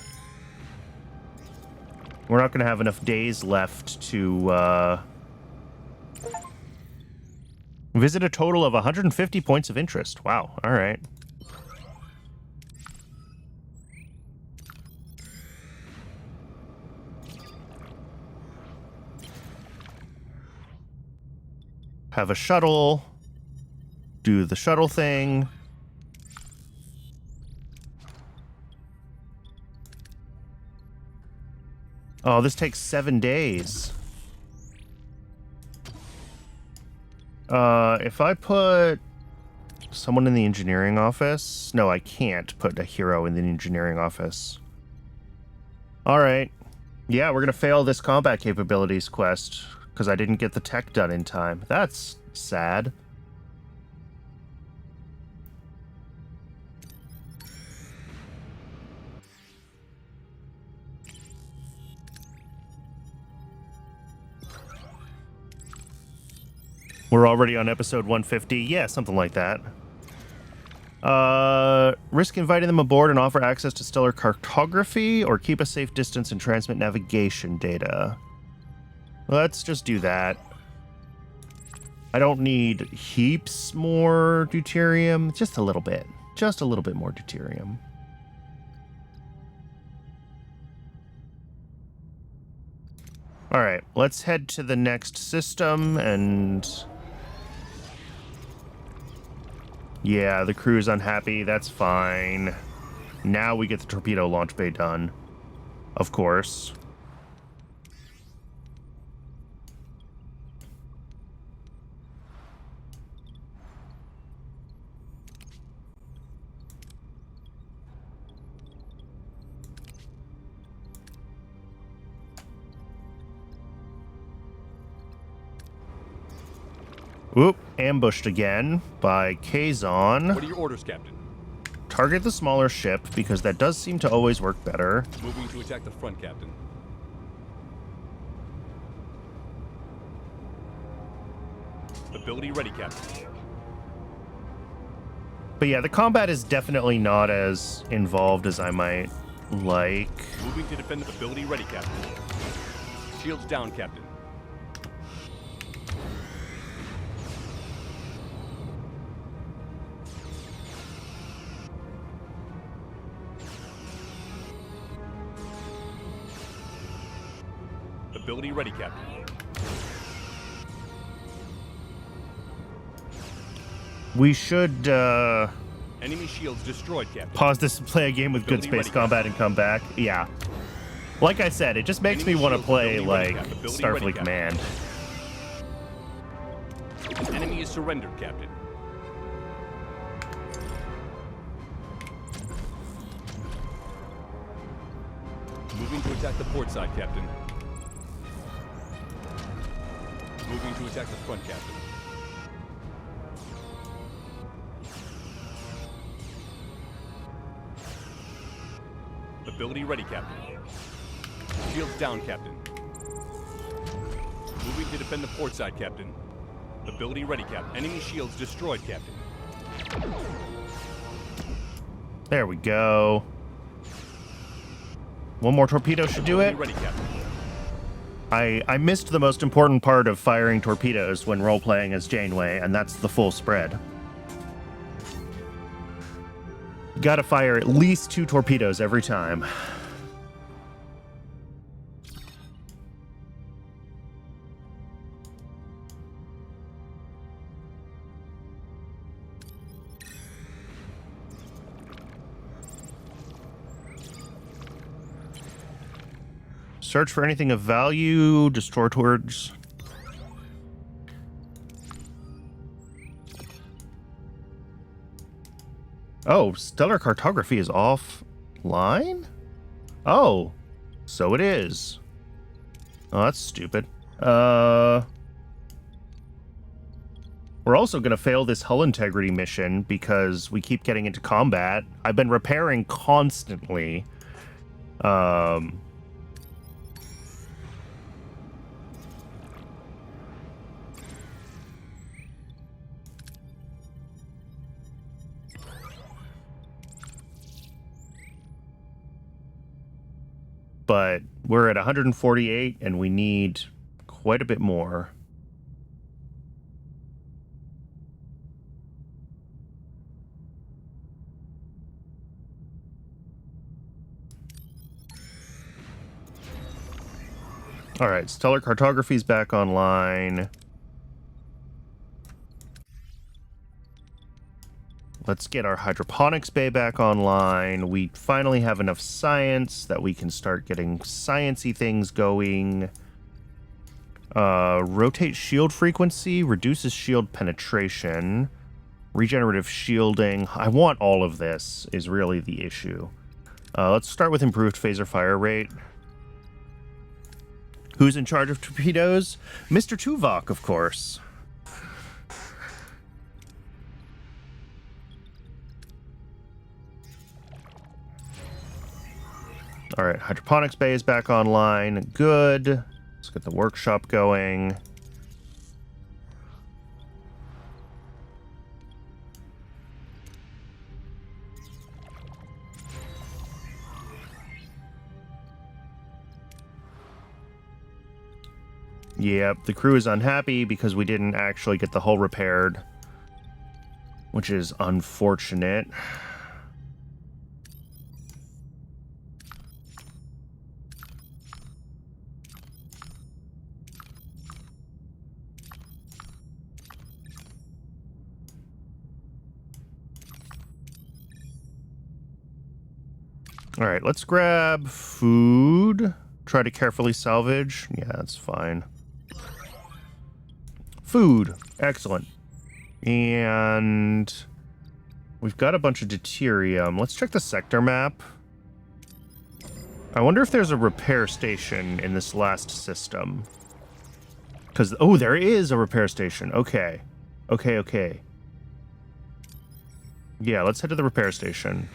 We're not going to have enough days left to visit a total of 150 points of interest. Wow, all right. Have a shuttle. Do the shuttle thing. Oh, this takes 7 days. If I put someone in the engineering office... No, I can't put a hero in the engineering office. Alright. Yeah, we're gonna fail this combat capabilities quest because I didn't get the tech done in time. That's sad. We're already on episode 150. Yeah, something like that. Risk inviting them aboard and offer access to stellar cartography, or keep a safe distance and transmit navigation data. Let's just do that. I don't need heaps more deuterium. Just a little bit. Just a little bit more deuterium. All right, let's head to the next system and... Yeah, the crew's unhappy. That's fine. Now we get the torpedo launch bay done. Of course. Oop, ambushed again by Kazon. What are your orders, Captain? Target the smaller ship, because that does seem to always work better. Moving to attack the front, Captain. Ability ready, Captain. But yeah, the combat is definitely not as involved as I might like. Moving to defend. Ability ready, Captain. Shields down, Captain. Ability ready, Captain. We should Enemy shields destroyed, Captain. pause this and play a game with good Ability space ready, combat and come back. Yeah. Like I said, it just makes Enemy me want to shields, play ability ready, like Cap. Ability ready, Starfleet Cap. Command. An enemy is surrendered, Captain. Moving to attack the port side, Captain. Moving to attack the front, Captain. Ability ready, Captain. Shields down, Captain. Moving to defend the port side, Captain. Ability ready, Captain. Enemy shields destroyed, Captain. There we go. One more torpedo should do it. Ability ready, Captain. I missed the most important part of firing torpedoes when role-playing as Janeway, and that's the full spread. Gotta fire at least 2 torpedoes every time. Search for anything of value, destroy towards... Oh, stellar cartography is offline? Oh, so it is. Oh, that's stupid. We're also going to fail this hull integrity mission because we keep getting into combat. I've been repairing constantly. But we're at 148 and we need quite a bit more. All right, stellar cartography's back online. Let's get our hydroponics bay back online. We finally have enough science that we can start getting sciencey things going. Rotate shield frequency, reduces shield penetration, regenerative shielding. I want all of this is really the issue. Let's start with improved phaser fire rate. Who's in charge of torpedoes? Mr. Tuvok, of course. All right, hydroponics bay is back online. Good. Let's get the workshop going. Yep, the crew is unhappy because we didn't actually get the hull repaired, which is unfortunate. All right, let's grab food. Try to carefully salvage. Yeah, that's fine. Food. Excellent. And we've got a bunch of deuterium. Let's check the sector map. I wonder if there's a repair station in this last system. Because, oh, there is a repair station. Okay. Okay, okay. Yeah, let's head to the repair station.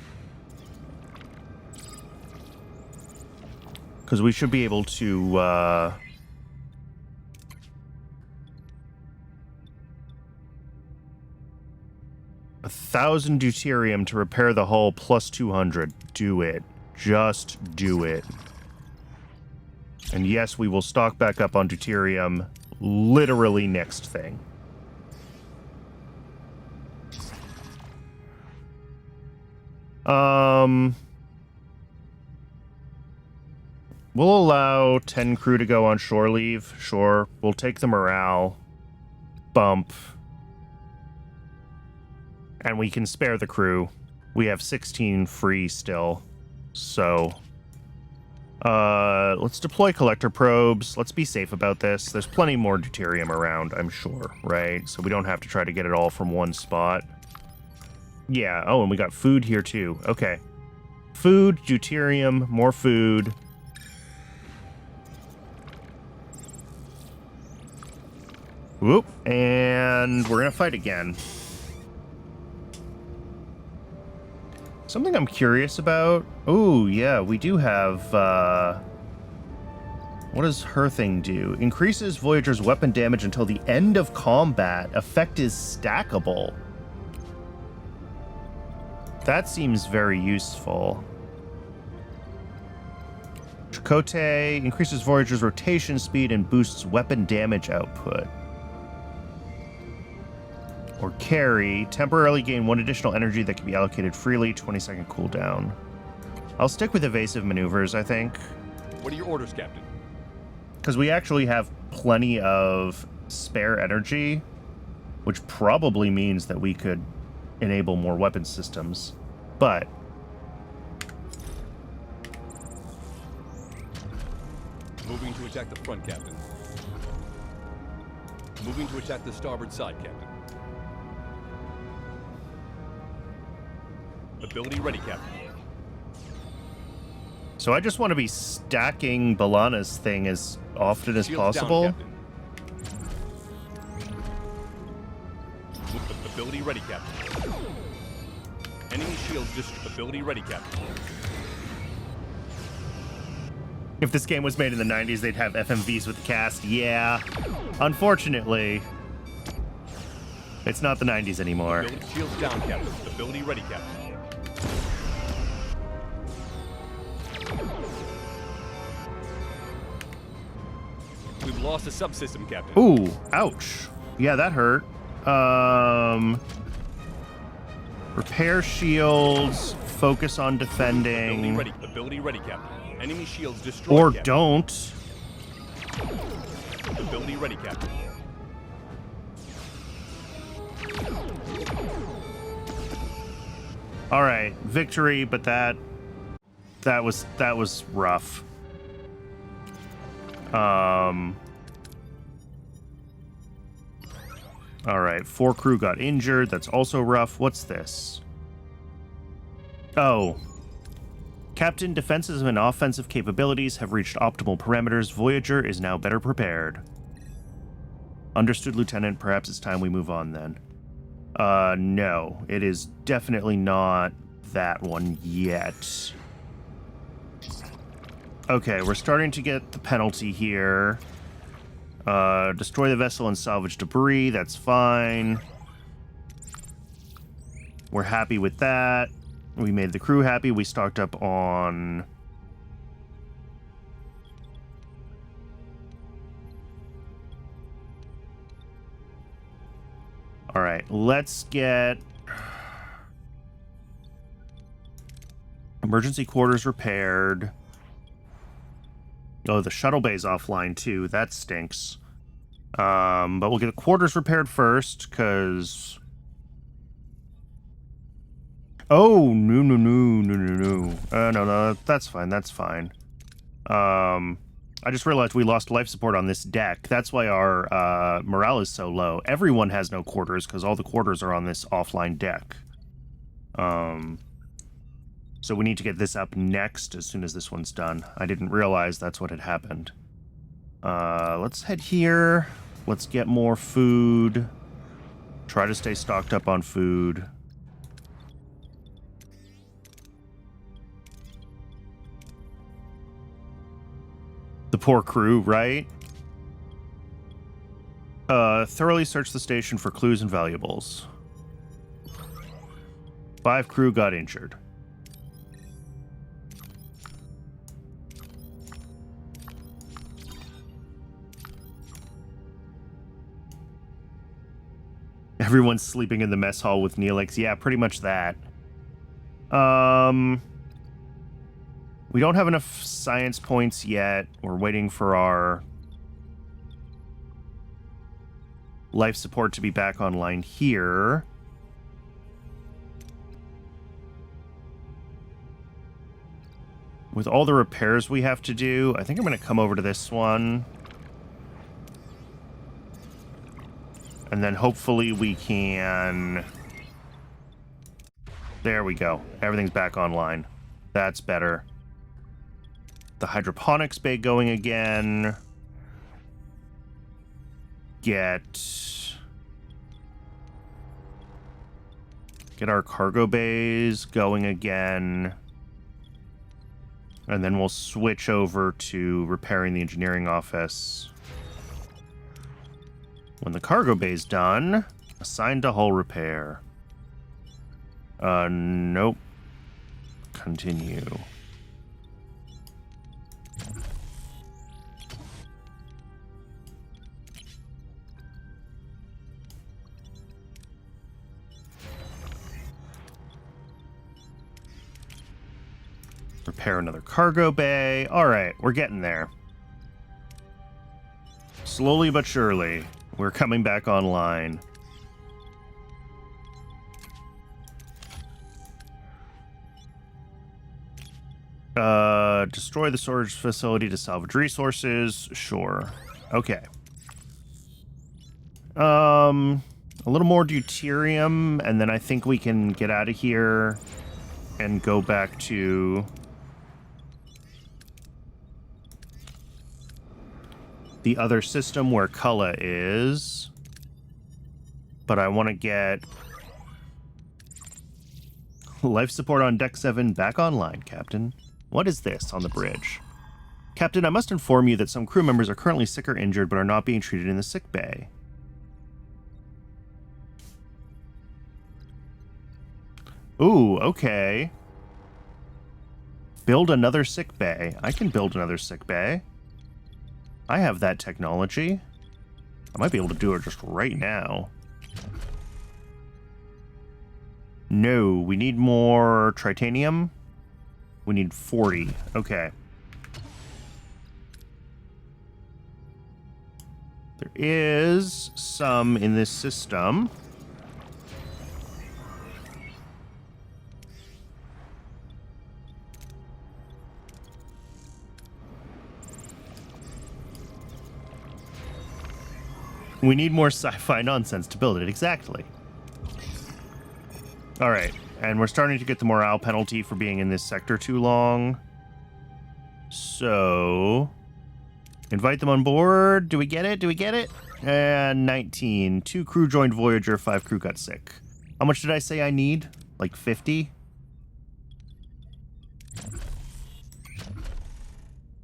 Because we should be able to, 1,000 deuterium to repair the hull plus 200. Do it. Just do it. And yes, we will stock back up on deuterium literally next thing. We'll allow 10 crew to go on shore leave. Sure. We'll take the morale bump. And we can spare the crew. We have 16 free still. So, let's deploy collector probes. Let's be safe about this. There's plenty more deuterium around, I'm sure, right? So we don't have to try to get it all from one spot. Yeah, oh, and we got food here too. Okay. Food, deuterium, more food. Whoop, and we're gonna fight again. Something I'm curious about. Oh, yeah, we do have, what does her thing do? Increases Voyager's weapon damage until the end of combat. Effect is stackable. That seems very useful. Chakotay increases Voyager's rotation speed and boosts weapon damage output. Or carry, temporarily gain 1 additional energy that can be allocated freely, 20-second cooldown. I'll stick with evasive maneuvers, I think. What are your orders, Captain? Because we actually have plenty of spare energy, which probably means that we could enable more weapon systems. But Moving to attack the front, Captain. Moving to attack the starboard side, Captain. Ability ready, Captain. so I just want to be stacking Balana's thing as often as Shields possible. down, Captain. Ability ready, Captain. Enemy shields destroyed. Ability ready, Captain. If this game was made in the 90s, they'd have FMVs with the cast. Yeah. Unfortunately, it's not the 90s anymore. Ability shields down, Captain. Ability ready, Captain. We've lost a subsystem, Captain. Ooh, ouch. Yeah, that hurt. Repair shields, focus on defending. Ability ready, Captain. Enemy shields destroyed, Or Captain. don't. Ability ready, Captain. All right, victory, but that was rough. All right, 4 crew got injured. That's also rough. What's this? Oh. Captain, defensive and offensive capabilities have reached optimal parameters. Voyager is now better prepared. Understood, Lieutenant. Perhaps it's time we move on then. No. It is definitely not that one yet. Okay, we're starting to get the penalty here. Destroy the vessel and salvage debris. That's fine. We're happy with that. We made the crew happy. We stocked up on... All right, let's get... emergency quarters repaired. Oh, the shuttle bay's offline too. That stinks. But we'll get the quarters repaired first, because... Oh, no. No, that's fine, that's fine. I just realized we lost life support on this deck. That's why our morale is so low. Everyone has no quarters, because all the quarters are on this offline deck. So we need to get this up next as soon as this one's done. I didn't realize that's what had happened. Let's head here. Let's get more food. Try to stay stocked up on food. The poor crew, right? Thoroughly search the station for clues and valuables. 5 crew got injured. Everyone's sleeping in the mess hall with Neelix. Yeah, pretty much that. We don't have enough science points yet. We're waiting for our life support to be back online here. With all the repairs we have to do, I think I'm going to come over to this one. And then hopefully we can... There we go. Everything's back online. That's better. The hydroponics bay going again. Get our cargo bays going again. And then we'll switch over to repairing the engineering office. When the cargo bay's done, assign to hull repair. Nope. Continue. Repair another cargo bay. All right, we're getting there. Slowly but surely, we're coming back online. Destroy the storage facility to salvage resources. Sure. Okay. A little more deuterium, and then I think we can get out of here and go back to the other system where Cullen is. But I want to get life support on Deck 7 back online, Captain. What is this on the bridge? Captain, I must inform you that some crew members are currently sick or injured but are not being treated in the sick bay. Ooh, okay. Build another sick bay. I can build another sick bay. I have that technology. I might be able to do it just right now. No, we need more titanium. We need 40. Okay. There is some in this system. We need more sci-fi nonsense to build it, exactly. Alright, and we're starting to get the morale penalty for being in this sector too long. So... invite them on board. Do we get it? Do we get it? And 19. 2 crew joined Voyager, 5 crew got sick. How much did I say I need? Like 50?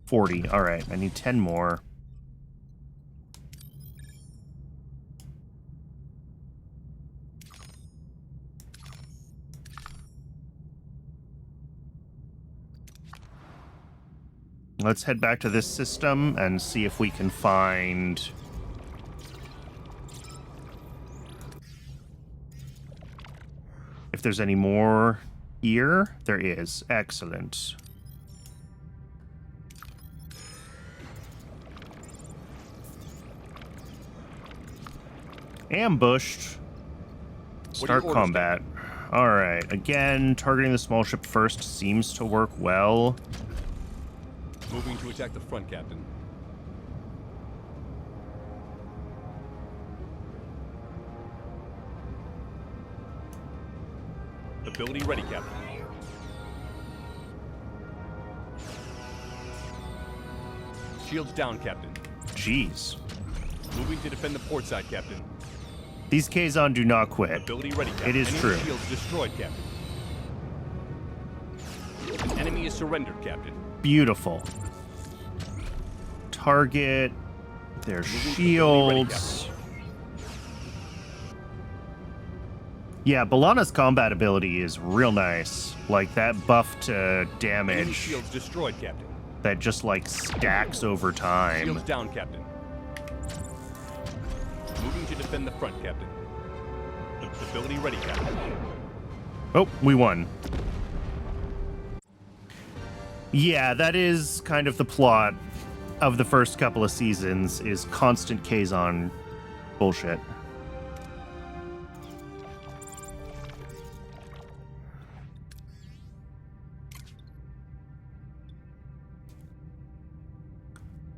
40. Alright, I need 10 more. Let's head back to this system and see if we can find... if there's any more here. There is. Excellent. Ambushed. Start combat. Alright. Again, targeting the small ship first seems to work well. Moving to attack the front, Captain. Ability ready, Captain. Shields down, Captain. Jeez. Moving to defend the port side, Captain. These Kazon do not quit. Ability ready, Captain. It is Enemy true. shields destroyed, Captain. An enemy is surrendered, Captain. Beautiful. Target their shields. Yeah, Balana's combat ability is real nice. Like that buff to Enemy damage shields destroyed, Captain. that just like stacks over time. Shields down, Captain. Moving to defend the front, Captain. Ability ready, Captain. Oh, we won. Yeah, that is kind of the plot of the first couple of seasons, is constant Kazon bullshit.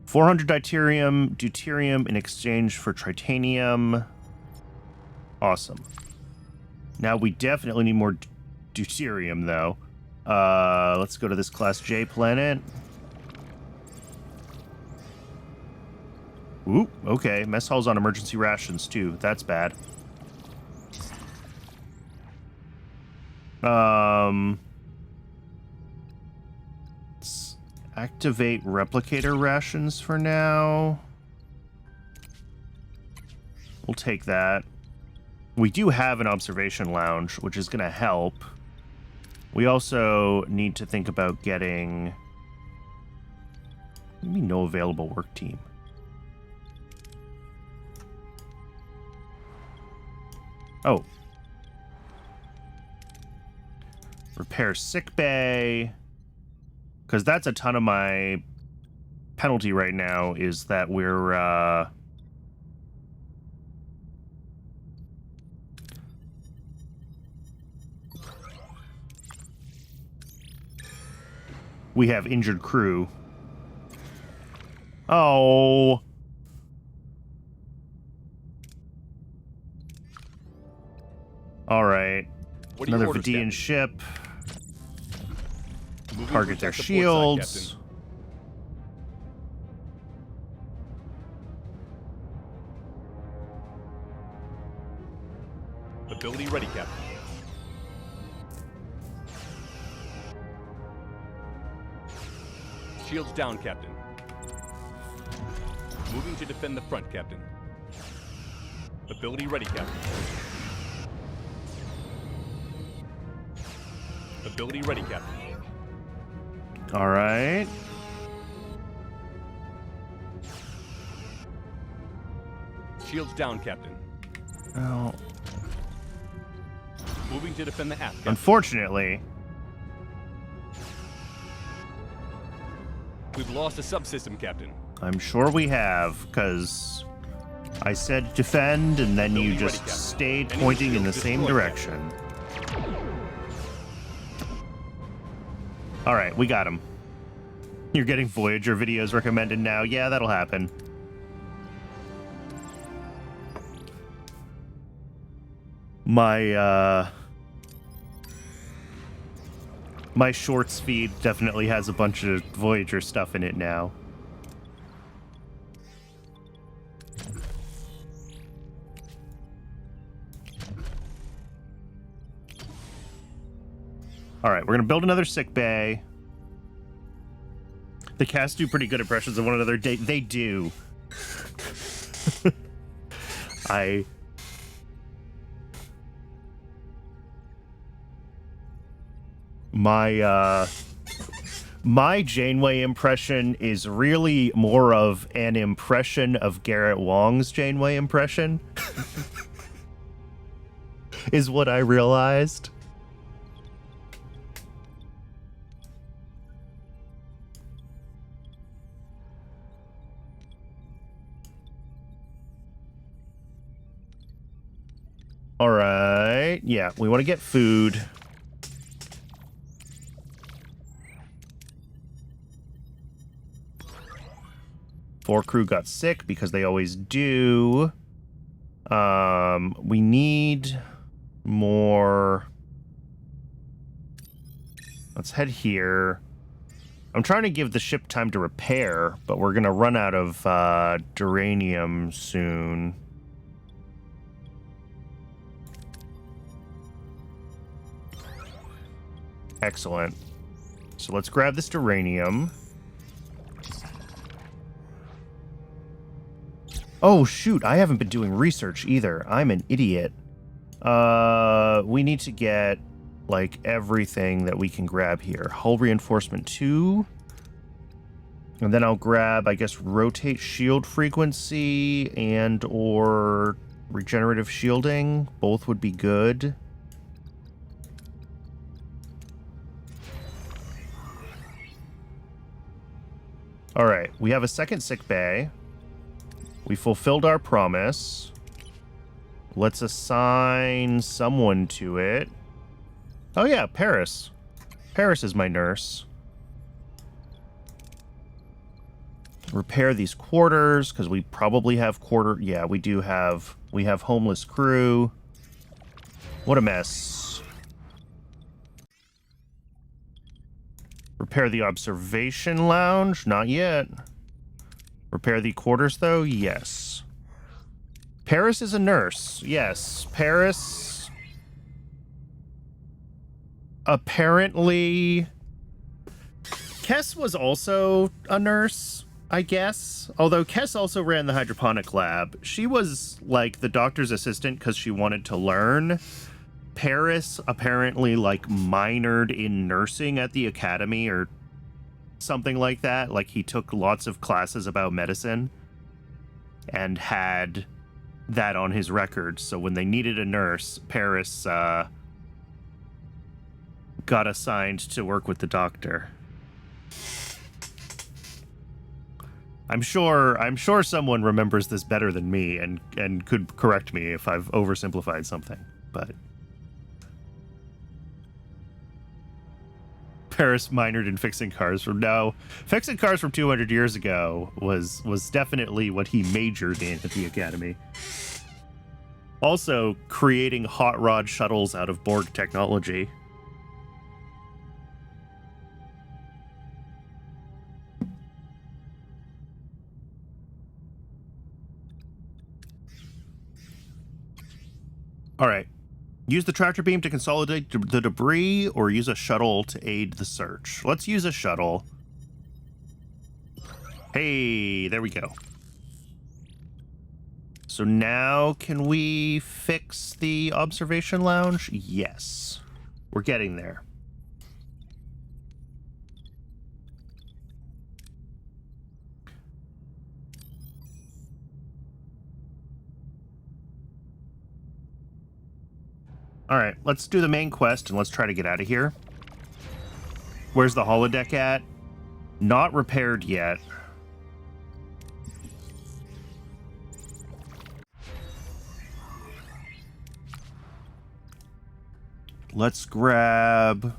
$400 deuterium in exchange for tritanium. Awesome. Now we definitely need more deuterium, though. Let's go to this Class J planet. Ooh, okay. Mess hall's on emergency rations, too. That's bad. Let's activate replicator rations for now. We'll take that. We do have an observation lounge, which is going to help. We also need to think about getting... What do you mean no available work team? Oh. Repair sick bay. Because that's a ton of my penalty right now, is that we're... we have injured crew. Oh. All right. Another Vidian ship. Target their shields. Ability ready, Captain. Shields down, Captain. Moving to defend the front, Captain. Ability ready, Captain. Ability ready, Captain. All right. Shields down, Captain. Well, Moving to defend the aft, Captain. unfortunately, We've lost a subsystem, Captain. I'm sure we have, because I said defend, and then you Ability ready, just Captain. stayed Enemy pointing in the shields same destroyed, direction. All right, we got him. You're getting Voyager videos recommended now. Yeah, that'll happen. My shorts feed definitely has a bunch of Voyager stuff in it now. All right, we're gonna build another sick bay. The cast do pretty good impressions of one another. They do. My Janeway impression is really more of an impression of Garrett Wong's Janeway impression. Is what I realized. All right. Yeah, we want to get food. Four crew got sick because they always do. We need more. Let's head here. I'm trying to give the ship time to repair, but we're going to run out of duranium soon. Excellent. So let's grab this duranium. Oh, shoot. I haven't been doing research either. I'm an idiot. We need to get, like, everything that we can grab here. Hull reinforcement 2. And then I'll grab, I guess, rotate shield frequency and or regenerative shielding. Both would be good. All right, we have a second sick bay. We fulfilled our promise. Let's assign someone to it. Oh yeah, Paris. Paris is my nurse. Repair these quarters, because we probably have yeah, we do have, we have homeless crew. What a mess. Repair the observation lounge, not yet. Repair the quarters though, yes. Paris is a nurse, yes. Paris apparently, Kess was also a nurse, I guess. Although Kess also ran the hydroponic lab. She was like the doctor's assistant because she wanted to learn. Paris apparently like minored in nursing at the academy or something like that. Like he took lots of classes about medicine and had that on his record. So when they needed a nurse, Paris got assigned to work with the doctor. I'm sure someone remembers this better than me and could correct me if I've oversimplified something, but Paris minored in fixing cars fixing cars from 200 years ago was definitely what he majored in at the academy. Also, creating hot rod shuttles out of Borg technology. All right. Use the tractor beam to consolidate the debris or use a shuttle to aid the search. Let's use a shuttle. Hey, there we go. So now can we fix the observation lounge? Yes. We're getting there. All right, let's do the main quest and let's try to get out of here. Where's the holodeck at? Not repaired yet. Let's grab...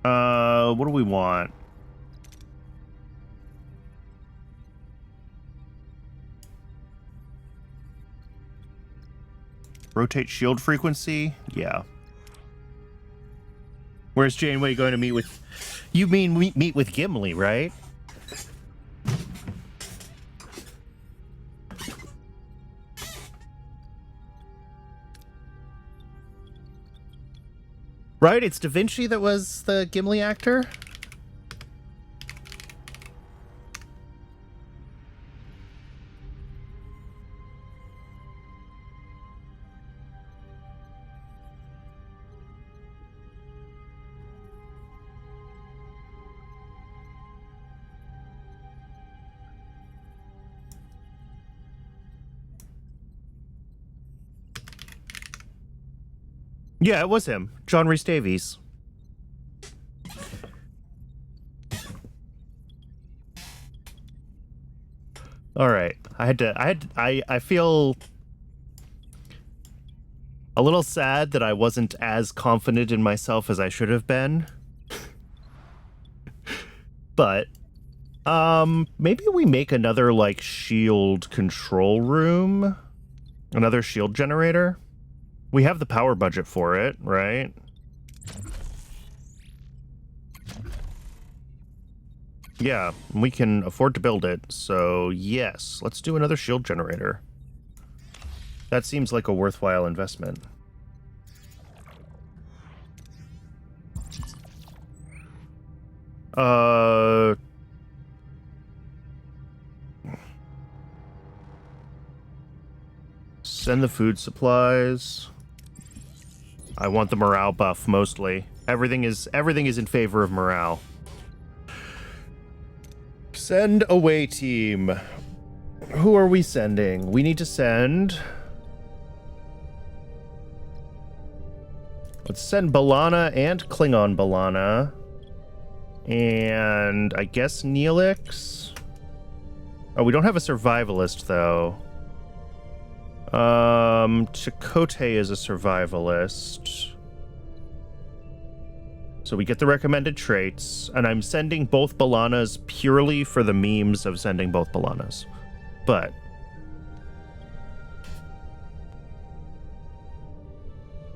what do we want? Rotate shield frequency? Yeah. Where's Janeway going to meet with... You mean meet with Gimli, right? Right? It's Da Vinci that was the Gimli actor? Yeah, it was him. John Rhys Davies. All right. I feel a little sad that I wasn't as confident in myself as I should have been. But maybe we make another like shield control room, another shield generator. We have the power budget for it, right? Yeah, we can afford to build it. So yes, let's do another shield generator. That seems like a worthwhile investment. Send the food supplies. I want the morale buff mostly. Everything is in favor of morale. Send away team. Who are we sending? We need to send. Let's send B'Elanna and Klingon B'Elanna. And I guess Neelix. Oh, we don't have a survivalist though. Chakotay is a survivalist. So we get the recommended traits, and I'm sending both B'Elannas purely for the memes of sending both B'Elannas. But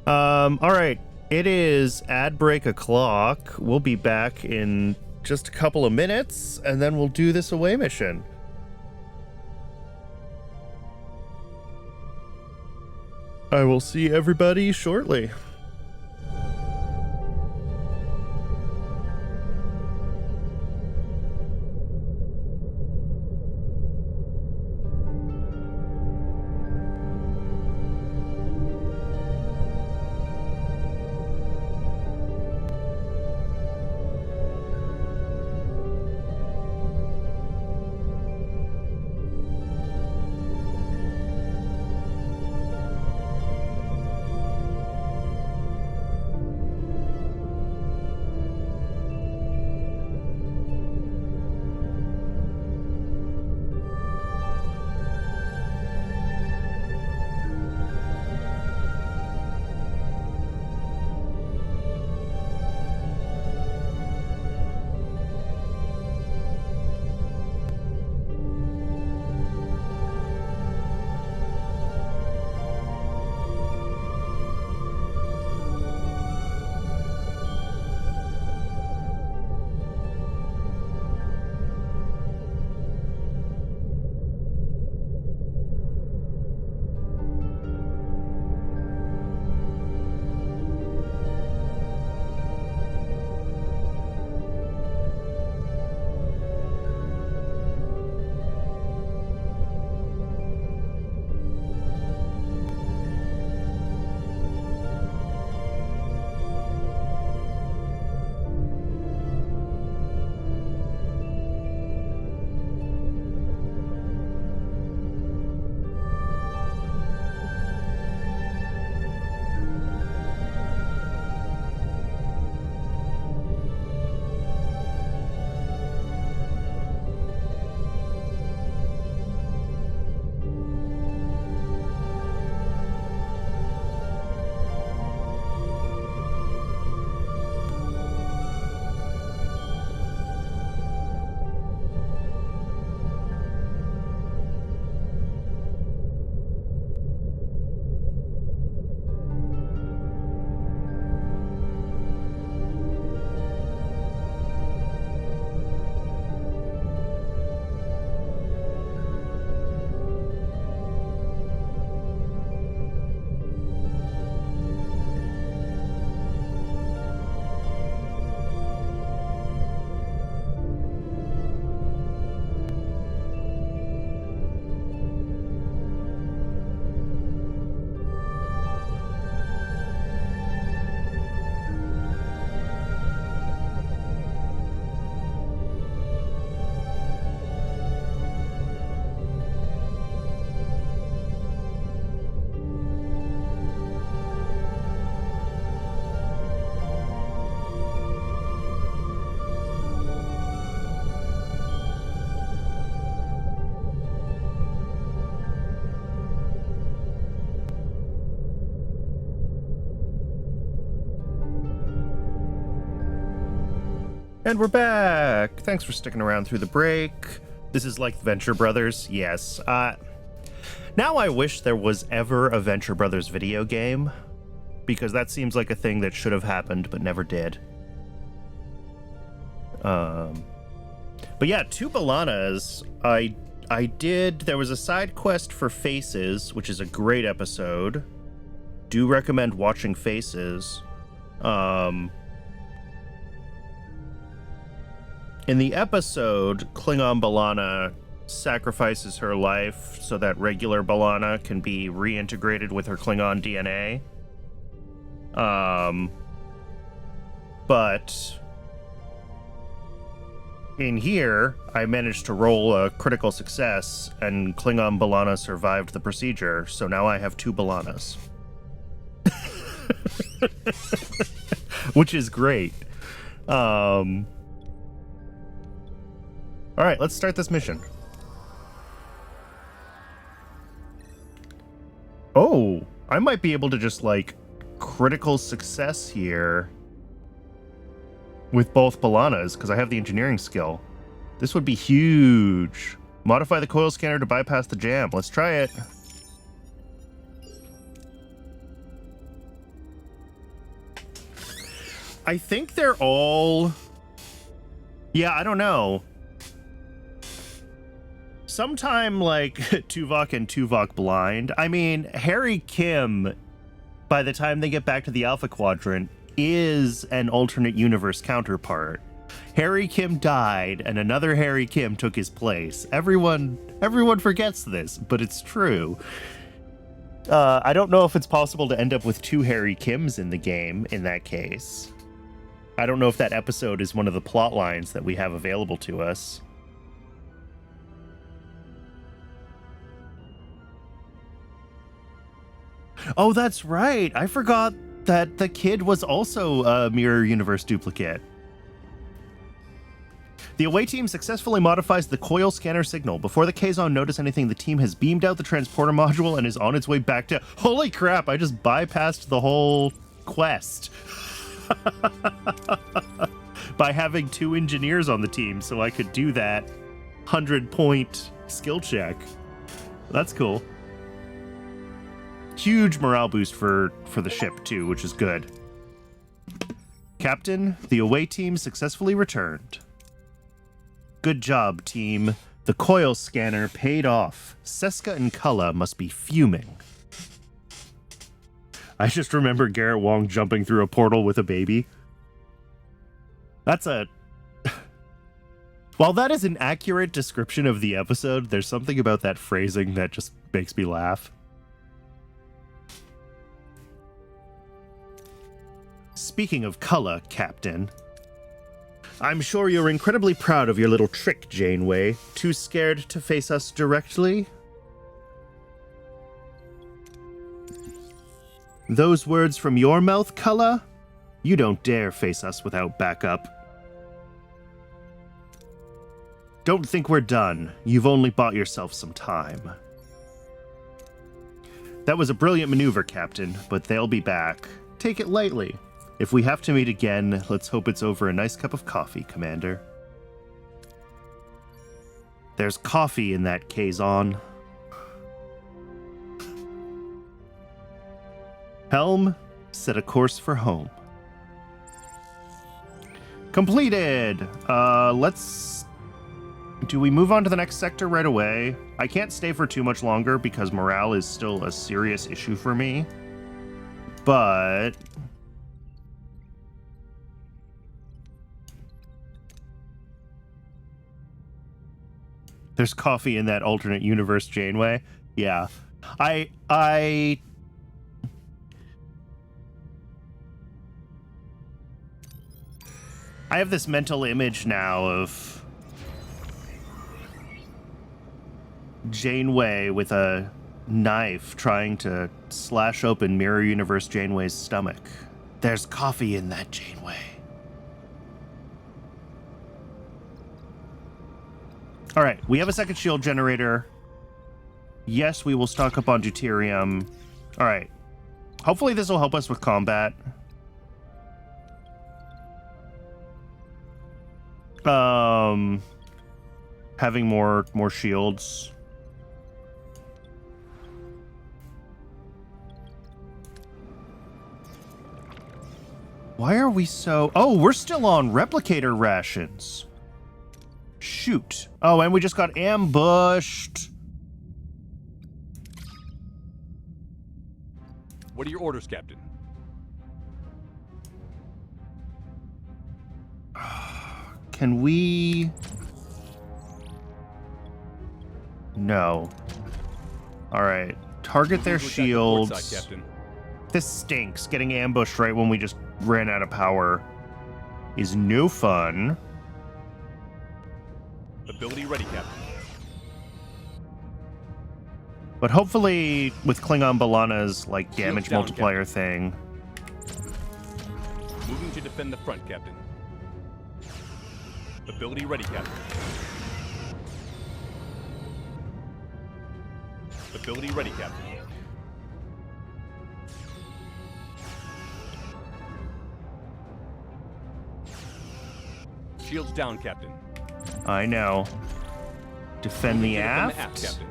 all right. It is ad break o'clock. We'll be back in just a couple of minutes, and then we'll do this away mission. I will see everybody shortly. And we're back. Thanks for sticking around through the break. This is like Venture Brothers. Yes. Now I wish there was ever a Venture Brothers video game, because that seems like a thing that should have happened but never did. But yeah, two B'Elannas. There was a side quest for Faces, which is a great episode. Do recommend watching Faces. In the episode, Klingon B'Elanna sacrifices her life so that regular B'Elanna can be reintegrated with her Klingon DNA. But in here, I managed to roll a critical success, and Klingon B'Elanna survived the procedure, so now I have 2 B'Elannas. Which is great. All right, let's start this mission. Oh, I might be able to just, like, critical success here with both B'Elannas, because I have the engineering skill. This would be huge. Modify the coil scanner to bypass the jam. Let's try it. I think they're all... Yeah, I don't know. Sometime like Tuvok and Tuvok blind. I mean, Harry Kim, by the time they get back to the Alpha Quadrant, is an alternate universe counterpart. Harry Kim died, and another Harry Kim took his place. Everyone forgets this, but it's true. I don't know if it's possible to end up with 2 Harry Kims in the game in that case. I don't know if that episode is one of the plot lines that we have available to us. Oh, that's right. I forgot that the kid was also a mirror universe duplicate. The away team successfully modifies the coil scanner signal. Before the Kazon notice anything, the team has beamed out the transporter module and is on its way back to... Holy crap, I just bypassed the whole quest. By having 2 engineers on the team, so I could do that 100-point skill check. That's cool. Huge morale boost for the ship, too, which is good. Captain, the away team successfully returned. Good job, team. The coil scanner paid off. Seska and Cullen must be fuming. I just remember Garrett Wong jumping through a portal with a baby. That's a... While that is an accurate description of the episode, there's something about that phrasing that just makes me laugh. Speaking of Cullen, Captain, I'm sure you're incredibly proud of your little trick, Janeway. Too scared to face us directly? Those words from your mouth, Cullen? You don't dare face us without backup. Don't think we're done. You've only bought yourself some time. That was a brilliant maneuver, Captain, but they'll be back. Take it lightly. If we have to meet again, let's hope it's over a nice cup of coffee, Commander. There's coffee in that Kazon. Helm, set a course for home. Completed! Do we move on to the next sector right away? I can't stay for too much longer because morale is still a serious issue for me. But... there's coffee in that alternate universe, Janeway. Yeah. I have this mental image now of Janeway with a knife trying to slash open Mirror Universe Janeway's stomach. There's coffee in that, Janeway. All right, we have a second shield generator. Yes, we will stock up on deuterium. All right. Hopefully this will help us with combat. Having more shields. Why are we so... Oh, we're still on replicator rations. Shoot. Oh, and we just got ambushed. What are your orders, Captain? Can we... No. All right. Target their Moving to attack the port shields. side, Captain. This stinks. Getting ambushed right when we just ran out of power is no fun. Ability ready, Captain. But hopefully with Klingon Balana's like damage Shields down, multiplier thing. Moving to defend the front, Captain. Ability ready, Captain. Ability ready, Captain. Shields down, Captain. I know. Defend the Moving to defend aft. the aft, Captain.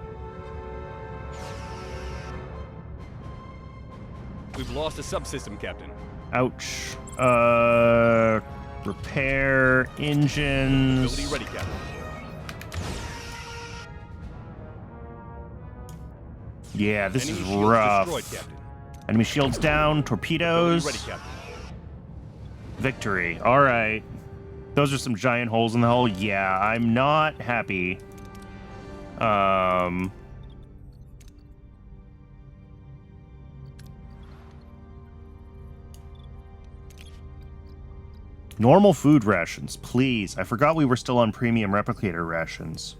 We've lost a subsystem, Captain. Ouch. Repair engines. Ability ready, Captain. Yeah, this Enemy is shields rough. destroyed, Captain. Enemy shields down, torpedoes. Ability ready, Captain. Victory. All right. Those are some giant holes in the hull. Yeah, I'm not happy. Normal food rations, please. I forgot we were still on premium replicator rations.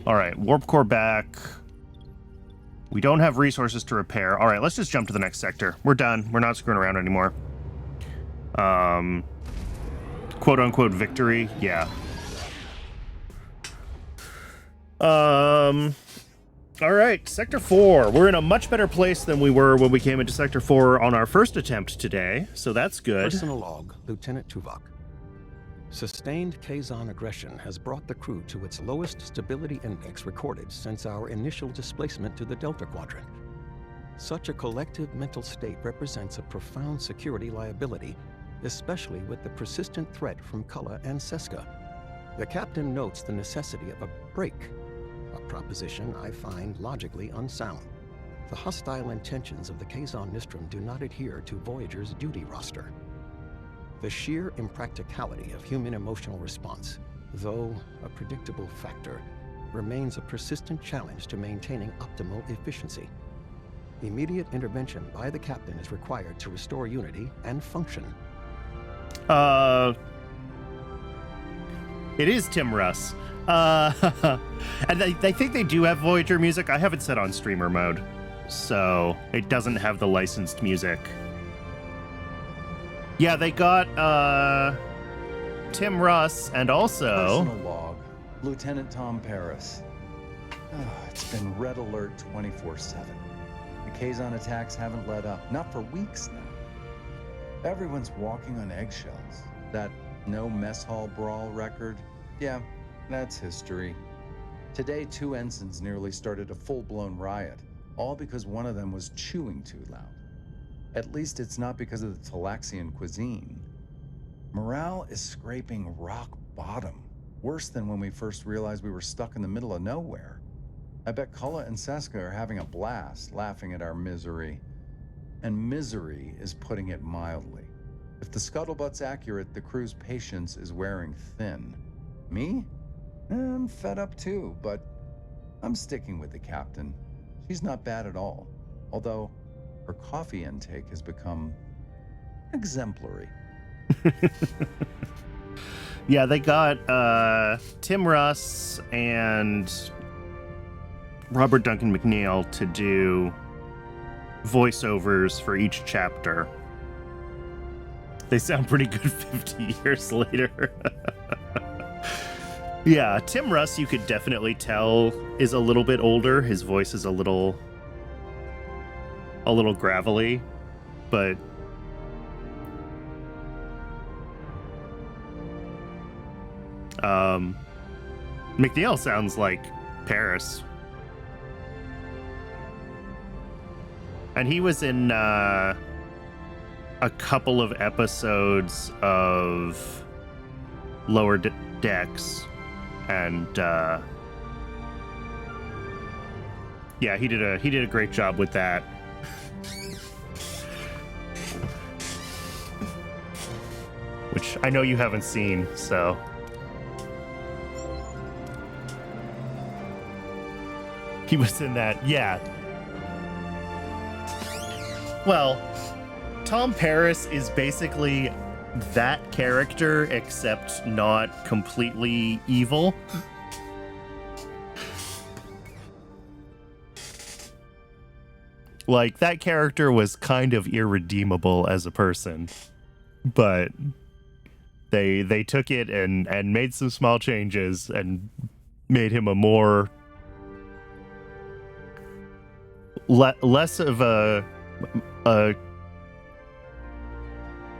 All right, warp core back. We don't have resources to repair. All right, let's just jump to the next sector. We're done. We're not screwing around anymore. Quote unquote victory. Yeah. All right, Sector 4. We're in a much better place than we were when we came into Sector 4 on our first attempt today, so that's good. Personal log, Lieutenant Tuvok. Sustained Kazon aggression has brought the crew to its lowest stability index recorded since our initial displacement to the Delta Quadrant. Such a collective mental state represents a profound security liability, especially with the persistent threat from Cullen and Seska. The captain notes the necessity of a break, a proposition I find logically unsound. The hostile intentions of the Kazon Nistrum do not adhere to Voyager's duty roster. The sheer impracticality of human emotional response, though a predictable factor, remains a persistent challenge to maintaining optimal efficiency. Immediate intervention by the captain is required to restore unity and function. It is Tim Russ. And I think they do have Voyager music. I have it set on streamer mode, so it doesn't have the licensed music. Yeah, they got Tim Russ and also Personal log, Lieutenant Tom Paris. It's been red alert 24/7. The Kazon attacks haven't let up, not for weeks now. Everyone's walking on eggshells. That no mess hall brawl record, yeah, that's history. Today, 2 ensigns nearly started a full-blown riot, all because one of them was chewing too loud. At least it's not because of the Talaxian cuisine. Morale is scraping rock bottom, worse than when we first realized we were stuck in the middle of nowhere. I bet Cullen and Seska are having a blast, laughing at our misery. And misery is putting it mildly. If the scuttlebutt's accurate, the crew's patience is wearing thin. Me? I'm fed up too, but I'm sticking with the captain. She's not bad at all, although her coffee intake has become exemplary. yeah, they got Tim Russ and Robert Duncan McNeil to do voiceovers for each chapter. They sound pretty good 50 years later. Yeah, Tim Russ, you could definitely tell, is a little bit older. His voice is a little gravelly, but McNeil sounds like Paris. And he was in a couple of episodes of Lower Decks, and yeah, he did a great job with that. Which I know you haven't seen, so. He was in that, yeah. Well, Tom Paris is basically that character, except not completely evil. Like, that character was kind of irredeemable as a person, but they took it and made some small changes and made him a more less of a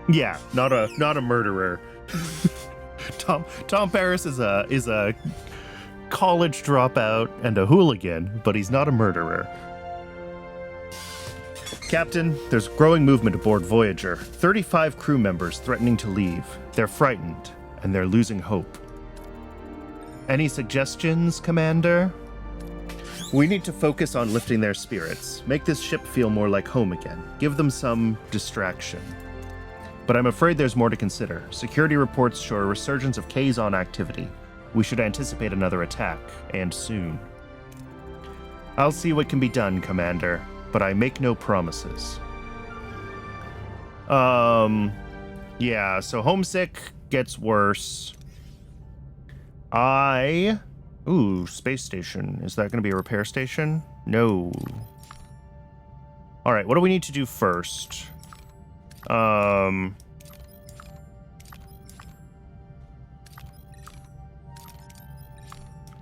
yeah, not a murderer. Tom Paris is a college dropout and a hooligan, but he's not a murderer. Captain, there's growing movement aboard Voyager. 35 crew members threatening to leave. They're frightened, and they're losing hope. Any suggestions, Commander? We need to focus on lifting their spirits. Make this ship feel more like home again. Give them some distraction. But I'm afraid there's more to consider. Security reports show a resurgence of Kazon activity. We should anticipate another attack, and soon. I'll see what can be done, Commander, but I make no promises. Yeah, so homesick gets worse. Ooh, space station. Is that going to be a repair station? No. All right, what do we need to do first?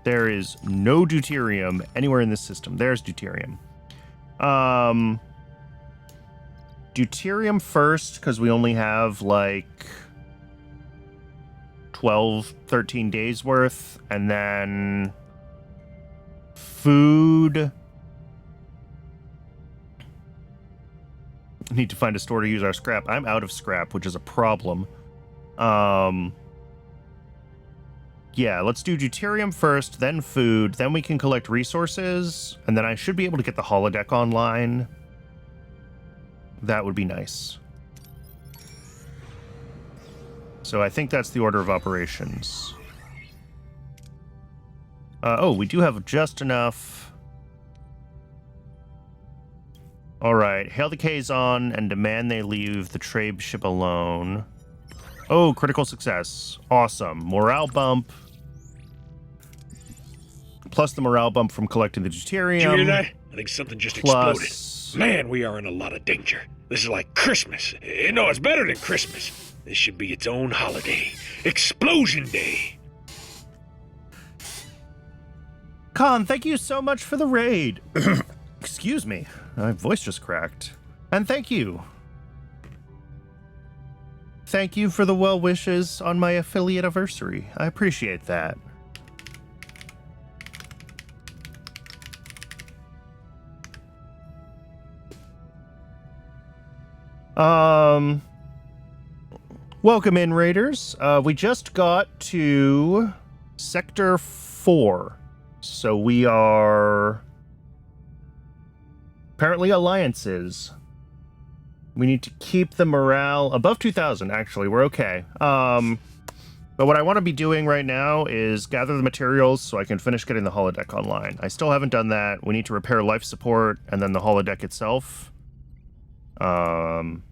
There is no deuterium anywhere in this system. There's deuterium. Deuterium first, because we only have like 12, 13 days worth, and then food. Need to find a store to use our scrap. I'm out of scrap, which is a problem. Yeah, let's do deuterium first, then food, then we can collect resources, and then I should be able to get the holodeck online. That would be nice. So I think that's the order of operations. Oh, we do have just enough. All right, hail the Kazon and demand they leave the Trabe ship alone. Oh, critical success. Awesome. Morale bump. Plus the morale bump from collecting the deuterium. Did you hear that? I think something just exploded. Man, we are in a lot of danger. This is like Christmas. No, it's better than Christmas. This should be its own holiday. Explosion Day. Khan, thank you so much for the raid. Excuse me. My voice just cracked. And thank you. Thank you for the well wishes on my affiliate anniversary. I appreciate that. Welcome in, Raiders. We just got to Sector 4. So we are apparently alliances. We need to keep the morale above 2,000, actually. We're okay. But what I want to be doing right now is gather the materials so I can finish getting the holodeck online. I still haven't done that. We need to repair life support and then the holodeck itself. And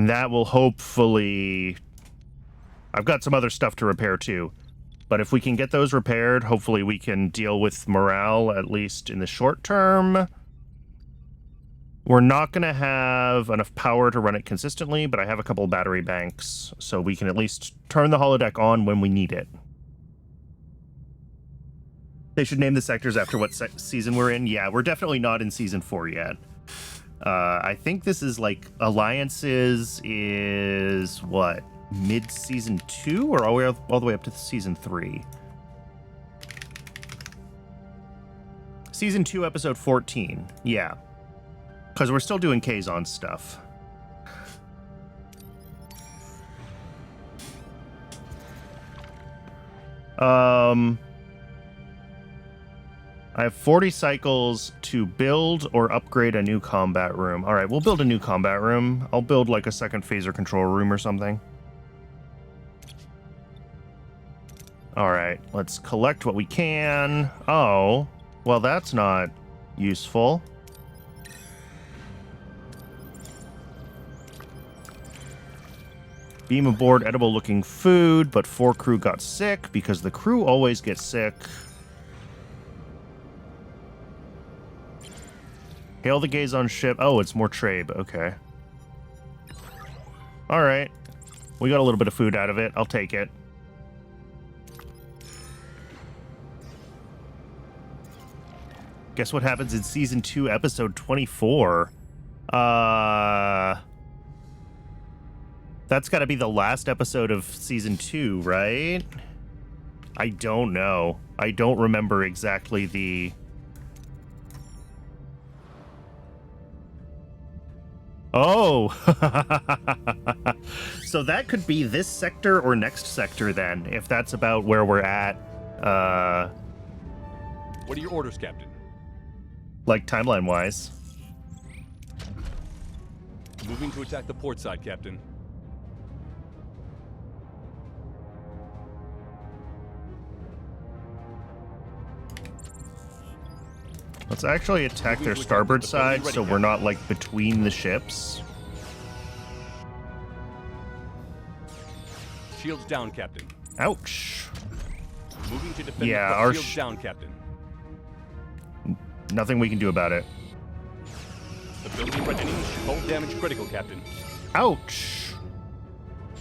that will hopefully... I've got some other stuff to repair too. But if we can get those repaired, hopefully we can deal with morale, at least in the short term. We're not going to have enough power to run it consistently, but I have a couple of battery banks, so we can at least turn the holodeck on when we need it. They should name the sectors after what season we're in. Yeah, we're definitely not in Season 4 yet. I think this is like Alliances is, what, mid-Season 2 or all the way up to Season 3? Season 2, Episode 14. Yeah. Because we're still doing Kazon stuff. I have 40 cycles to build or upgrade a new combat room. All right, we'll build a new combat room. I'll build like a second phaser control room or something. All right, let's collect what we can. Oh, well, that's not useful. Beam aboard edible looking food, but 4 crew got sick because the crew always gets sick. Hail the gaze on ship. Oh, it's more Trabe. Okay. All right. We got a little bit of food out of it. I'll take it. Guess what happens in season 2, episode 24? That's got to be the last episode of season 2, right? I don't know. I don't remember exactly the... Oh! So that could be this sector or next sector then, if that's about where we're at. What are your orders, Captain? Like timeline-wise. Moving to attack the port side, Captain. Let's actually attack their starboard side so we're not, like, between the ships. Shields down, Captain. Ouch. Moving to defend Yeah, the our shields down, Captain. Nothing we can do about it. Ability for enemy hull damage critical, Captain. Ouch.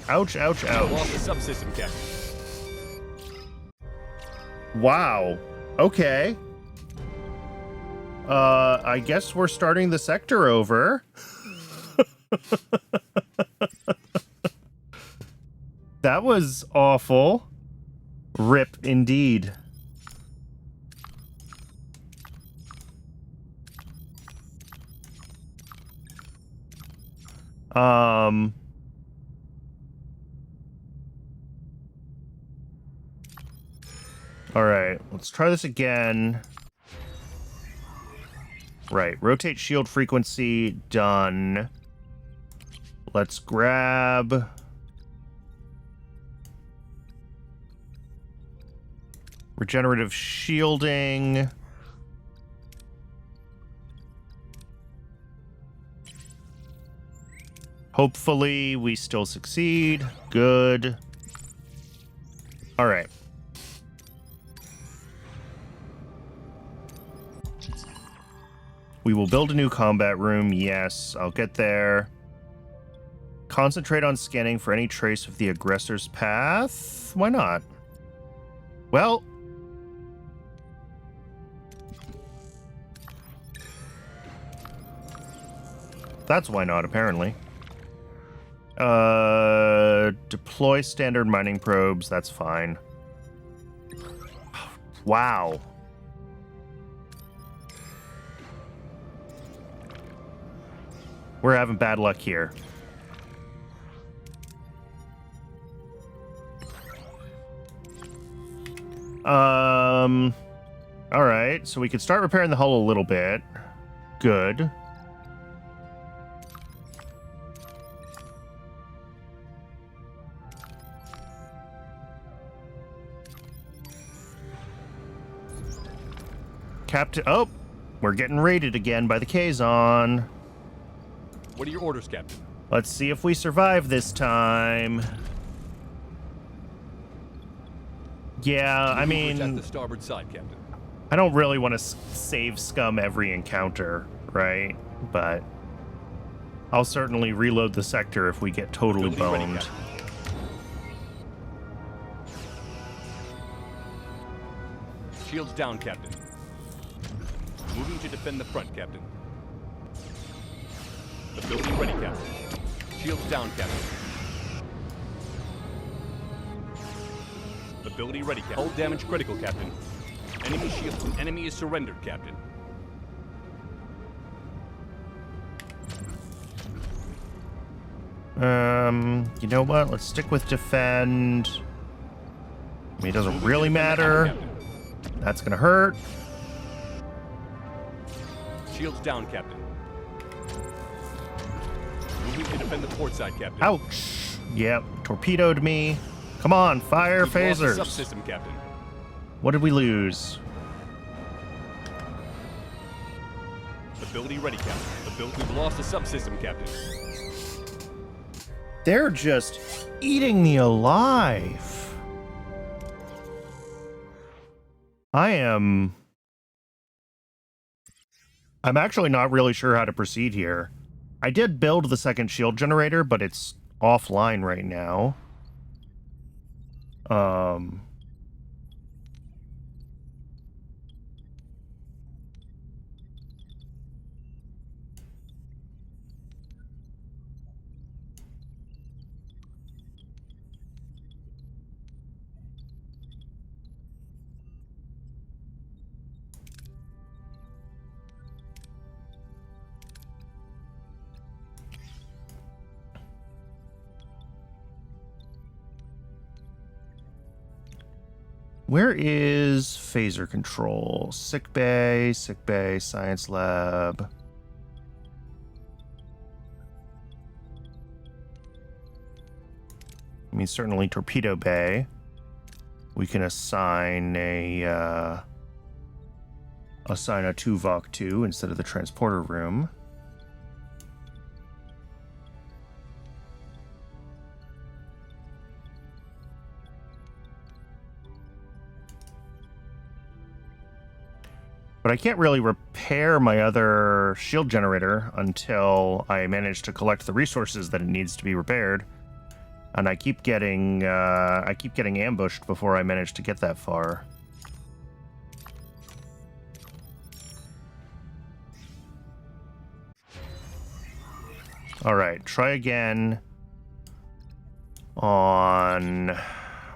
Ouch, ouch, Lost ouch. the subsystem, Captain. Wow. Okay. I guess we're starting the sector over. That was awful. Rip indeed. All right, let's try this again. Right, rotate shield frequency, done. Let's grab... regenerative shielding. Hopefully we still succeed. Good. All right. We will build a new combat room. Yes, I'll get there. Concentrate on scanning for any trace of the aggressor's path. Why not? Well... that's why not, apparently. Deploy standard mining probes. That's fine. Wow. We're having bad luck here. All right, so we could start repairing the hull a little bit. Good. Captain... oh! We're getting raided again by the Kazon. What are your orders, Captain? Let's see if we survive this time. Yeah, I Moving to attack mean... the starboard side, Captain. I don't really want to save scum every encounter, right? But I'll certainly reload the sector if we get totally Ability ready, boned. Captain. Shields down, Captain. Moving to defend the front, Captain. Ability ready, Captain. Shields down, Captain. Ability ready, Captain. Hull damage critical, Captain. Enemy shield. Enemy is surrendered, Captain. You know what? Let's stick with defend. mean, it doesn't Moving really to defend the matter. hammer, Captain. That's gonna hurt. Shields down, Captain. Moving to defend the port side, Captain. Ouch. Yep, torpedoed me. Come on, fire We've lost the phasers. subsystem, Captain. What did we lose? Ability ready, Captain. We've lost the subsystem, Captain. They're just eating me alive. I'm actually not really sure how to proceed here. I did build the second shield generator, but it's offline right now. Where is phaser control? Sick bay, science lab. I mean, certainly torpedo bay. We can assign a Tuvok 2 instead of the transporter room. But I can't really repair my other shield generator until I manage to collect the resources that it needs to be repaired. And I keep getting ambushed before I manage to get that far. All right, try again on,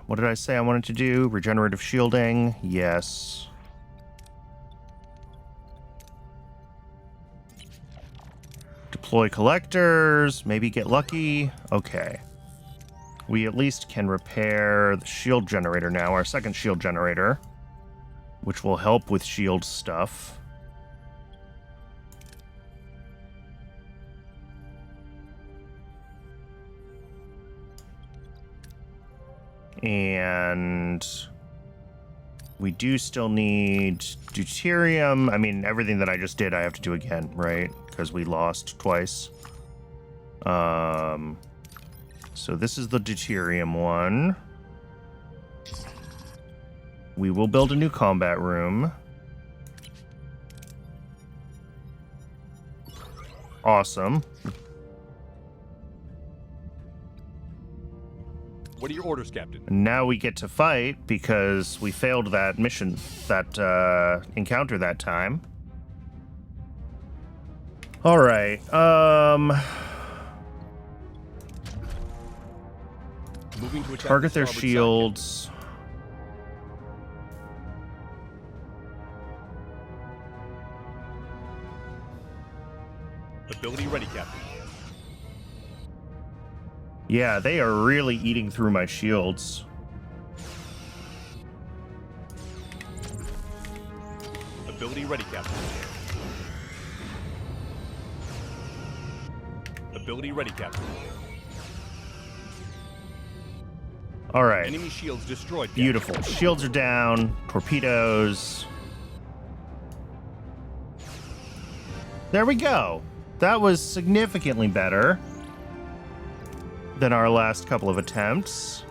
what did I say I wanted to do? Regenerative shielding, yes. Deploy collectors, maybe get lucky. Okay. We at least can repair the shield generator now, our second shield generator, which will help with shield stuff. And we do still need deuterium. I mean, everything that I just did, I have to do again, right? Because we lost twice. So this is the deuterium one. We will build a new combat room. Awesome. What are your orders, Captain? And now we get to fight because we failed that mission, that encounter that time. All right. Moving to attack Target the their starboard side, shields. Captain. Ability ready, Captain. Yeah, they are really eating through my shields. Ability ready, Captain. Ability ready, Captain. All right. Enemy shields destroyed, Captain. Beautiful. Shields are down. Torpedoes. There we go. That was significantly better than our last couple of attempts.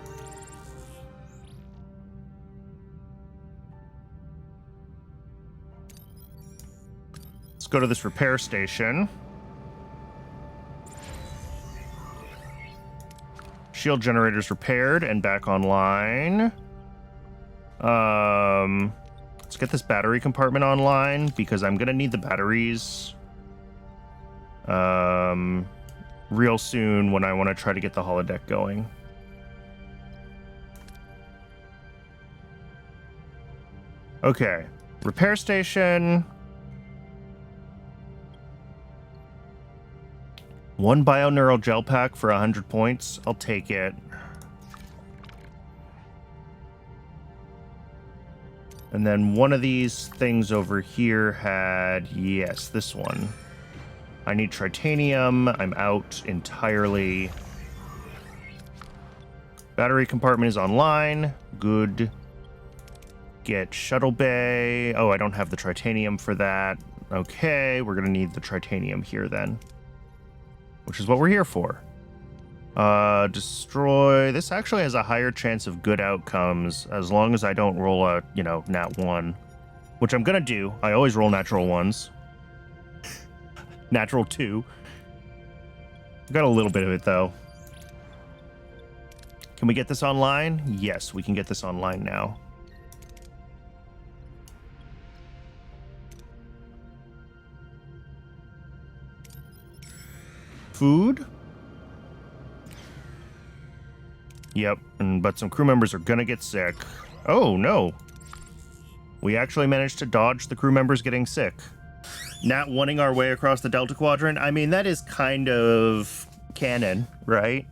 Let's go to this repair station. Shield generators repaired and back online. Let's get this battery compartment online because I'm gonna need the batteries real soon when I want to try to get the holodeck going. Okay, repair station. One bioneural gel pack for 100 points. I'll take it. And then one of these things over here had, yes, this one. I need titanium. I'm out entirely. Battery compartment is online. Good. Get shuttle bay. Oh, I don't have the titanium for that. Okay, we're going to need the titanium here then. Which is what we're here for. Destroy. This actually has a higher chance of good outcomes as long as I don't roll a, nat 1. Which I'm going to do. I always roll natural 1s. Natural 2. Got a little bit of it, though. Can we get this online? Yes, we can get this online now. Food? Yep, but some crew members are gonna get sick. Oh, no. We actually managed to dodge the crew members getting sick. Not wanting our way across the Delta Quadrant. I mean, that is kind of canon, right?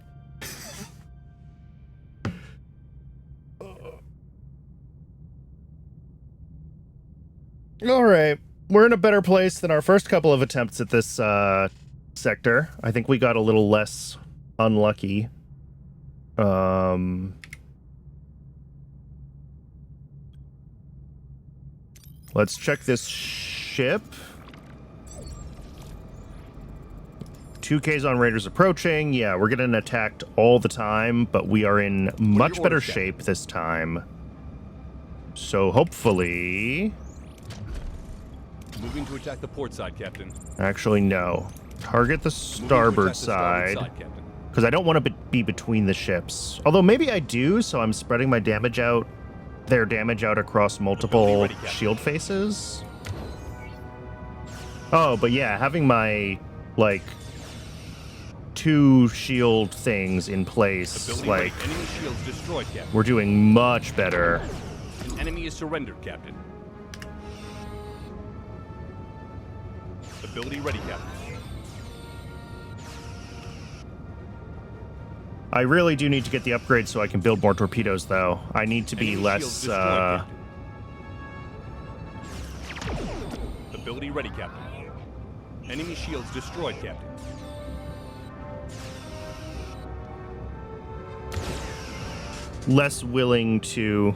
All right. We're in a better place than our first couple of attempts at this sector. I think we got a little less unlucky. Let's check this ship. 2 Kazon Raiders approaching. Yeah, we're getting attacked all the time, but we are in much better shape this time. So hopefully... Moving to attack the port side, Captain. Actually, no. Target the starboard side. Because I don't want to be between the ships. Although maybe I do, so I'm spreading my damage out, their damage out across multiple shield faces. Oh, but yeah, having my, 2 shield things in place, Enemy shields destroyed, Captain. we're doing much better. An enemy is surrendered, Captain. Ability ready, Captain. I really do need to get the upgrade so I can build more torpedoes, though. I need to be less, Ability ready, Captain. Enemy shields destroyed, Captain. less willing to...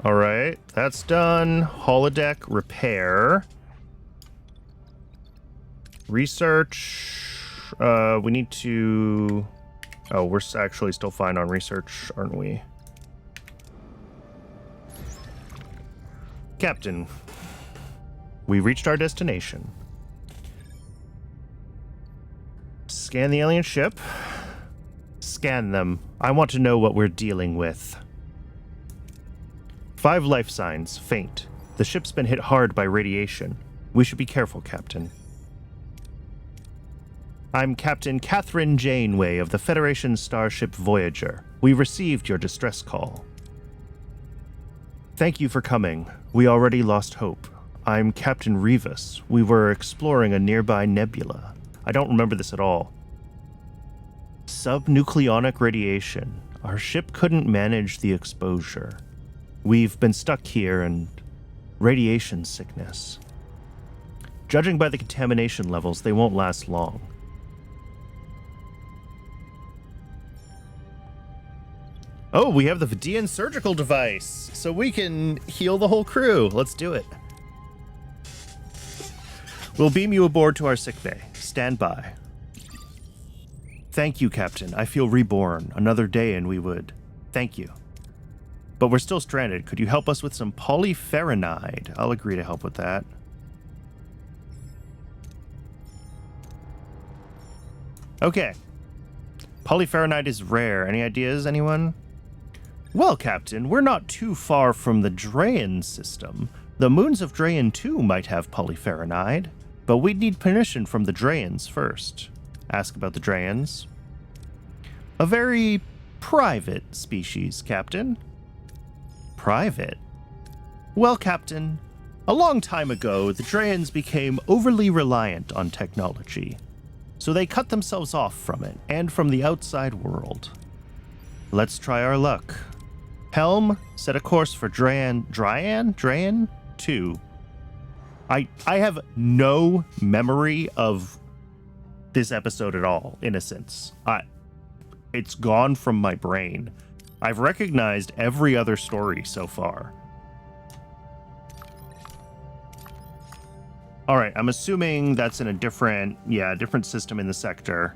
All right, that's done. Holodeck repair. Research. We need to... Oh, we're actually still fine on research, aren't we? Captain, we reached our destination. Scan the alien ship. Scan them. I want to know what we're dealing with. 5 life signs, faint. The ship's been hit hard by radiation. We should be careful, Captain. I'm Captain Catherine Janeway of the Federation starship Voyager. We received your distress call. Thank you for coming. We already lost hope. I'm Captain Rivas. We were exploring a nearby nebula. I don't remember this at all. Subnucleonic radiation. Our ship couldn't manage the exposure. We've been stuck here and radiation sickness. Judging by the contamination levels, they won't last long. Oh, we have the Vidian surgical device, so we can heal the whole crew. Let's do it. We'll beam you aboard to our sickbay. Stand by. Thank you, Captain. I feel reborn. Another day and we would. Thank you. But we're still stranded. Could you help us with some polyferronide? I'll agree to help with that. Okay. Polyferronide is rare. Any ideas, anyone? Well, Captain, we're not too far from the Drayan system. The moons of Drayan 2 might have polyferronide, but we'd need permission from the Drayans first. Ask about the Drayans. A very private species, Captain. Private? Well, Captain, a long time ago, the Drayans became overly reliant on technology. So they cut themselves off from it and from the outside world. Let's try our luck. Helm, set a course for Dryan 2. I have no memory of this episode at all, in a sense. It's gone from my brain. I've recognized every other story so far. All right, I'm assuming that's in a different system in the sector.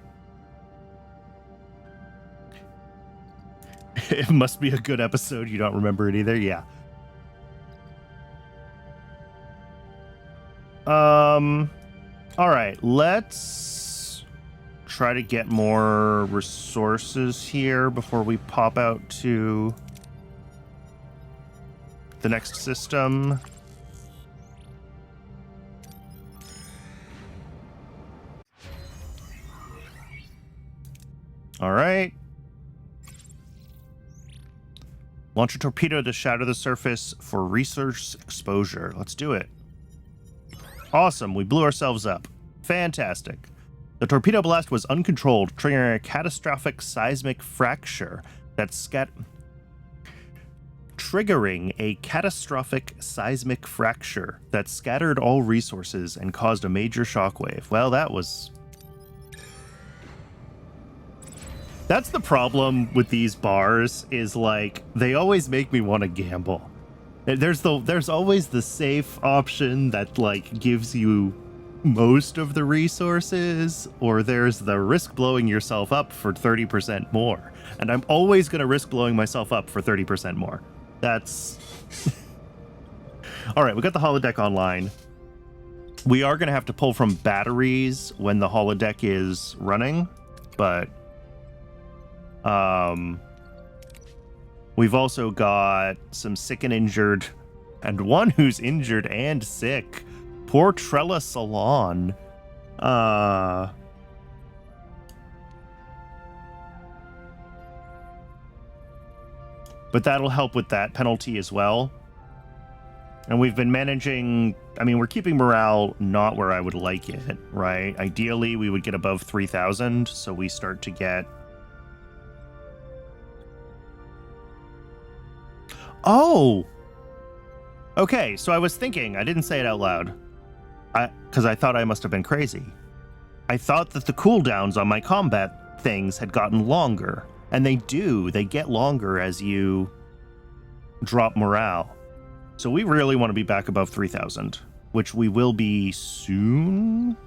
It must be a good episode. You don't remember it either? Yeah. All right, let's try to get more resources here before we pop out to the next system. All right. Launch a torpedo to shatter the surface for research exposure. Let's do it. Awesome. We blew ourselves up. Fantastic. The torpedo blast was uncontrolled, triggering a catastrophic seismic fracture that scattered all resources and caused a major shockwave. Well, that's the problem with these bars, is like they always make me want to gamble. There's always the safe option that like gives you most of the resources, or there's the risk blowing yourself up for 30% more. And I'm always going to risk blowing myself up for 30% more. That's all right. We got the holodeck online. We are going to have to pull from batteries when the holodeck is running, but we've also got some sick and injured, and one who's injured and sick. Poor Trella Salon. But that'll help with that penalty as well. And we've been managing, I mean, we're keeping morale not where I would like it, right? Ideally, we would get above 3,000, so we start to get... Oh! Okay, so I was thinking, I didn't say it out loud, because I thought I must have been crazy. I thought that the cooldowns on my combat things had gotten longer, and they get longer as you drop morale. So we really want to be back above 3,000, which we will be soon.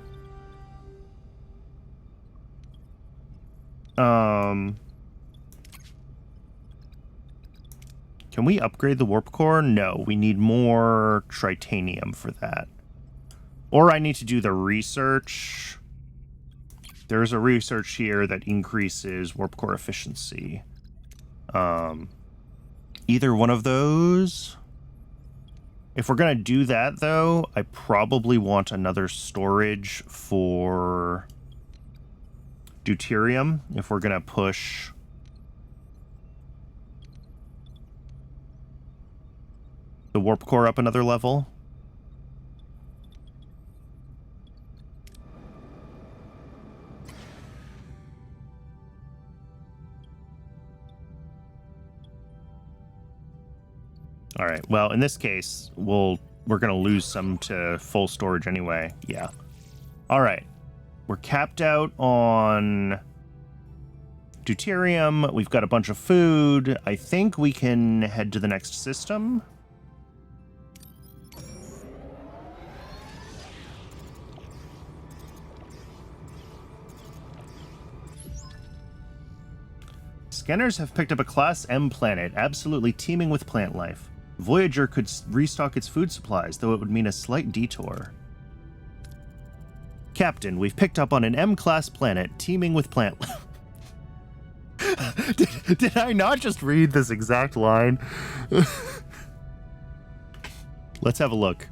Can we upgrade the warp core? No, we need more tritanium for that. Or I need to do the research. There's a research here that increases warp core efficiency. Either one of those. If we're going to do that, though, I probably want another storage for deuterium if we're going to push the warp core up another level. All right. Well, in this case, we're going to lose some to full storage anyway. Yeah. All right. We're capped out on deuterium. We've got a bunch of food. I think we can head to the next system. Scanners have picked up a Class M planet, absolutely teeming with plant life. Voyager could restock its food supplies, though it would mean a slight detour. Captain, we've picked up on an M-class planet teeming with plant life. Did I not just read this exact line? Let's have a look.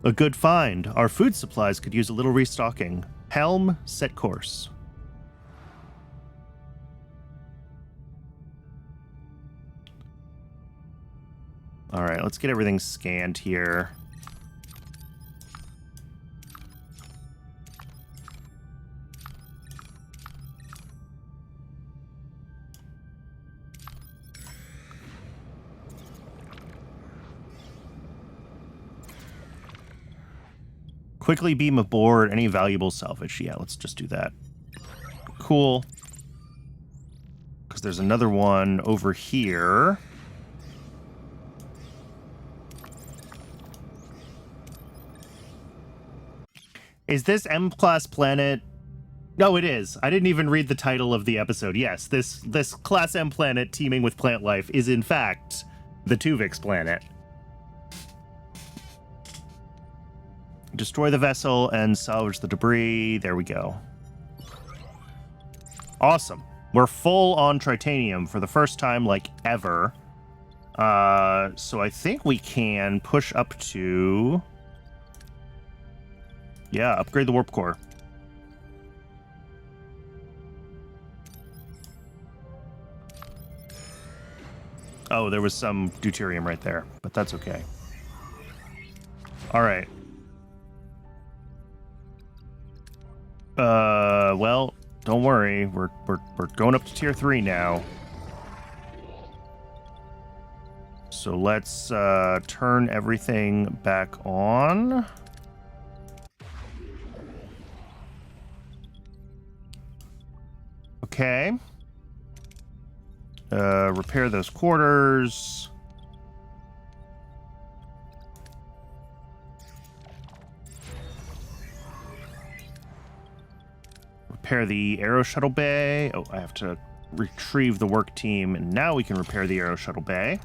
A good find. Our food supplies could use a little restocking. Helm, set course. All right, let's get everything scanned here. Quickly beam aboard any valuable salvage. Yeah, let's just do that. Cool. Because there's another one over here. Is this M-class planet? No, it is. I didn't even read the title of the episode. Yes, this Class M planet teeming with plant life is in fact the Tuvix planet. Destroy the vessel and salvage the debris. There we go. Awesome. We're full on tritanium for the first time, like, ever. So I think we can push up to... Yeah, upgrade the warp core. Oh, there was some deuterium right there, but that's okay. All right. Well, don't worry. We're going up to tier 3 now. So let's turn everything back on. Okay. Repair those quarters. Repair the aero shuttle bay. Oh, I have to retrieve the work team, and now we can repair the aero shuttle bay.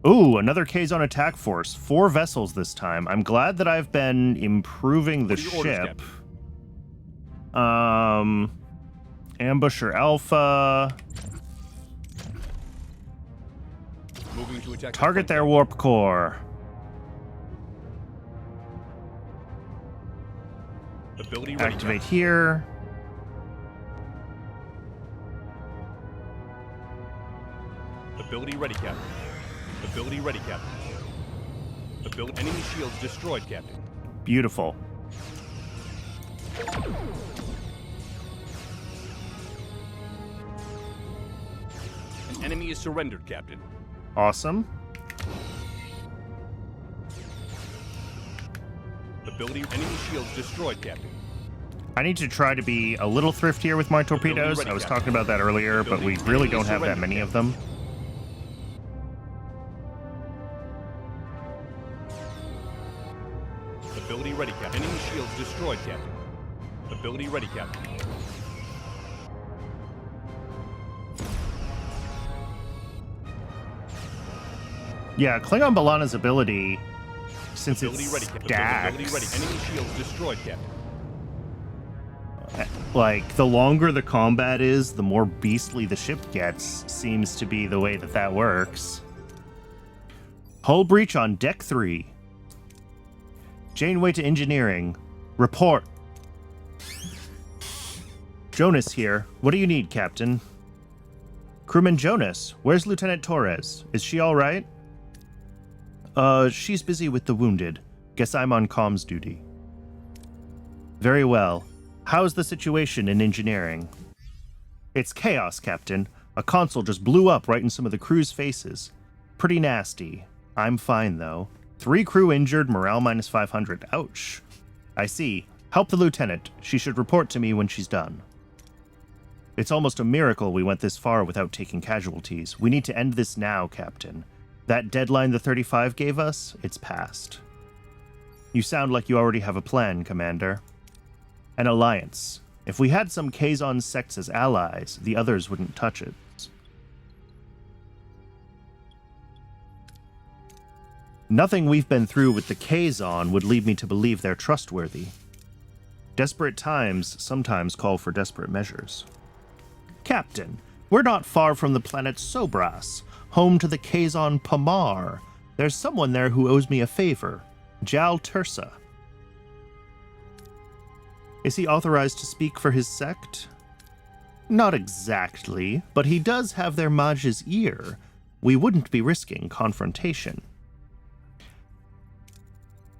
Ooh, another Kazon attack force. 4 vessels this time. I'm glad that I've been improving the ship. Ambusher Alpha. Moving to attack. Target their warp core. Ability ready. Activate here. Ability ready, Captain. Ability ready, Captain. Enemy shields destroyed, Captain. Beautiful. An enemy is surrendered, Captain. Awesome. Enemy shields destroyed, Captain. I need to try to be a little thriftier with my torpedoes. ready, I was Captain. talking about that earlier, but we really don't have that many of them. Ability ready, Captain. Enemy shields destroyed, Captain. Ability ready, Captain. Yeah, Klingon Balana's ability, since Ability it's ready, Captain. stacks, Ability ready. Enemy shields destroyed, Captain. like, the longer the combat is, the more beastly the ship gets, seems to be the way that that works. Hull breach on Deck 3. Janeway to engineering. Report. Jonas here. What do you need, Captain? Crewman Jonas, where's Lieutenant Torres? Is she all right? She's busy with the wounded. Guess I'm on comms duty. Very well. How's the situation in engineering? It's chaos, Captain. A console just blew up right in some of the crew's faces. Pretty nasty. I'm fine, though. 3 crew injured, morale minus 500. Ouch. I see. Help the lieutenant. She should report to me when she's done. It's almost a miracle we went this far without taking casualties. We need to end this now, Captain. That deadline the 35 gave us, it's past. You sound like you already have a plan, Commander. An alliance. If we had some Kazon sects as allies, the others wouldn't touch it. Nothing we've been through with the Kazon would lead me to believe they're trustworthy. Desperate times sometimes call for desperate measures. Captain, we're not far from the planet Sobras, home to the Kazon Pamar. There's someone there who owes me a favor. Jal Tursa. Is he authorized to speak for his sect? Not exactly, but he does have their Maj's ear. We wouldn't be risking confrontation.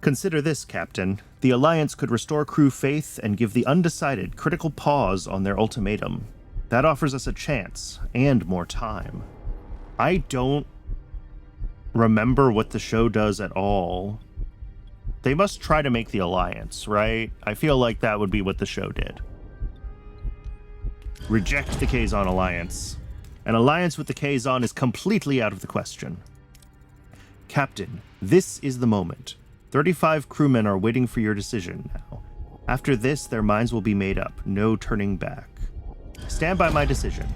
Consider this, Captain. The Alliance could restore crew faith and give the undecided critical pause on their ultimatum. That offers us a chance, and more time. I don't remember what the show does at all, They must try to make the alliance, right? I feel like that would be what the show did. Reject the Kazon alliance. An alliance with the Kazon is completely out of the question. Captain, this is the moment. 35 crewmen are waiting for your decision now. After this, their minds will be made up. No turning back. Stand by my decision.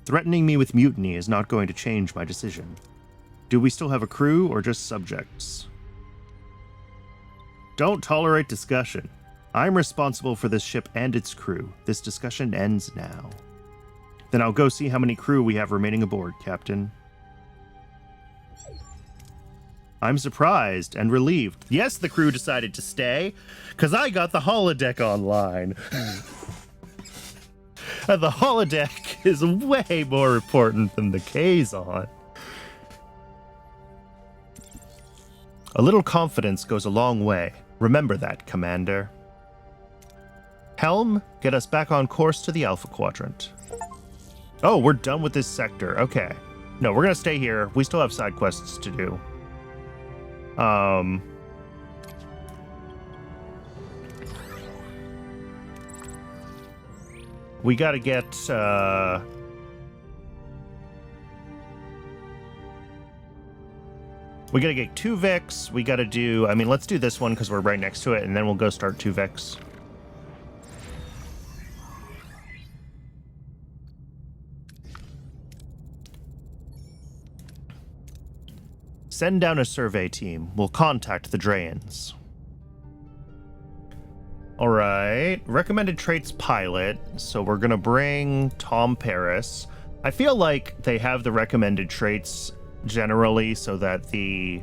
Threatening me with mutiny is not going to change my decision. Do we still have a crew or just subjects? Don't tolerate discussion. I'm responsible for this ship and its crew. This discussion ends now. Then I'll go see how many crew we have remaining aboard, Captain. I'm surprised and relieved. Yes, the crew decided to stay, because I got the holodeck online. And the holodeck is way more important than the Kazon. A little confidence goes a long way. Remember that, Commander. Helm, get us back on course to the Alpha Quadrant. Oh, we're done with this sector. Okay. No, we're gonna stay here. We still have side quests to do. We gotta get, we gotta get Tuvix. We gotta do, I mean, let's do this one because we're right next to it, and then we'll go start Tuvix. Send down a survey team. We'll contact the Drayans. Alright. Recommended traits pilot. So we're gonna bring Tom Paris. I feel like they have the recommended traits generally so that the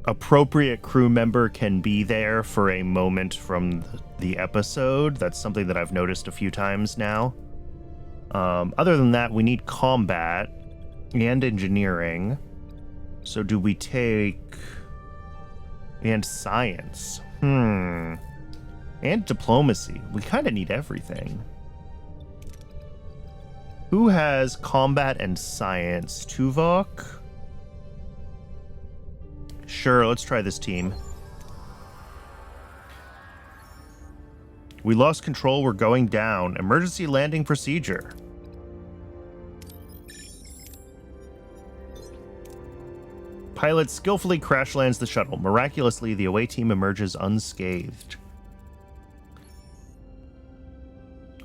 appropriate crew member can be there for a moment from the episode. That's something that I've noticed a few times now. Other than that, we need combat and engineering. So do we take... and science. And diplomacy. We kind of need everything. Who has combat and science? Tuvok? Sure, let's try this team. We lost control, we're going down. Emergency landing procedure. Pilot skillfully crash lands the shuttle. Miraculously, the away team emerges unscathed.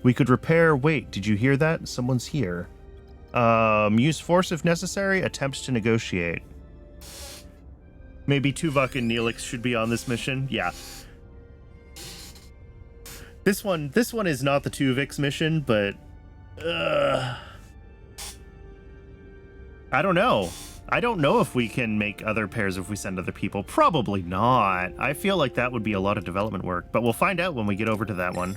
We could repair... Wait, did you hear that? Someone's here. Use force if necessary. Attempt to negotiate. Maybe Tuvok and Neelix should be on this mission. Yeah. This one is not the Tuvix mission, but... I don't know. I don't know if we can make other pairs if we send other people. Probably not. I feel like that would be a lot of development work, but we'll find out when we get over to that one.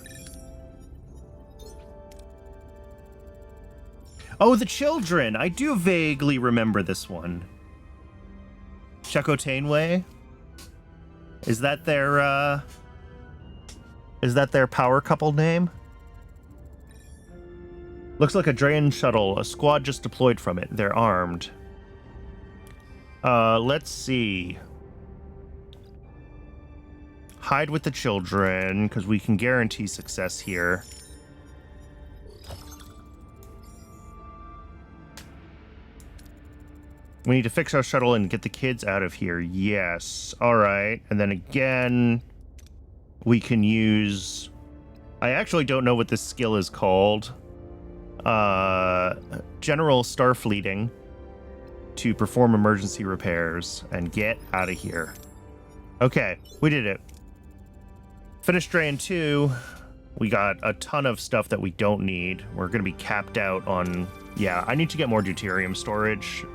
Oh, the children! I do vaguely remember this one. Chekotaneway? Is that their power couple name? Looks like a Drayan shuttle. A squad just deployed from it. They're armed. Let's see. Hide with the children, because we can guarantee success here. We need to fix our shuttle and get the kids out of here. Yes. Alright. And then again, we can use... I actually don't know what this skill is called. General Starfleeting. To perform emergency repairs and get out of here. Okay, we did it. Finished Drain 2. We got a ton of stuff that we don't need. We're going to be capped out on... Yeah, I need to get more deuterium storage,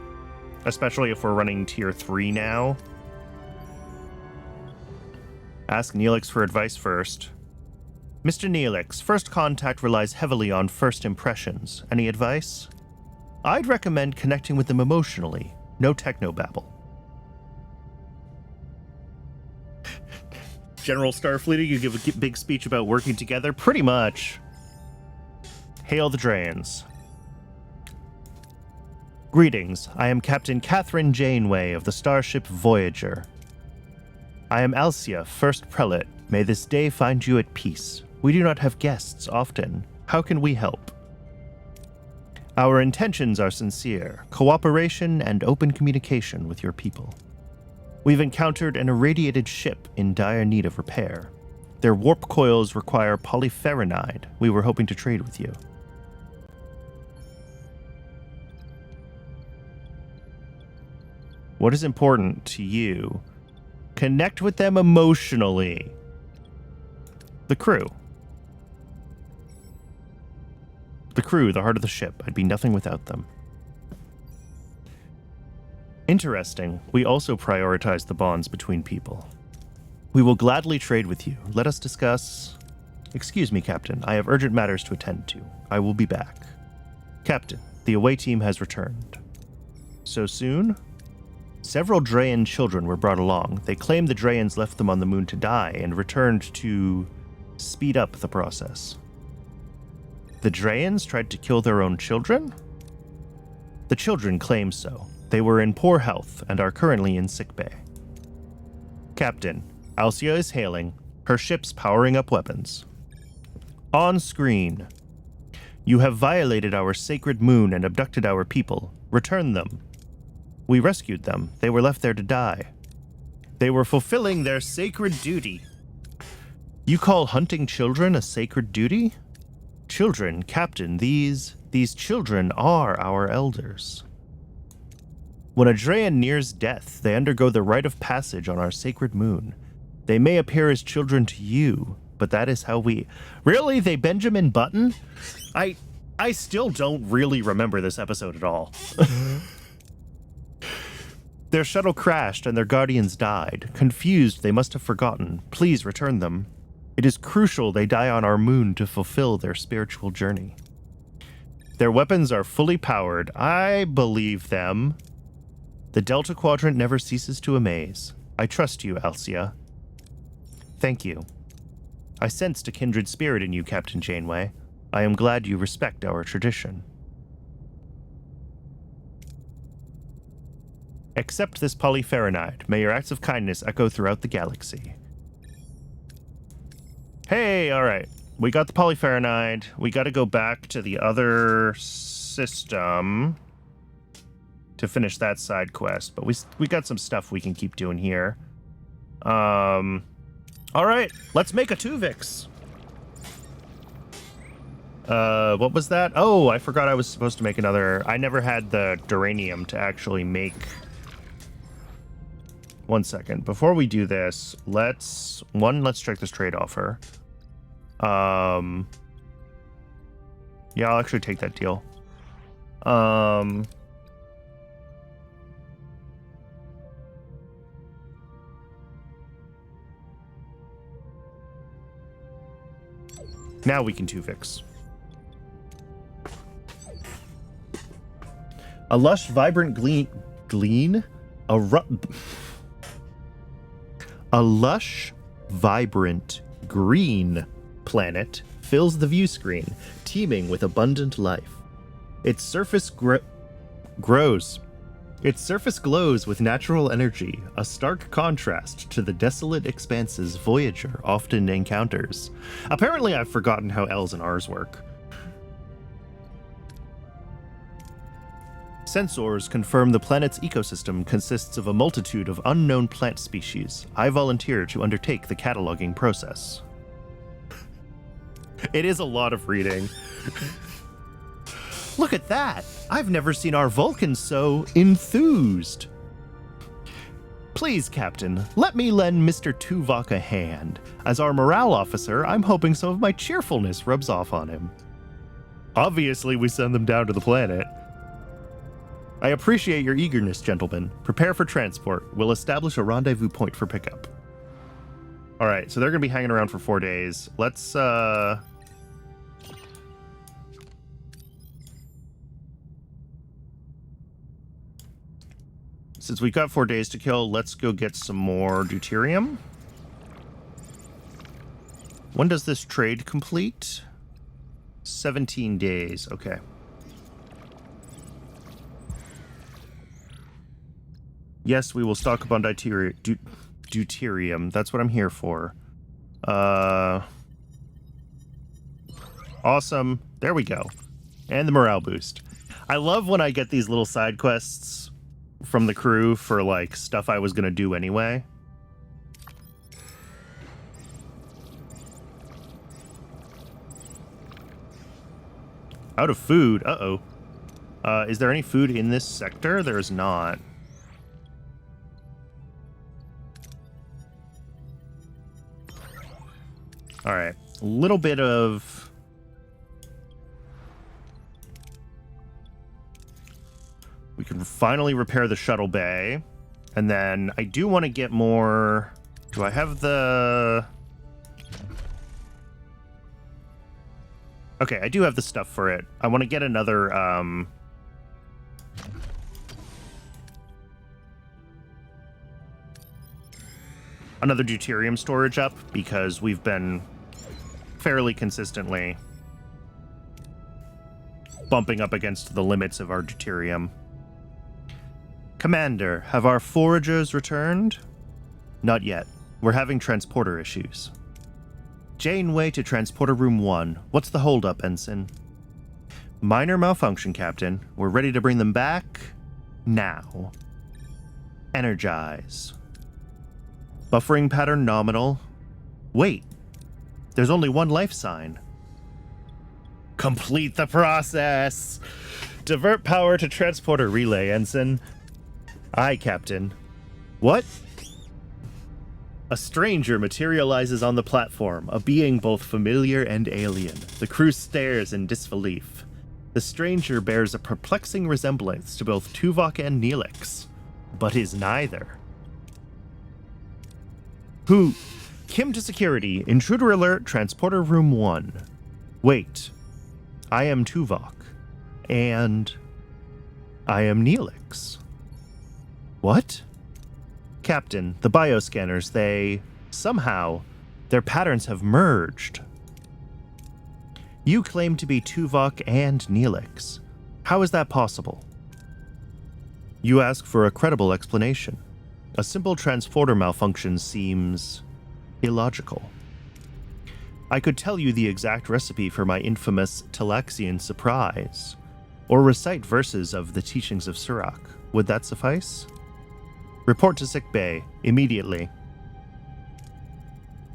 especially if we're running tier 3 now. Ask Neelix for advice first. Mr. Neelix, first contact relies heavily on first impressions. Any advice? I'd recommend connecting with them emotionally. No technobabble. General Starfleeting, you give a big speech about working together? Pretty much. Hail the Drayans. Greetings, I am Captain Catherine Janeway of the starship Voyager. I am Alcia, first prelate. May this day find you at peace. We do not have guests often. How can we help? Our intentions are sincere, cooperation and open communication with your people. We've encountered an irradiated ship in dire need of repair. Their warp coils require polyferronide. We were hoping to trade with you. What is important to you? Connect with them emotionally. The crew. The crew, the heart of the ship. I'd be nothing without them. Interesting. We also prioritize the bonds between people. We will gladly trade with you. Let us discuss... Excuse me, Captain. I have urgent matters to attend to. I will be back. Captain, the away team has returned. So soon? Several Drayan children were brought along. They claim the Drayans left them on the moon to die and returned to speed up the process. The Drayans tried to kill their own children? The children claim so. They were in poor health and are currently in sickbay. Captain, Alcia is hailing. Her ship's powering up weapons. On screen. You have violated our sacred moon and abducted our people. Return them. We rescued them. They were left there to die. They were fulfilling their sacred duty. You call hunting children a sacred duty? Children, Captain, these children are our elders. When a Drayan nears death, they undergo the rite of passage on our sacred moon. They may appear as children to you, but that is how we... Really? They Benjamin Button? I still don't really remember this episode at all. Their shuttle crashed and their guardians died. Confused, they must have forgotten. Please return them. It is crucial they die on our moon to fulfill their spiritual journey. Their weapons are fully powered. I believe them. The Delta Quadrant never ceases to amaze. I trust you, Alcia. Thank you. I sensed a kindred spirit in you, Captain Janeway. I am glad you respect our tradition. Accept this polyferronide. May your acts of kindness echo throughout the galaxy. Hey, alright. We got the polyferronide. We gotta go back to the other system to finish that side quest. But we got some stuff we can keep doing here. Alright, let's make a Tuvix. What was that? Oh, I forgot I was supposed to make another... I never had the duranium to actually make... One second. Before we do this, let's check this trade offer. Yeah, I'll actually take that deal. Now we can Tuvix. A lush, vibrant glean? A lush, vibrant, green planet fills the view screen, teeming with abundant life. Its surface grows. Its surface glows with natural energy, a stark contrast to the desolate expanses Voyager often encounters. Apparently, I've forgotten how L's and R's work. Sensors confirm the planet's ecosystem consists of a multitude of unknown plant species. I volunteer to undertake the cataloging process. It is a lot of reading. Look at that! I've never seen our Vulcans so enthused. Please, Captain, let me lend Mr. Tuvok a hand. As our morale officer, I'm hoping some of my cheerfulness rubs off on him. Obviously, we send them down to the planet. I appreciate your eagerness, gentlemen. Prepare for transport. We'll establish a rendezvous point for pickup. Alright, so they're going to be hanging around for 4 days. Let's, since we've got 4 days to kill, let's go get some more deuterium. When does this trade complete? 17 days, okay. Yes, we will stock up on deuterium. That's what I'm here for. Awesome. There we go. And the morale boost. I love when I get these little side quests from the crew for, like, stuff I was going to do anyway. Out of food. Uh-oh. Is there any food in this sector? There is not. All right. A little bit of... We can finally repair the shuttle bay. And then I do want to get more... Do I have the... Okay, I do have the stuff for it. I want to get another... Another deuterium storage up, because we've been fairly consistently bumping up against the limits of our deuterium. Commander, have our foragers returned? Not yet. We're having transporter issues. Janeway to Transporter Room 1. What's the holdup, Ensign? Minor malfunction, Captain. We're ready to bring them back now. Energize. Buffering pattern nominal. Wait. There's only one life sign. Complete the process. Divert power to transporter relay, Ensign. Aye, Captain. What? A stranger materializes on the platform, a being both familiar and alien. The crew stares in disbelief. The stranger bears a perplexing resemblance to both Tuvok and Neelix, but is neither. Who? Kim to security. Intruder alert, Transporter Room 1. Wait. I am Tuvok. And... I am Neelix. What? Captain, the bioscanners, they... Somehow, their patterns have merged. You claim to be Tuvok and Neelix. How is that possible? You ask for a credible explanation. A simple transporter malfunction seems illogical. I could tell you the exact recipe for my infamous Talaxian surprise, or recite verses of the teachings of Surak. Would that suffice? Report to sick bay, immediately.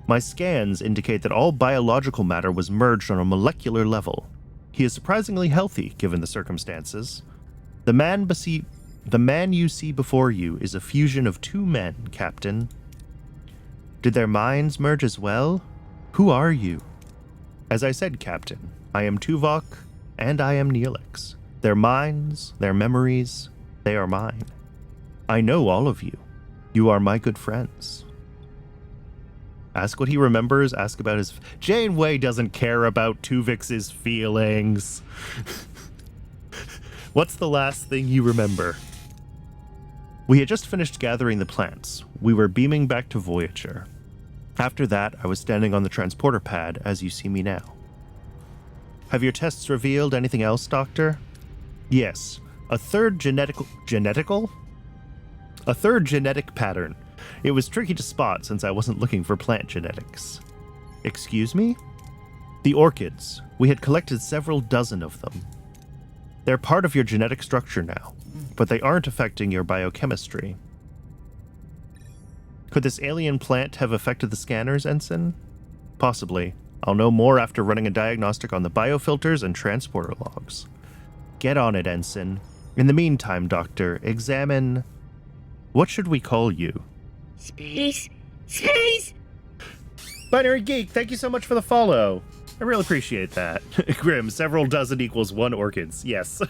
My scans indicate that all biological matter was merged on a molecular level. He is surprisingly healthy, given the circumstances. The man you see before you is a fusion of two men, Captain. Did their minds merge as well? Who are you? As I said, Captain, I am Tuvok, and I am Neelix. Their minds, their memories, they are mine. I know all of you. You are my good friends. Ask what he remembers, ask about his... Janeway doesn't care about Tuvix's feelings. What's the last thing you remember? We had just finished gathering the plants. We were beaming back to Voyager. After that, I was standing on the transporter pad, as you see me now. Have your tests revealed anything else, Doctor? Yes. A third genetic pattern. It was tricky to spot since I wasn't looking for plant genetics. Excuse me? The orchids. We had collected several dozen of them. They're part of your genetic structure now, but they aren't affecting your biochemistry. Could this alien plant have affected the scanners, Ensign? Possibly. I'll know more after running a diagnostic on the biofilters and transporter logs. Get on it, Ensign. In the meantime, Doctor, examine... What should we call you? Space! Binary Geek, thank you so much for the follow. I really appreciate that. Grim, several dozen equals one orchids. Yes.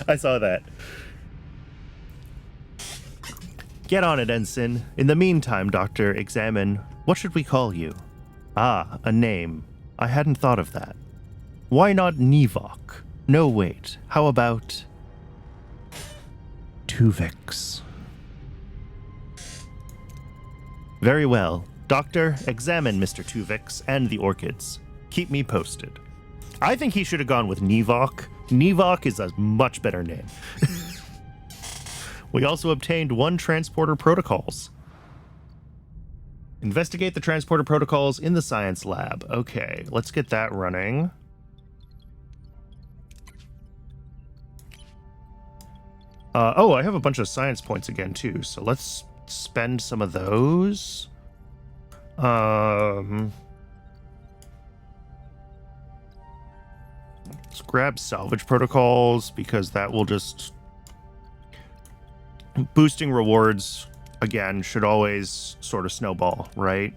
I saw that. Get on it, Ensign. In the meantime, Doctor, examine... What should we call you? Ah, a name. I hadn't thought of that. Why not Nevok? No, wait. How about... Tuvix? Very well. Doctor, examine Mr. Tuvix and the orchids. Keep me posted. I think he should have gone with Nevok. Nevok is a much better name. We also obtained 1 transporter protocols. Investigate the transporter protocols in the science lab. Okay, let's get that running. Oh, I have a bunch of science points again, too, so let's spend some of those. Let's grab salvage protocols, because that will just... Boosting rewards, again, should always sort of snowball, right?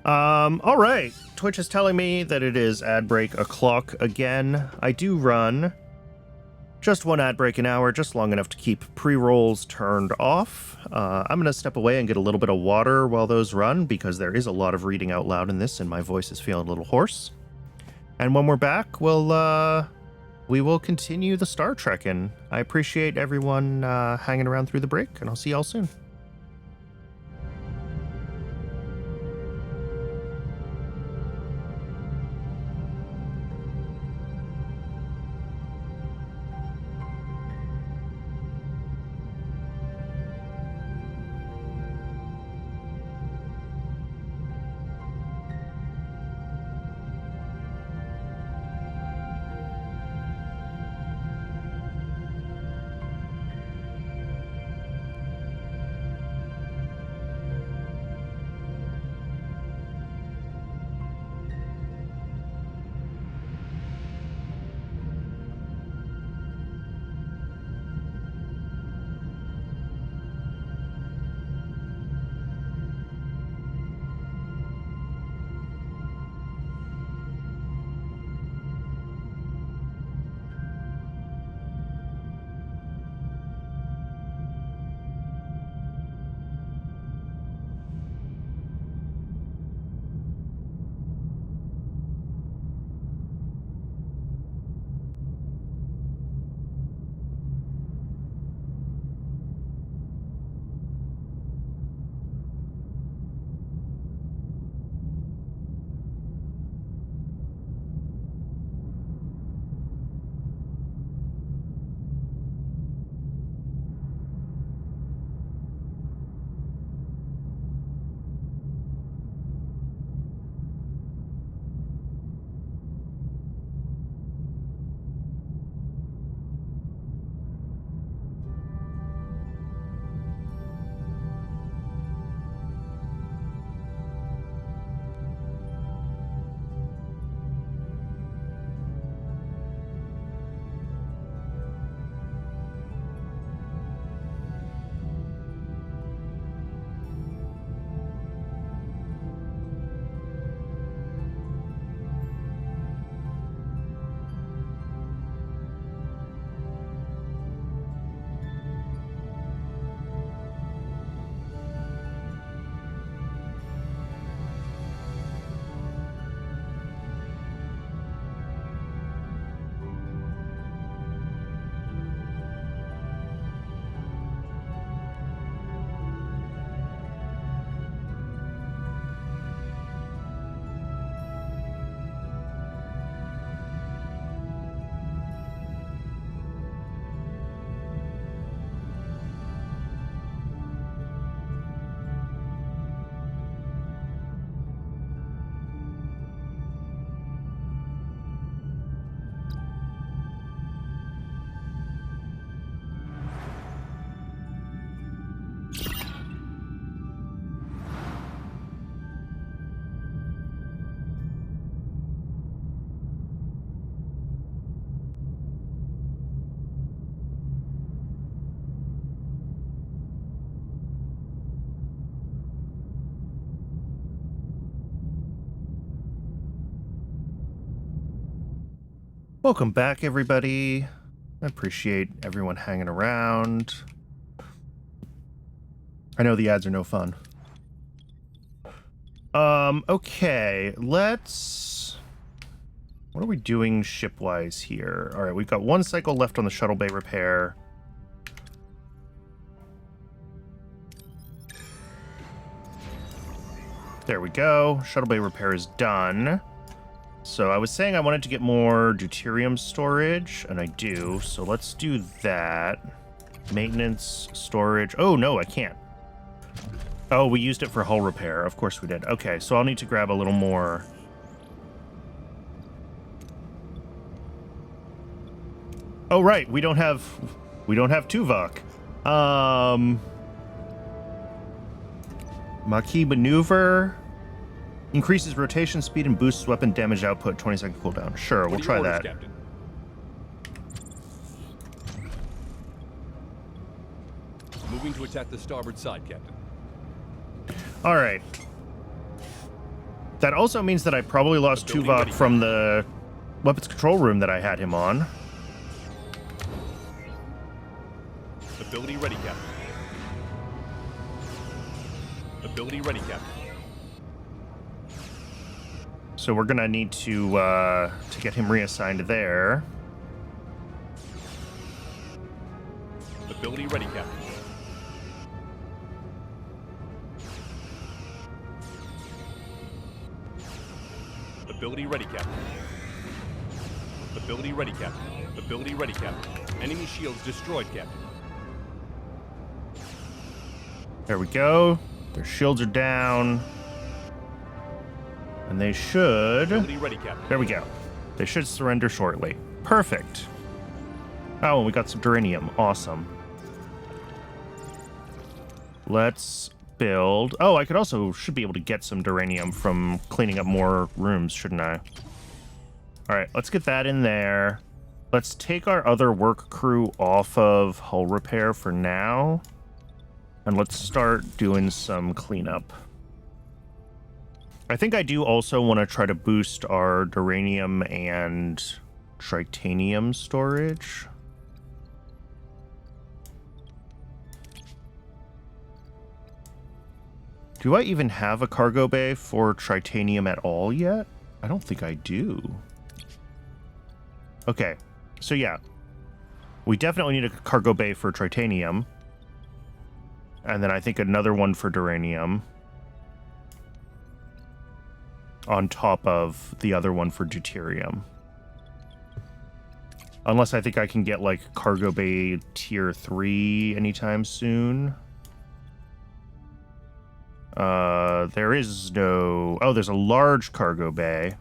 All right. Twitch is telling me that it is ad break o'clock again. I do run just 1 ad break an hour, just long enough to keep pre-rolls turned off. I'm going to step away and get a little bit of water while those run, because there is a lot of reading out loud in this, and my voice is feeling a little hoarse. And when we're back, we will continue the Star Trekking. I appreciate everyone hanging around through the break, and I'll see y'all soon. Welcome back, everybody. I appreciate everyone hanging around. I know the ads are no fun. Okay, let's... What are we doing ship-wise here? All right, we've got 1 cycle left on the shuttle bay repair. There we go. Shuttle bay repair is done. So I was saying I wanted to get more deuterium storage, and I do. So let's do that. Maintenance, storage. Oh, no, I can't. Oh, we used it for hull repair. Of course we did. Okay, so I'll need to grab a little more. Oh, right. We don't have Tuvok. Maquis maneuver increases rotation speed and boosts weapon damage output. 20-second cooldown. Sure, we'll try that. Captain? Moving to attack the starboard side, Captain. All right. That also means that I probably lost Tuvok from the weapons control room that I had him on. Ability ready, Captain. Ability ready, Captain. So we're gonna need to get him reassigned there. Ability ready, Captain. Ability ready, Captain. Ability ready, Captain. Ability ready, Captain. Enemy shields destroyed, Captain. There we go. Their shields are down. And they should... Ability ready, Captain. There we go. They should surrender shortly. Perfect. Oh, and we got some duranium. Awesome. Let's build... Oh, I should be able to get some duranium from cleaning up more rooms, shouldn't I? All right, let's get that in there. Let's take our other work crew off of hull repair for now. And let's start doing some cleanup. I think I do also want to try to boost our duranium and tritanium storage. Do I even have a cargo bay for tritanium at all yet? I don't think I do. Okay, so yeah. We definitely need a cargo bay for tritanium. And then I think another one for duranium. On top of the other one for deuterium. Unless I think I can get, like, cargo bay tier 3 anytime soon. There is no... Oh, there's a large cargo bay.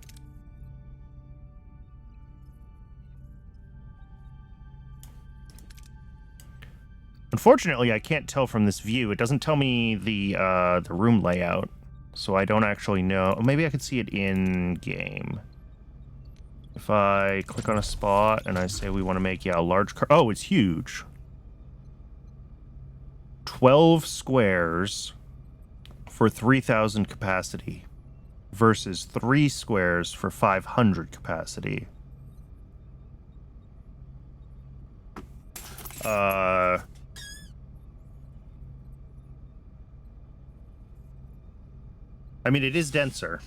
Unfortunately, I can't tell from this view. It doesn't tell me the room layout, so I don't actually know. Maybe I could see it in game. If I click on a spot and I say we want to make, a large oh, it's huge. 12 squares for 3,000 capacity versus 3 squares for 500 capacity. I mean, it is denser.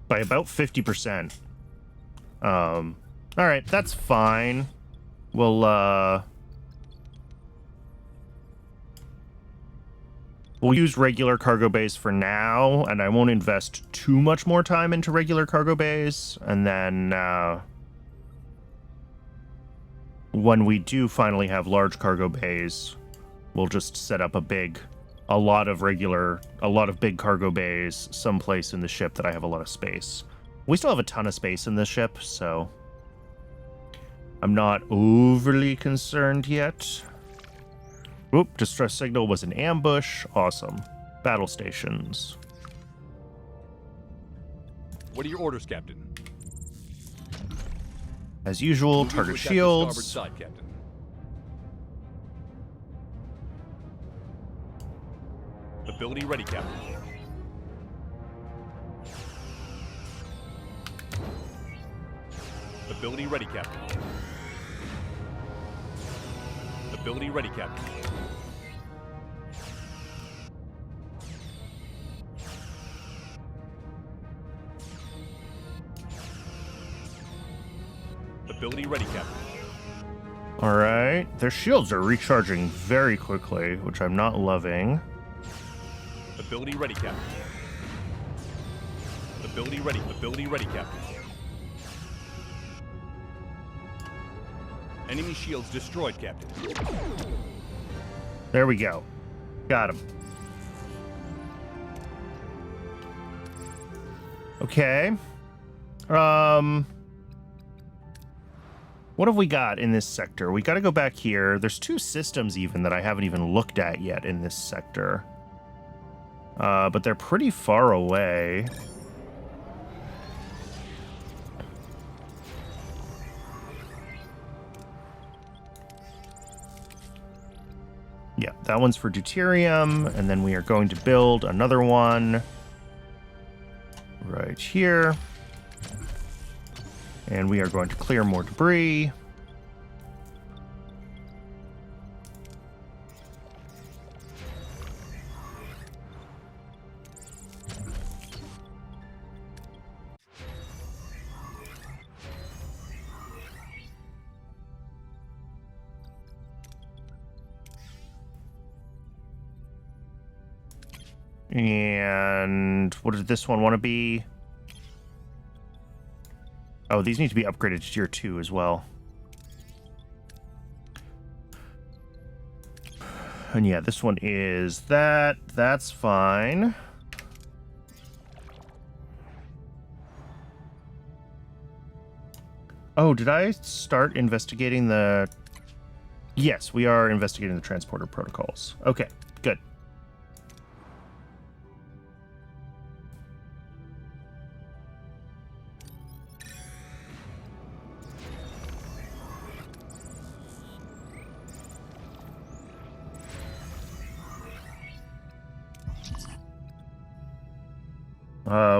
By about 50%. All right, that's fine. We'll use regular cargo bays for now, and I won't invest too much more time into regular cargo bays, and then when we do finally have large cargo bays, we'll just set up a lot of big cargo bays someplace in the ship that I have a lot of space. We still have a ton of space in this ship, so I'm not overly concerned yet. Oop, distress signal was an ambush. Awesome. Battle stations. What are your orders, Captain? As usual, Moving target to attack the shields. starboard side, Captain. Ability ready, Captain. Ability ready, Captain. Ability ready, Captain. Ability ready, Captain. All right. Their shields are recharging very quickly, which I'm not loving. Ability ready, Captain. Ability ready. Ability ready, Captain. Enemy shields destroyed, Captain. There we go. Got him. Okay. What have we got in this sector? We got to go back here. There's 2 systems even that I haven't even looked at yet in this sector. But they're pretty far away. Yeah, that one's for deuterium, and then we are going to build another one right here. And we are going to clear more debris. And what does this one want to be? Oh, these need to be upgraded to tier 2 as well. And yeah, this one is that. That's fine. Oh, did I start investigating the... Yes, we are investigating the transporter protocols. Okay, good.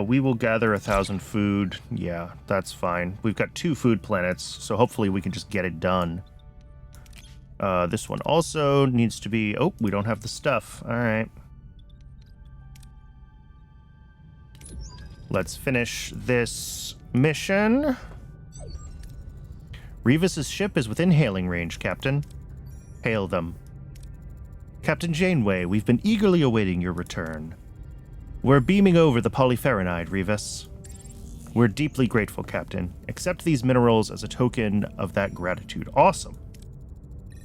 We will gather 1,000 food. Yeah, that's fine. We've got 2 food planets, so hopefully we can just get it done. This one also needs to be... Oh, we don't have the stuff. All right. Let's finish this mission. Revis's ship is within hailing range, Captain. Hail them. Captain Janeway, we've been eagerly awaiting your return. We're beaming over the polyferronide, Revis. We're deeply grateful, Captain. Accept these minerals as a token of that gratitude. Awesome.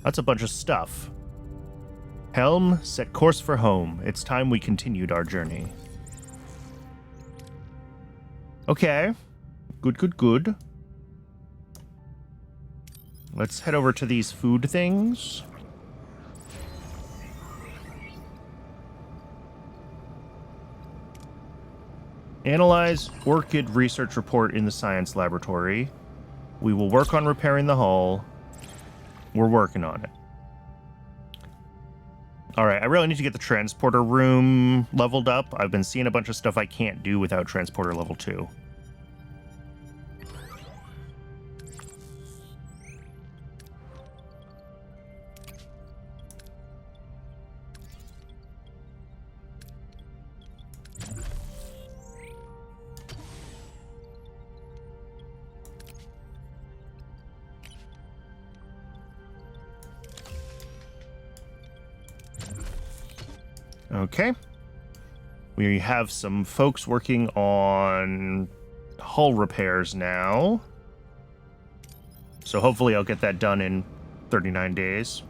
That's a bunch of stuff. Helm, set course for home. It's time we continued our journey. Okay. Good, good, good. Let's head over to these food things. Analyze Orchid research report in the science laboratory. We will work on repairing the hull. We're working on it. All right, I really need to get the transporter room leveled up. I've been seeing a bunch of stuff I can't do without transporter level 2. Okay. We have some folks working on hull repairs now. So hopefully I'll get that done in 39 days.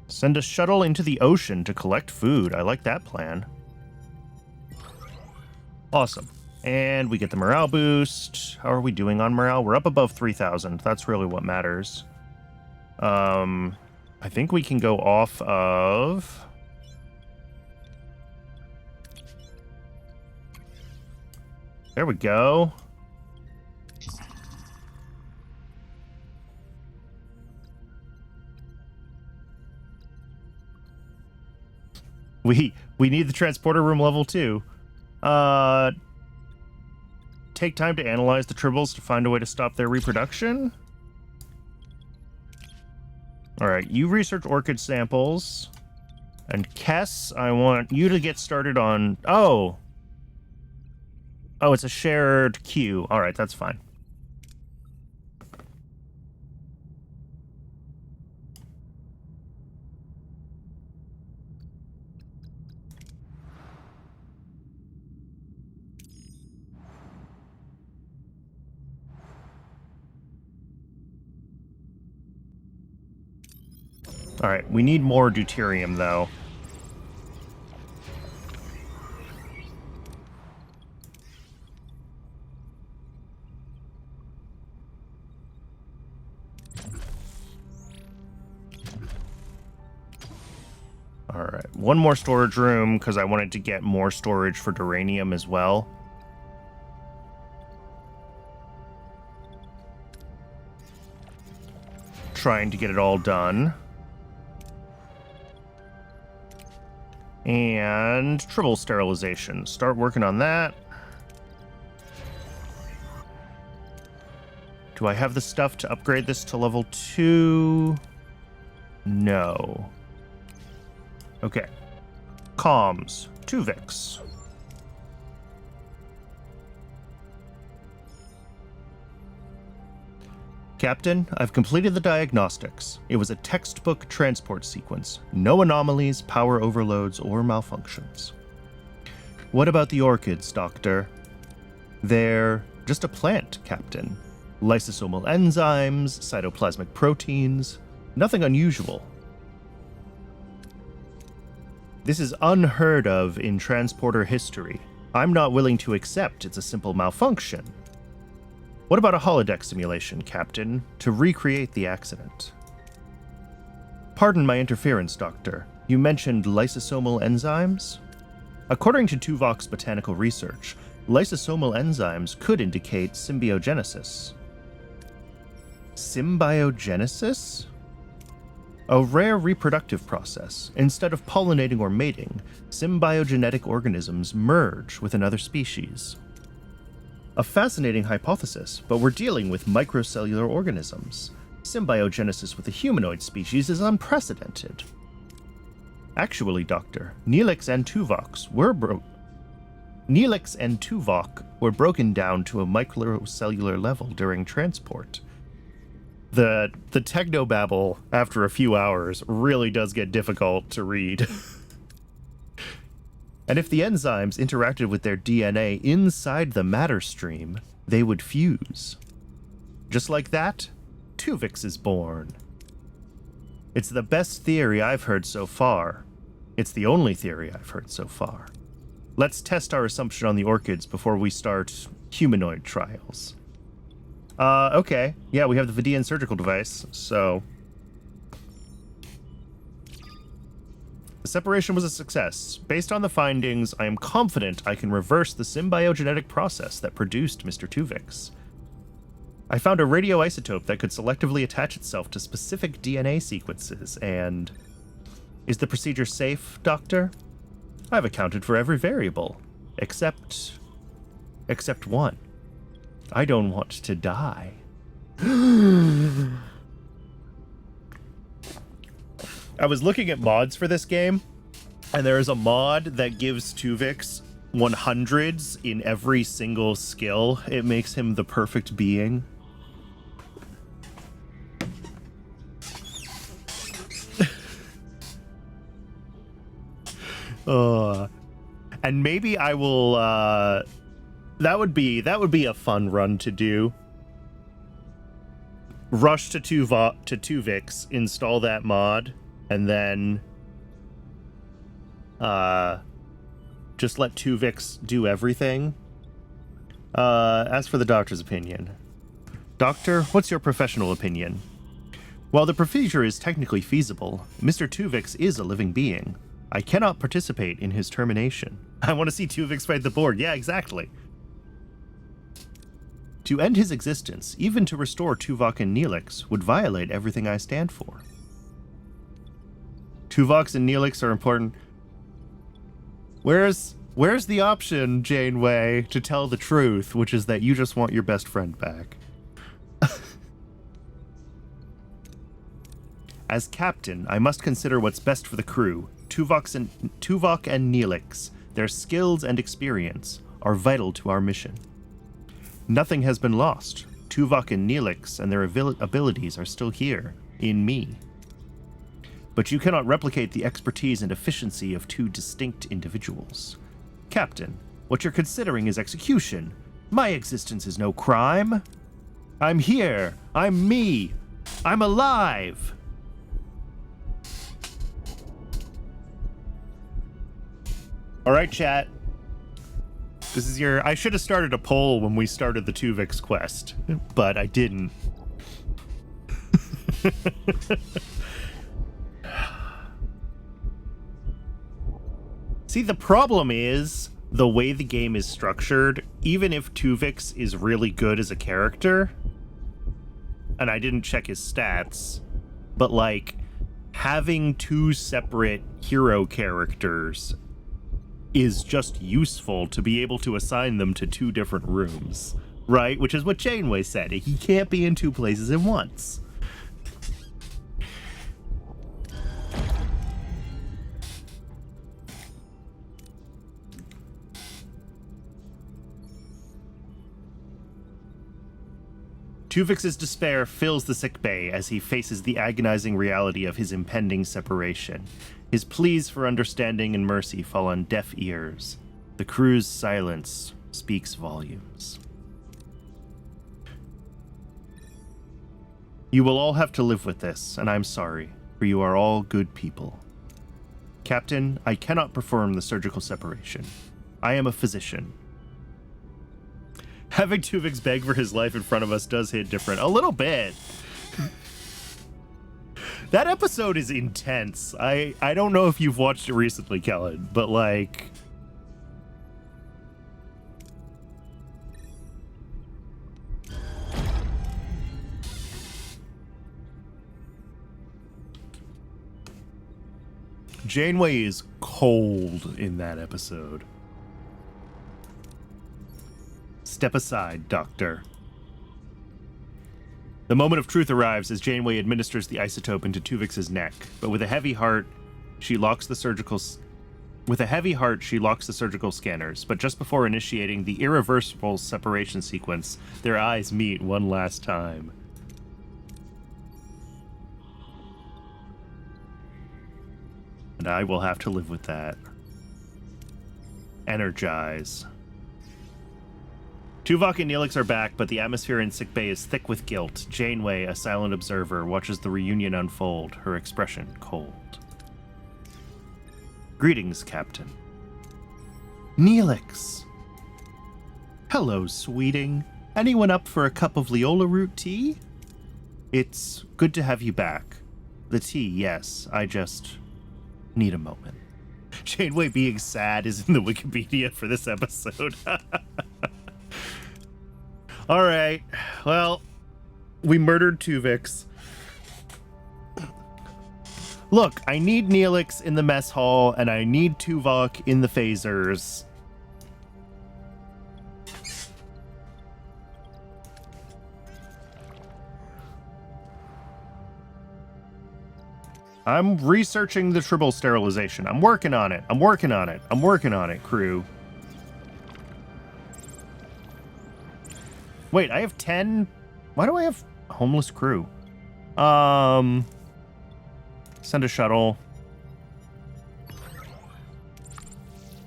Send a shuttle into the ocean to collect food. I like that plan. Awesome. And we get the morale boost. How are we doing on morale? We're up above 3,000. That's really what matters. I think we can go off of... There we go. We need the transporter room level 2. Take time to analyze the tribbles to find a way to stop their reproduction. All right, you research orchid samples. And Kess, I want you to get started on... Oh, it's a shared queue. All right, that's fine. All right, we need more deuterium, though. All right, one more storage room, because I wanted to get more storage for duranium as well. Trying to get it all done. And triple sterilization. Start working on that. Do I have the stuff to upgrade this to level 2? No. Okay. Comms. Tuvix. Captain, I've completed the diagnostics. It was a textbook transport sequence. No anomalies, power overloads, or malfunctions. What about the orchids, Doctor? They're just a plant, Captain. Lysosomal enzymes, cytoplasmic proteins. Nothing unusual. This is unheard of in transporter history. I'm not willing to accept it's a simple malfunction. What about a holodeck simulation, Captain, to recreate the accident? Pardon my interference, Doctor. You mentioned lysosomal enzymes? According to Tuvok's botanical research, lysosomal enzymes could indicate symbiogenesis. Symbiogenesis? A rare reproductive process. Instead of pollinating or mating, symbiogenetic organisms merge with another species. A fascinating hypothesis, but we're dealing with microcellular organisms. Symbiogenesis with a humanoid species is unprecedented. Actually, Doctor, Neelix and Tuvok were broken down to a microcellular level during transport. The technobabble, after a few hours, really does get difficult to read. And if the enzymes interacted with their DNA inside the matter stream, they would fuse. Just like that, Tuvix is born. It's the best theory I've heard so far. It's the only theory I've heard so far. Let's test our assumption on the orchids before we start humanoid trials. Okay. Yeah, we have the Vidian surgical device, so... The separation was a success. Based on the findings, I am confident I can reverse the symbiogenetic process that produced Mr. Tuvix. I found a radioisotope that could selectively attach itself to specific DNA sequences, and... Is the procedure safe, Doctor? I've accounted for every variable. Except one. I don't want to die. I was looking at mods for this game, and there is a mod that gives Tuvix 100s in every single skill. It makes him the perfect being. And maybe I will, that would be a fun run to do. Rush to Tuvix, install that mod, and then just let Tuvix do everything. As for the doctor's opinion. Doctor, what's your professional opinion? While the procedure is technically feasible, Mr. Tuvix is a living being. I cannot participate in his termination. I want to see Tuvix fight the Borg. Yeah, exactly. To end his existence, even to restore Tuvok and Neelix, would violate everything I stand for. Tuvox and Neelix are important. Where's the option, Janeway, to tell the truth, which is that you just want your best friend back? As captain, I must consider what's best for the crew. Tuvok and Neelix, their skills and experience, are vital to our mission. Nothing has been lost. Tuvok and Neelix and their abilities are still here, in me. But you cannot replicate the expertise and efficiency of two distinct individuals. Captain, what you're considering is execution. My existence is no crime. I'm here. I'm me. I'm alive. All right, chat. This is your... I should have started a poll when we started the Tuvix quest, but I didn't. See, the problem is the way the game is structured. Even if Tuvix is really good as a character, and I didn't check his stats, but like having two separate hero characters is just useful to be able to assign them to two different rooms, right? Which is what Janeway said. He can't be in two places at once. Tuvix's despair fills the sickbay as he faces the agonizing reality of his impending separation. His pleas for understanding and mercy fall on deaf ears. The crew's silence speaks volumes. You will all have to live with this, and I'm sorry, for you are all good people. Captain, I cannot perform the surgical separation. I am a physician. Having Tuvix beg for his life in front of us does hit different. A little bit. That episode is intense. I don't know if you've watched it recently, Kellen, but like... Janeway is cold in that episode. Step aside, Doctor. The moment of truth arrives as Janeway administers the isotope into Tuvix's neck, but with a heavy heart, she locks the surgical scanners, but just before initiating the irreversible separation sequence, their eyes meet one last time. And I will have to live with that. Energize. Tuvok and Neelix are back, but the atmosphere in sickbay is thick with guilt. Janeway, a silent observer, watches the reunion unfold, her expression cold. Greetings, Captain. Neelix. Hello, sweeting. Anyone up for a cup of Leola root tea? It's good to have you back. The tea, yes. I just need a moment. Janeway being sad is in the Wikipedia for this episode. All right. Well, we murdered Tuvix. Look, I need Neelix in the mess hall, and I need Tuvok in the phasers. I'm researching the triple sterilization. I'm working on it. I'm working on it, crew. Wait, I have 10? Why do I have homeless crew? Send a shuttle.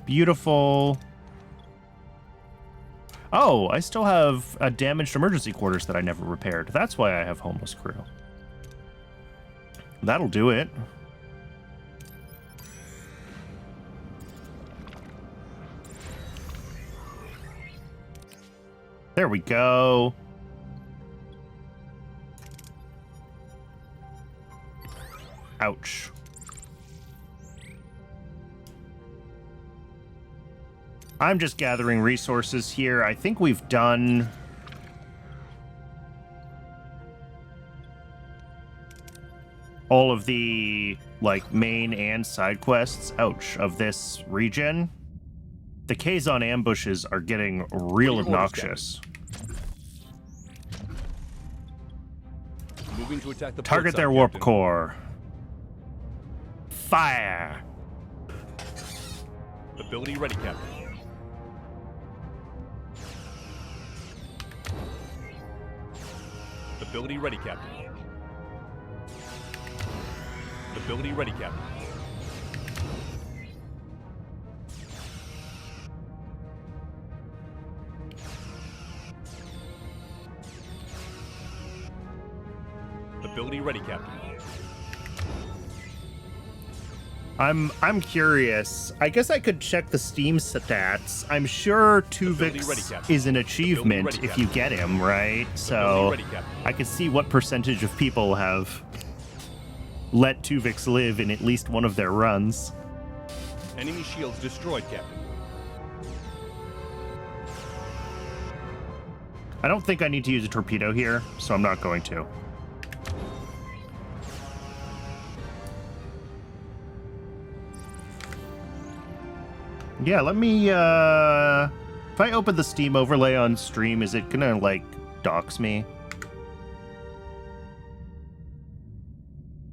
Beautiful. Oh, I still have a damaged emergency quarters that I never repaired. That's why I have homeless crew. That'll do it. There we go. Ouch. I'm just gathering resources here. I think we've done... all of the, like, main and side quests, ouch, of this region. The Kazon ambushes are getting real obnoxious. Moving to attack the Target port their side, warp Captain. core. Fire! Ability ready, Captain. Ability ready, Captain. Ability ready, Captain. Ability ready, Captain. I'm curious. I guess I could check the Steam stats. I'm sure Ability ready, Tuvix Captain. is an Ability achievement ready, if you Captain. get him, right? Ability So ready, Captain. I could see what percentage of people have let Tuvix live in at least one of their runs. Enemy shields destroyed, Captain. I don't think I need to use a torpedo here, so I'm not going to. Yeah, let me, if I open the Steam overlay on stream, is it gonna, like, dox me?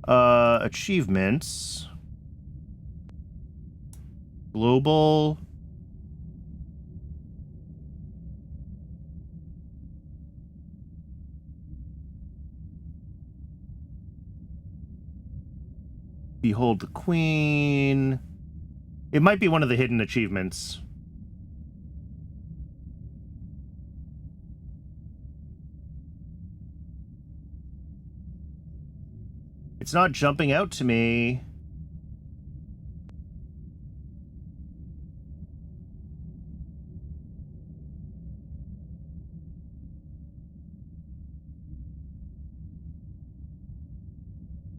Achievements. Global. Behold the Queen. It might be one of the hidden achievements. It's not jumping out to me.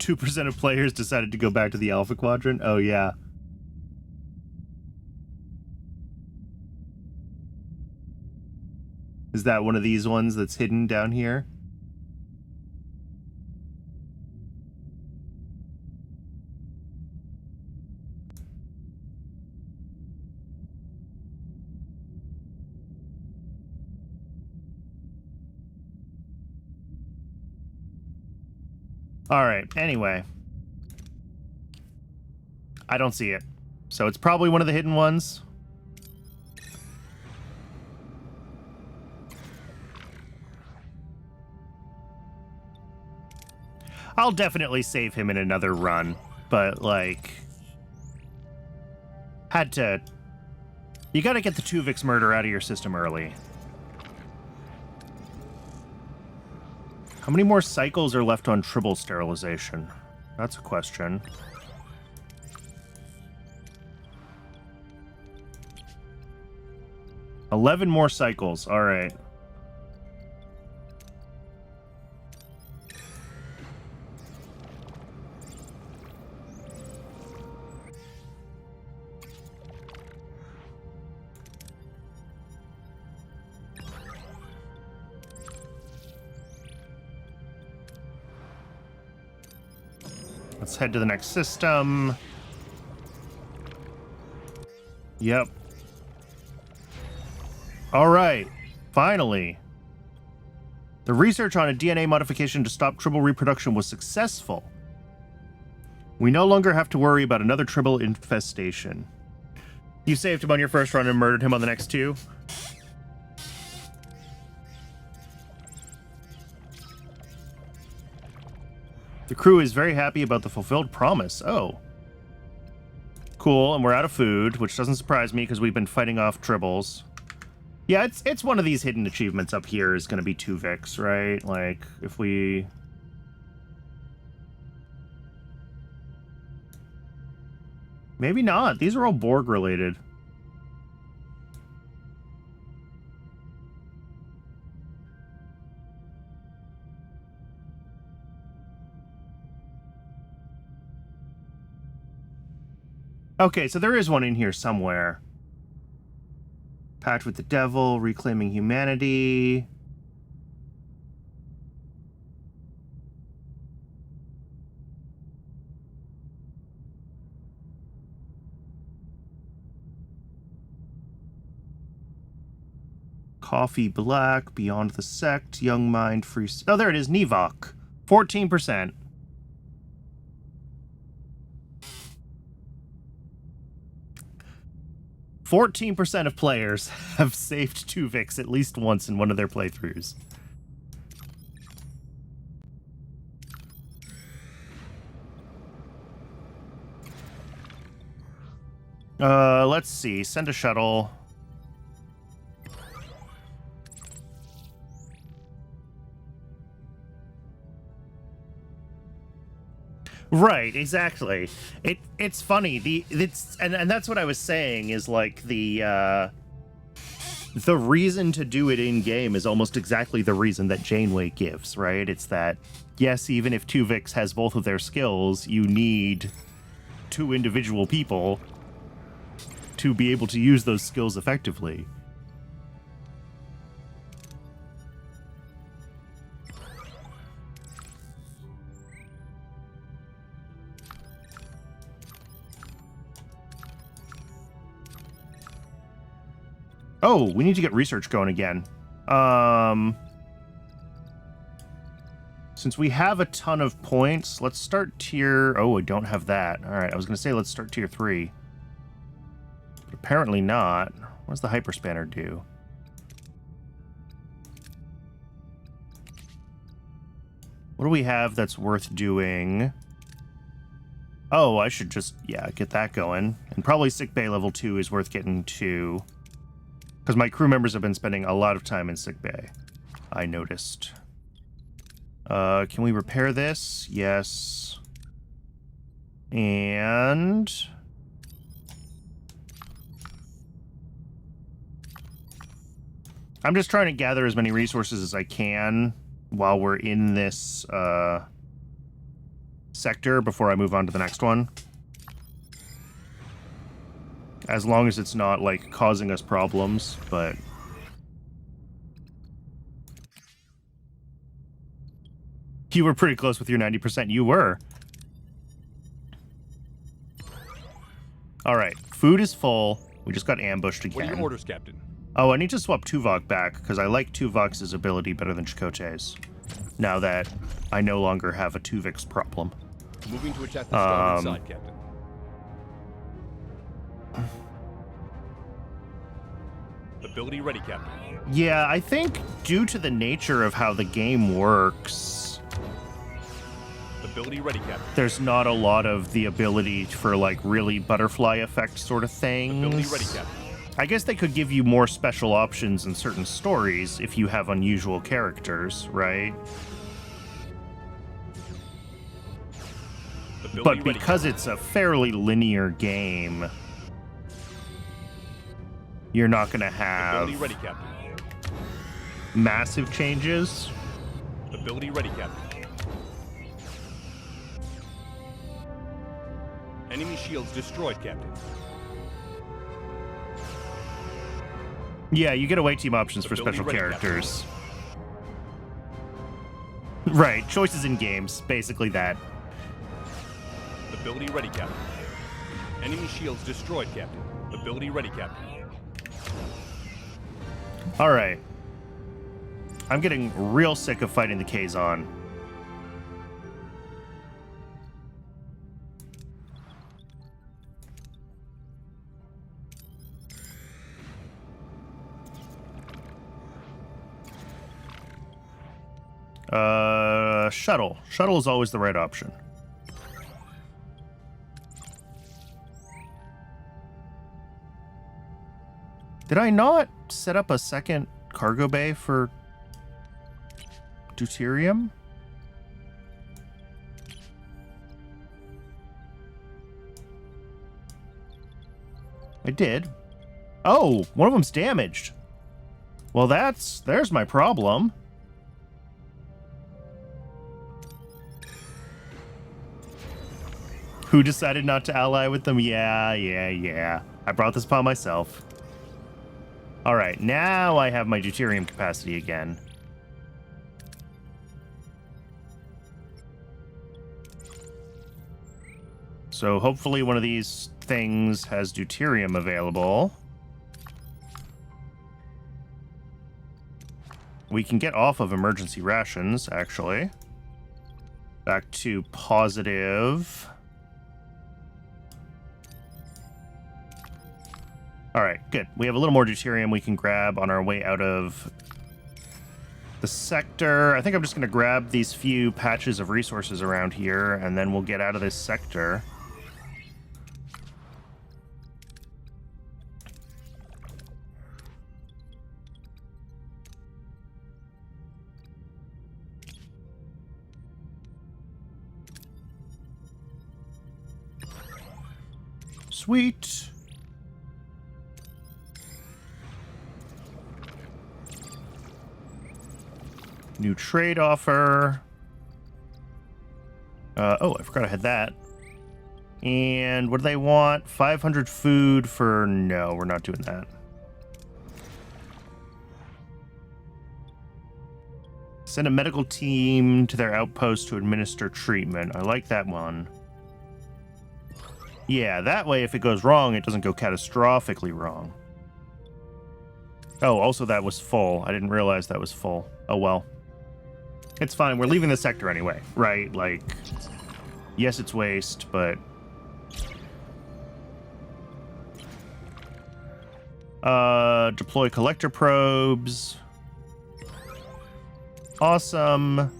% of players decided to go back to the Alpha Quadrant. Oh, yeah. Is that one of these ones that's hidden down here? All right, anyway. I don't see it. So it's probably one of the hidden ones. I'll definitely save him in another run, but, like... Had to... You gotta get the Tuvix murder out of your system early. How many more cycles are left on Tribble sterilization? That's a question. $11 more cycles. All right. Let's head to the next system. Yep. All right. Finally. The research on a DNA modification to stop Tribble reproduction was successful. We no longer have to worry about another Tribble infestation. You saved him on your first run and murdered him on the next two? The crew is very happy about the fulfilled promise. Oh. Cool, and we're out of food, which doesn't surprise me because we've been fighting off Tribbles. Yeah, it's one of these hidden achievements up here is going to be Tuvix, right? Like, if we... Maybe not. These are all Borg related. Okay, so there is one in here somewhere. Pact with the Devil, Reclaiming Humanity. Coffee Black, Beyond the Sect, Young Mind, Free... Oh, there it is, Nevok. 14%. %14% of players have saved Tuvix at least once in one of their playthroughs. Let's see. Send a shuttle. Right, exactly. It's funny. And that's what I was saying is like the reason to do it in game is almost exactly the reason that Janeway gives, right? It's that yes, even if Tuvix has both of their skills, you need two individual people to be able to use those skills effectively. Oh, we need to get research going again. Since we have a ton of points, let's start tier... Oh, I don't have that. All right, I was going to say let's start tier 3. But apparently not. What does the hyperspanner do? What do we have that's worth doing? Oh, I should just, yeah, get that going. And probably sickbay level 2 is worth getting to. Because my crew members have been spending a lot of time in sickbay. I noticed. Can we repair this? Yes. And... I'm just trying to gather as many resources as I can while we're in this sector before I move on to the next one. As long as it's not, like, causing us problems, but... You were pretty close with your 90%. You were. Alright, food is full. We just got ambushed again. What are your orders, Captain? Oh, I need to swap Tuvok back, because I like Tuvok's ability better than Chakotay's. Now that I no longer have a Tuvix problem. Moving to attack the starboard side, Captain. Ability ready, Captain. Yeah, I think due to the nature of how the game works, Ability ready, Captain. there's not a lot of the ability for, like, really butterfly effect sort of things. Ability ready, Captain. I guess they could give you more special options in certain stories if you have unusual characters, right? Ability But ready, because Captain. it's a fairly linear game, you're not going to have Ability ready, Captain. massive changes. Ability ready, Captain. Enemy shields destroyed, Captain. Yeah, you get away team options for Ability special ready, characters. Right, choices in games, basically that. Ability ready, Captain. Enemy shields destroyed, Captain. Ability ready, Captain. All right. I'm getting real sick of fighting the Kazon. Shuttle. Shuttle is always the right option. Did I not set up a second cargo bay for deuterium? I did. Oh, one of them's damaged. Well, there's my problem. Who decided not to ally with them? Yeah. I brought this upon myself. All right, now I have my deuterium capacity again. So hopefully one of these things has deuterium available. We can get off of emergency rations, actually. Back to positive. All right, good. We have a little more deuterium we can grab on our way out of the sector. I think I'm just going to grab these few patches of resources around here, and then we'll get out of this sector. Sweet. New trade offer. Oh, I forgot I had that. And what do they want? 500 food for... No, we're not doing that. Send a medical team to their outpost to administer treatment. I like that one. Yeah, that way if it goes wrong, it doesn't go catastrophically wrong. Oh, also that was full. I didn't realize that was full. Oh, well. It's fine. We're leaving the sector anyway, right? Like, yes, it's waste, but... Deploy collector probes. Awesome.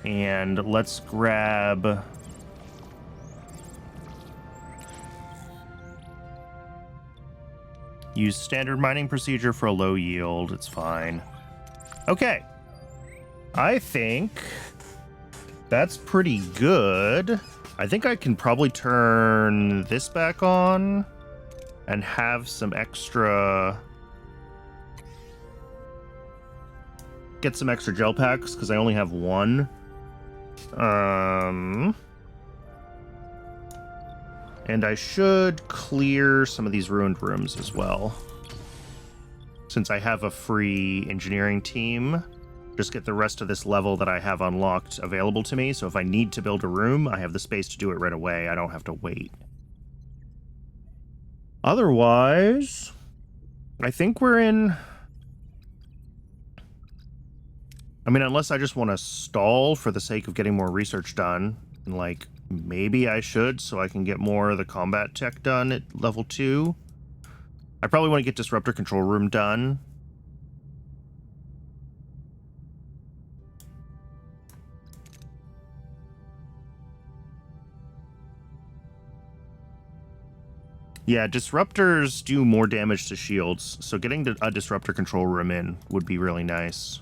And let's grab... Use standard mining procedure for a low yield. It's fine. Okay. I think that's pretty good. I think I can probably turn this back on and have some extra... Get some extra gel packs, because I only have one. And I should clear some of these ruined rooms as well. Since I have a free engineering team, just get the rest of this level that I have unlocked available to me. So if I need to build a room, I have the space to do it right away. I don't have to wait. Otherwise, I think we're in... I mean, unless I just want to stall for the sake of getting more research done. And, like, maybe I should so I can get more of the combat tech done at level 2. I probably want to get Disruptor Control Room done. Yeah, disruptors do more damage to shields, so getting a Disruptor Control Room in would be really nice.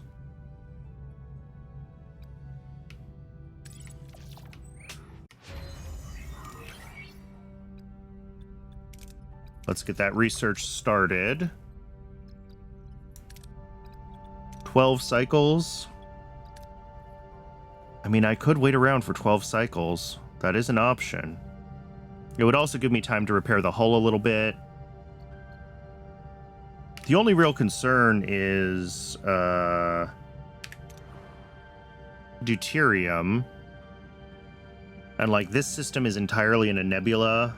Let's get that research started. 12 cycles. I mean, I could wait around for 12 cycles. That is an option. It would also give me time to repair the hull a little bit. The only real concern is deuterium. And like this system is entirely in a nebula.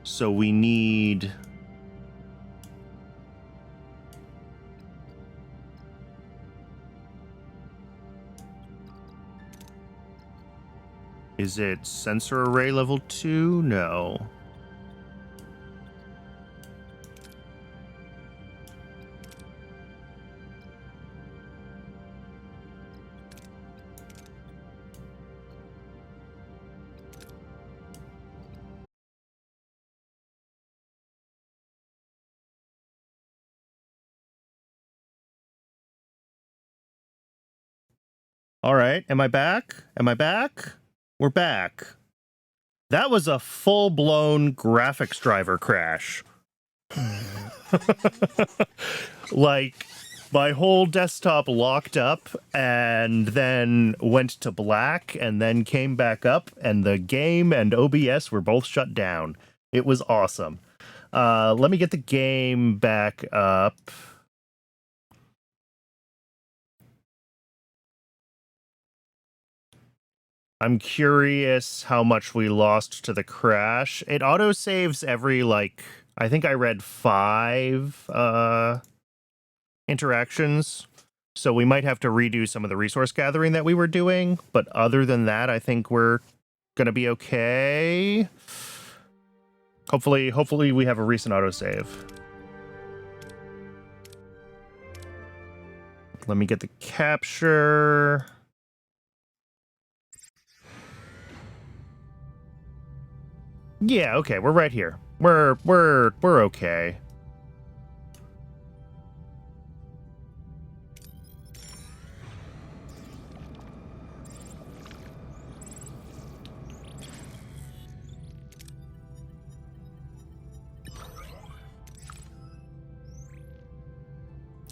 So we need... Is it sensor array level 2? No. All right, am I back? Am I back? We're back. That was a full-blown graphics driver crash. Like, my whole desktop locked up and then went to black and then came back up, and the game and OBS were both shut down. It was awesome. Let me get the game back up. I'm curious how much we lost to the crash. It autosaves every, like, I think I read 5 interactions. So we might have to redo some of the resource gathering that we were doing. But other than that, I think we're going to be okay. Hopefully we have a recent autosave. Let me get the capture. Yeah, okay, we're right here. We're okay.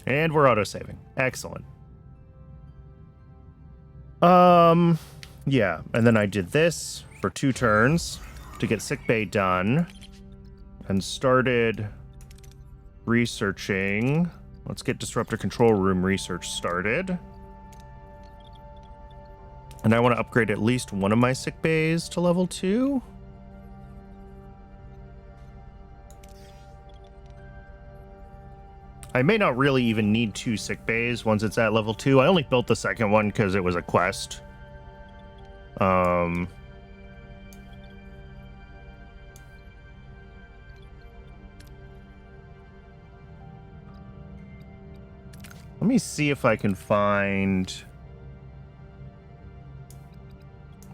And we're auto-saving. Excellent. Yeah, and then I did this for 2 turns to get sickbay done and started researching. Let's get disruptor control room research started. And I want to upgrade at least one of my sickbays to level 2. I may not really even need 2 sickbays once it's at level 2. I only built the second one because it was a quest. Let me see if I can find...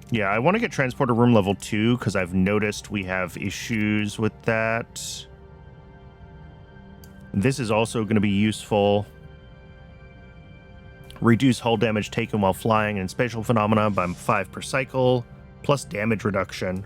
Yeah, I want to get transporter room level 2 because I've noticed we have issues with that. This is also going to be useful. Reduce hull damage taken while flying and spatial phenomena by 5 per cycle, plus damage reduction.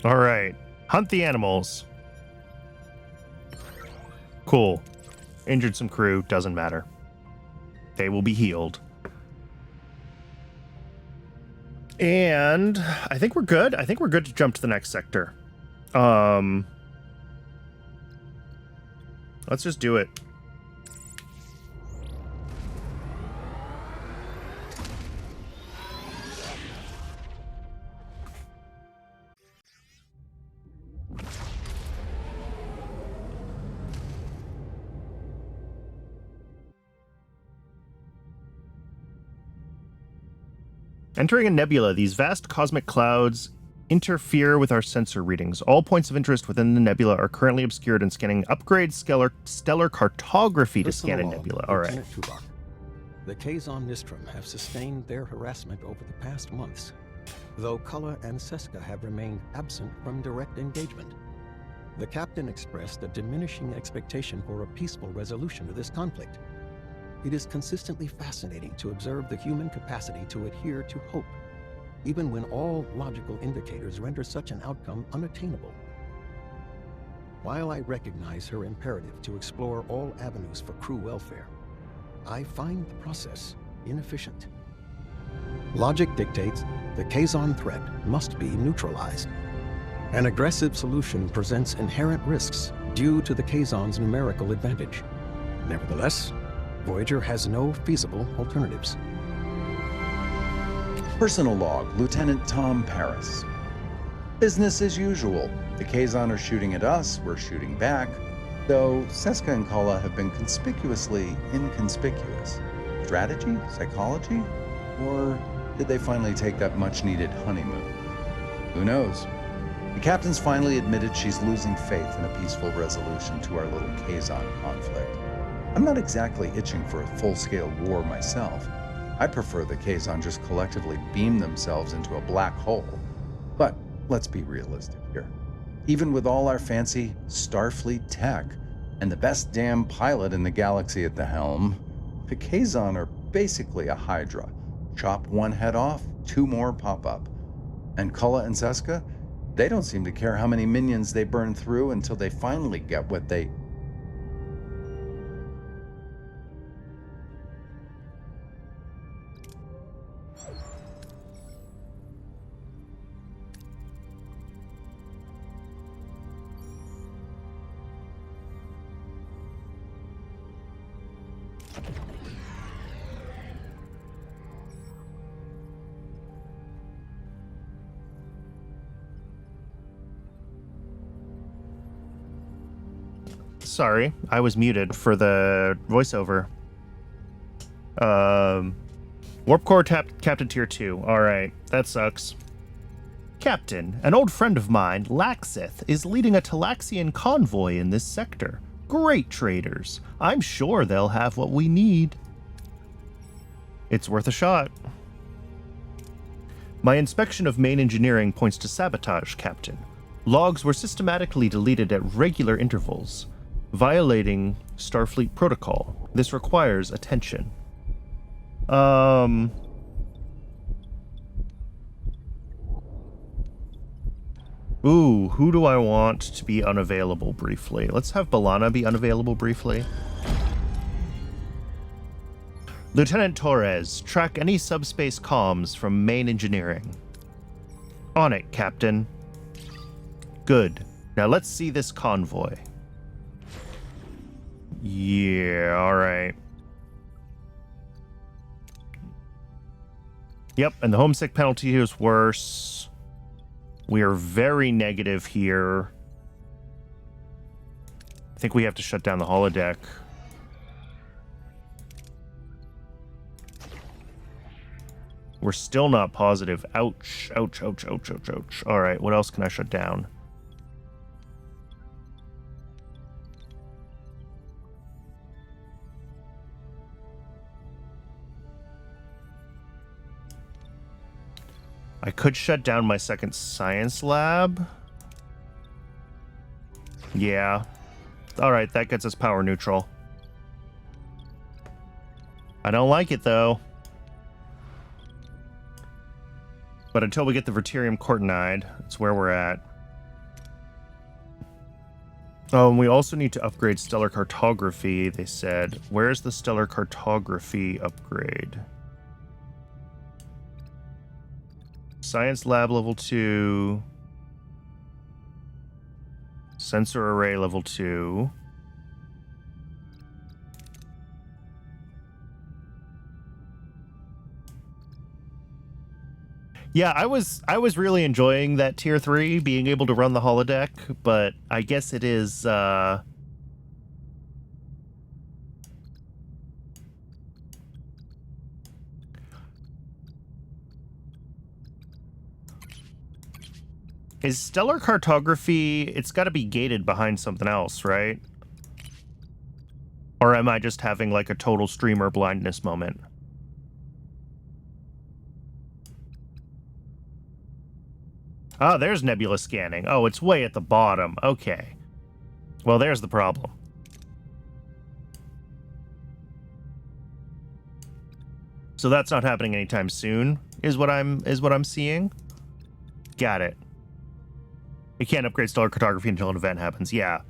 All right. Hunt the animals. Cool. Injured some crew. Doesn't matter. They will be healed. And I think we're good. I think we're good to jump to the next sector. Let's just do it. Entering a nebula, these vast cosmic clouds interfere with our sensor readings. All points of interest within the nebula are currently obscured, and scanning upgrade stellar cartography to scan a nebula. All right. Tuvok. The Kazon Nistrum have sustained their harassment over the past months, though Kulla and Seska have remained absent from direct engagement. The captain expressed a diminishing expectation for a peaceful resolution to this conflict. It is consistently fascinating to observe the human capacity to adhere to hope, even when all logical indicators render such an outcome unattainable. While I recognize her imperative to explore all avenues for crew welfare, I find the process inefficient. Logic dictates the Kazon threat must be neutralized. An aggressive solution presents inherent risks due to the Kazon's numerical advantage. Nevertheless, Voyager has no feasible alternatives. Personal log, Lieutenant Tom Paris. Business as usual. The Kazon are shooting at us, we're shooting back, though Seska and Kulla have been conspicuously inconspicuous. Strategy? Psychology? Or did they finally take that much-needed honeymoon? Who knows? The captain's finally admitted she's losing faith in a peaceful resolution to our little Kazon conflict. I'm not exactly itching for a full-scale war myself. I prefer the Kazon just collectively beam themselves into a black hole. But let's be realistic here. Even with all our fancy Starfleet tech and the best damn pilot in the galaxy at the helm, the Kazon are basically a Hydra. Chop one head off, 2 more pop up. And Kulla and Seska, they don't seem to care how many minions they burn through until they finally get what they... Sorry, I was muted for the voiceover. Warp core Captain Tier 2. Alright, that sucks. Captain, an old friend of mine, Laxith, is leading a Talaxian convoy in this sector. Great traders. I'm sure they'll have what we need. It's worth a shot. My inspection of main engineering points to sabotage, Captain. Logs were systematically deleted at regular intervals, violating Starfleet protocol. This requires attention. Ooh, who do I want to be unavailable briefly? Let's have B'Elanna be unavailable briefly. Lieutenant Torres, track any subspace comms from main engineering. On it, Captain. Good. Now let's see this convoy. Yeah, alright. Yep, and the homesick penalty is worse. We are very negative here. I think we have to shut down the holodeck. We're still not positive. Ouch, ouch, ouch, ouch, ouch, ouch. All right, what else can I shut down? I could shut down my second science lab. Yeah. All right, that gets us power neutral. I don't like it, though. But until we get the Verterium Cortinide, that's where we're at. Oh, and we also need to upgrade stellar cartography, they said. Where's the stellar cartography upgrade? Science lab level 2. Sensor array level 2. Yeah, I was really enjoying that tier 3, being able to run the holodeck, but I guess it is stellar cartography, it's got to be gated behind something else, right? Or am I just having like a total streamer blindness moment? Oh, there's nebula scanning. Oh, it's way at the bottom. Okay. Well, there's the problem. So that's not happening anytime soon, is what I'm seeing. Got it. You can't upgrade stellar cartography until an event happens. Yeah.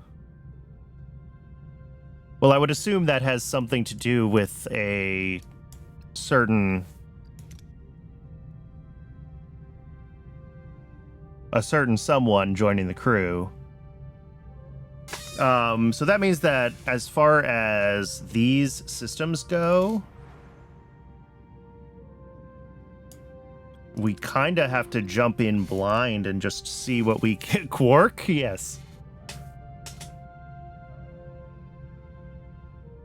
Well, I would assume that has something to do with a certain someone joining the crew. So that means that as far as these systems go, we kind of have to jump in blind and just see what we get. Quark? Yes.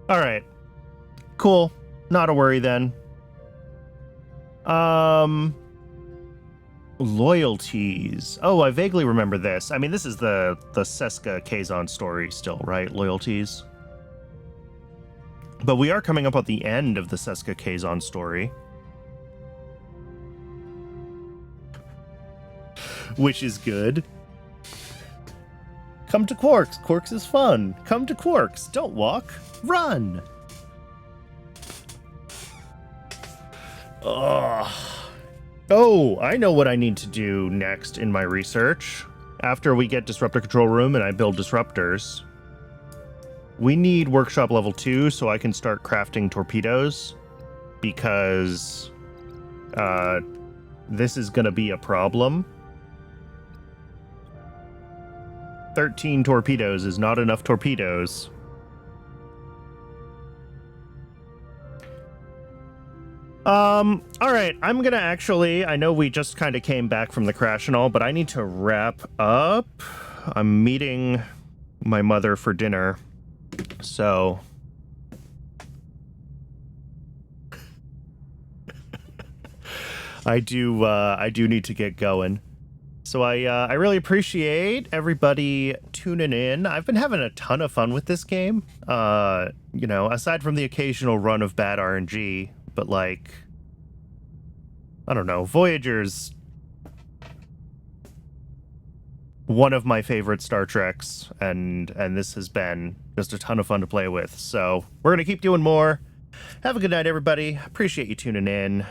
All right. Cool. Not a worry then. Loyalties. Oh, I vaguely remember this. I mean, this is the Seska Kazon story still, right? Loyalties. But we are coming up at the end of the Seska Kazon story. Which is good. Come to Quarks. Quarks is fun. Come to Quarks. Don't walk. Run. Ugh. Oh, I know what I need to do next in my research. After we get Disruptor Control Room and I build disruptors, we need Workshop Level 2 so I can start crafting torpedoes, because this is going to be a problem. 13 torpedoes is not enough torpedoes. Alright, I'm gonna actually, I know we just kind of came back from the crash and all, but I need to wrap up. I'm meeting my mother for dinner, so... I do need to get going. So I really appreciate everybody tuning in. I've been having a ton of fun with this game. You know, aside from the occasional run of bad RNG, but like, I don't know, Voyager's one of my favorite Star Treks, and this has been just a ton of fun to play with. So we're going to keep doing more. Have a good night, everybody. Appreciate you tuning in.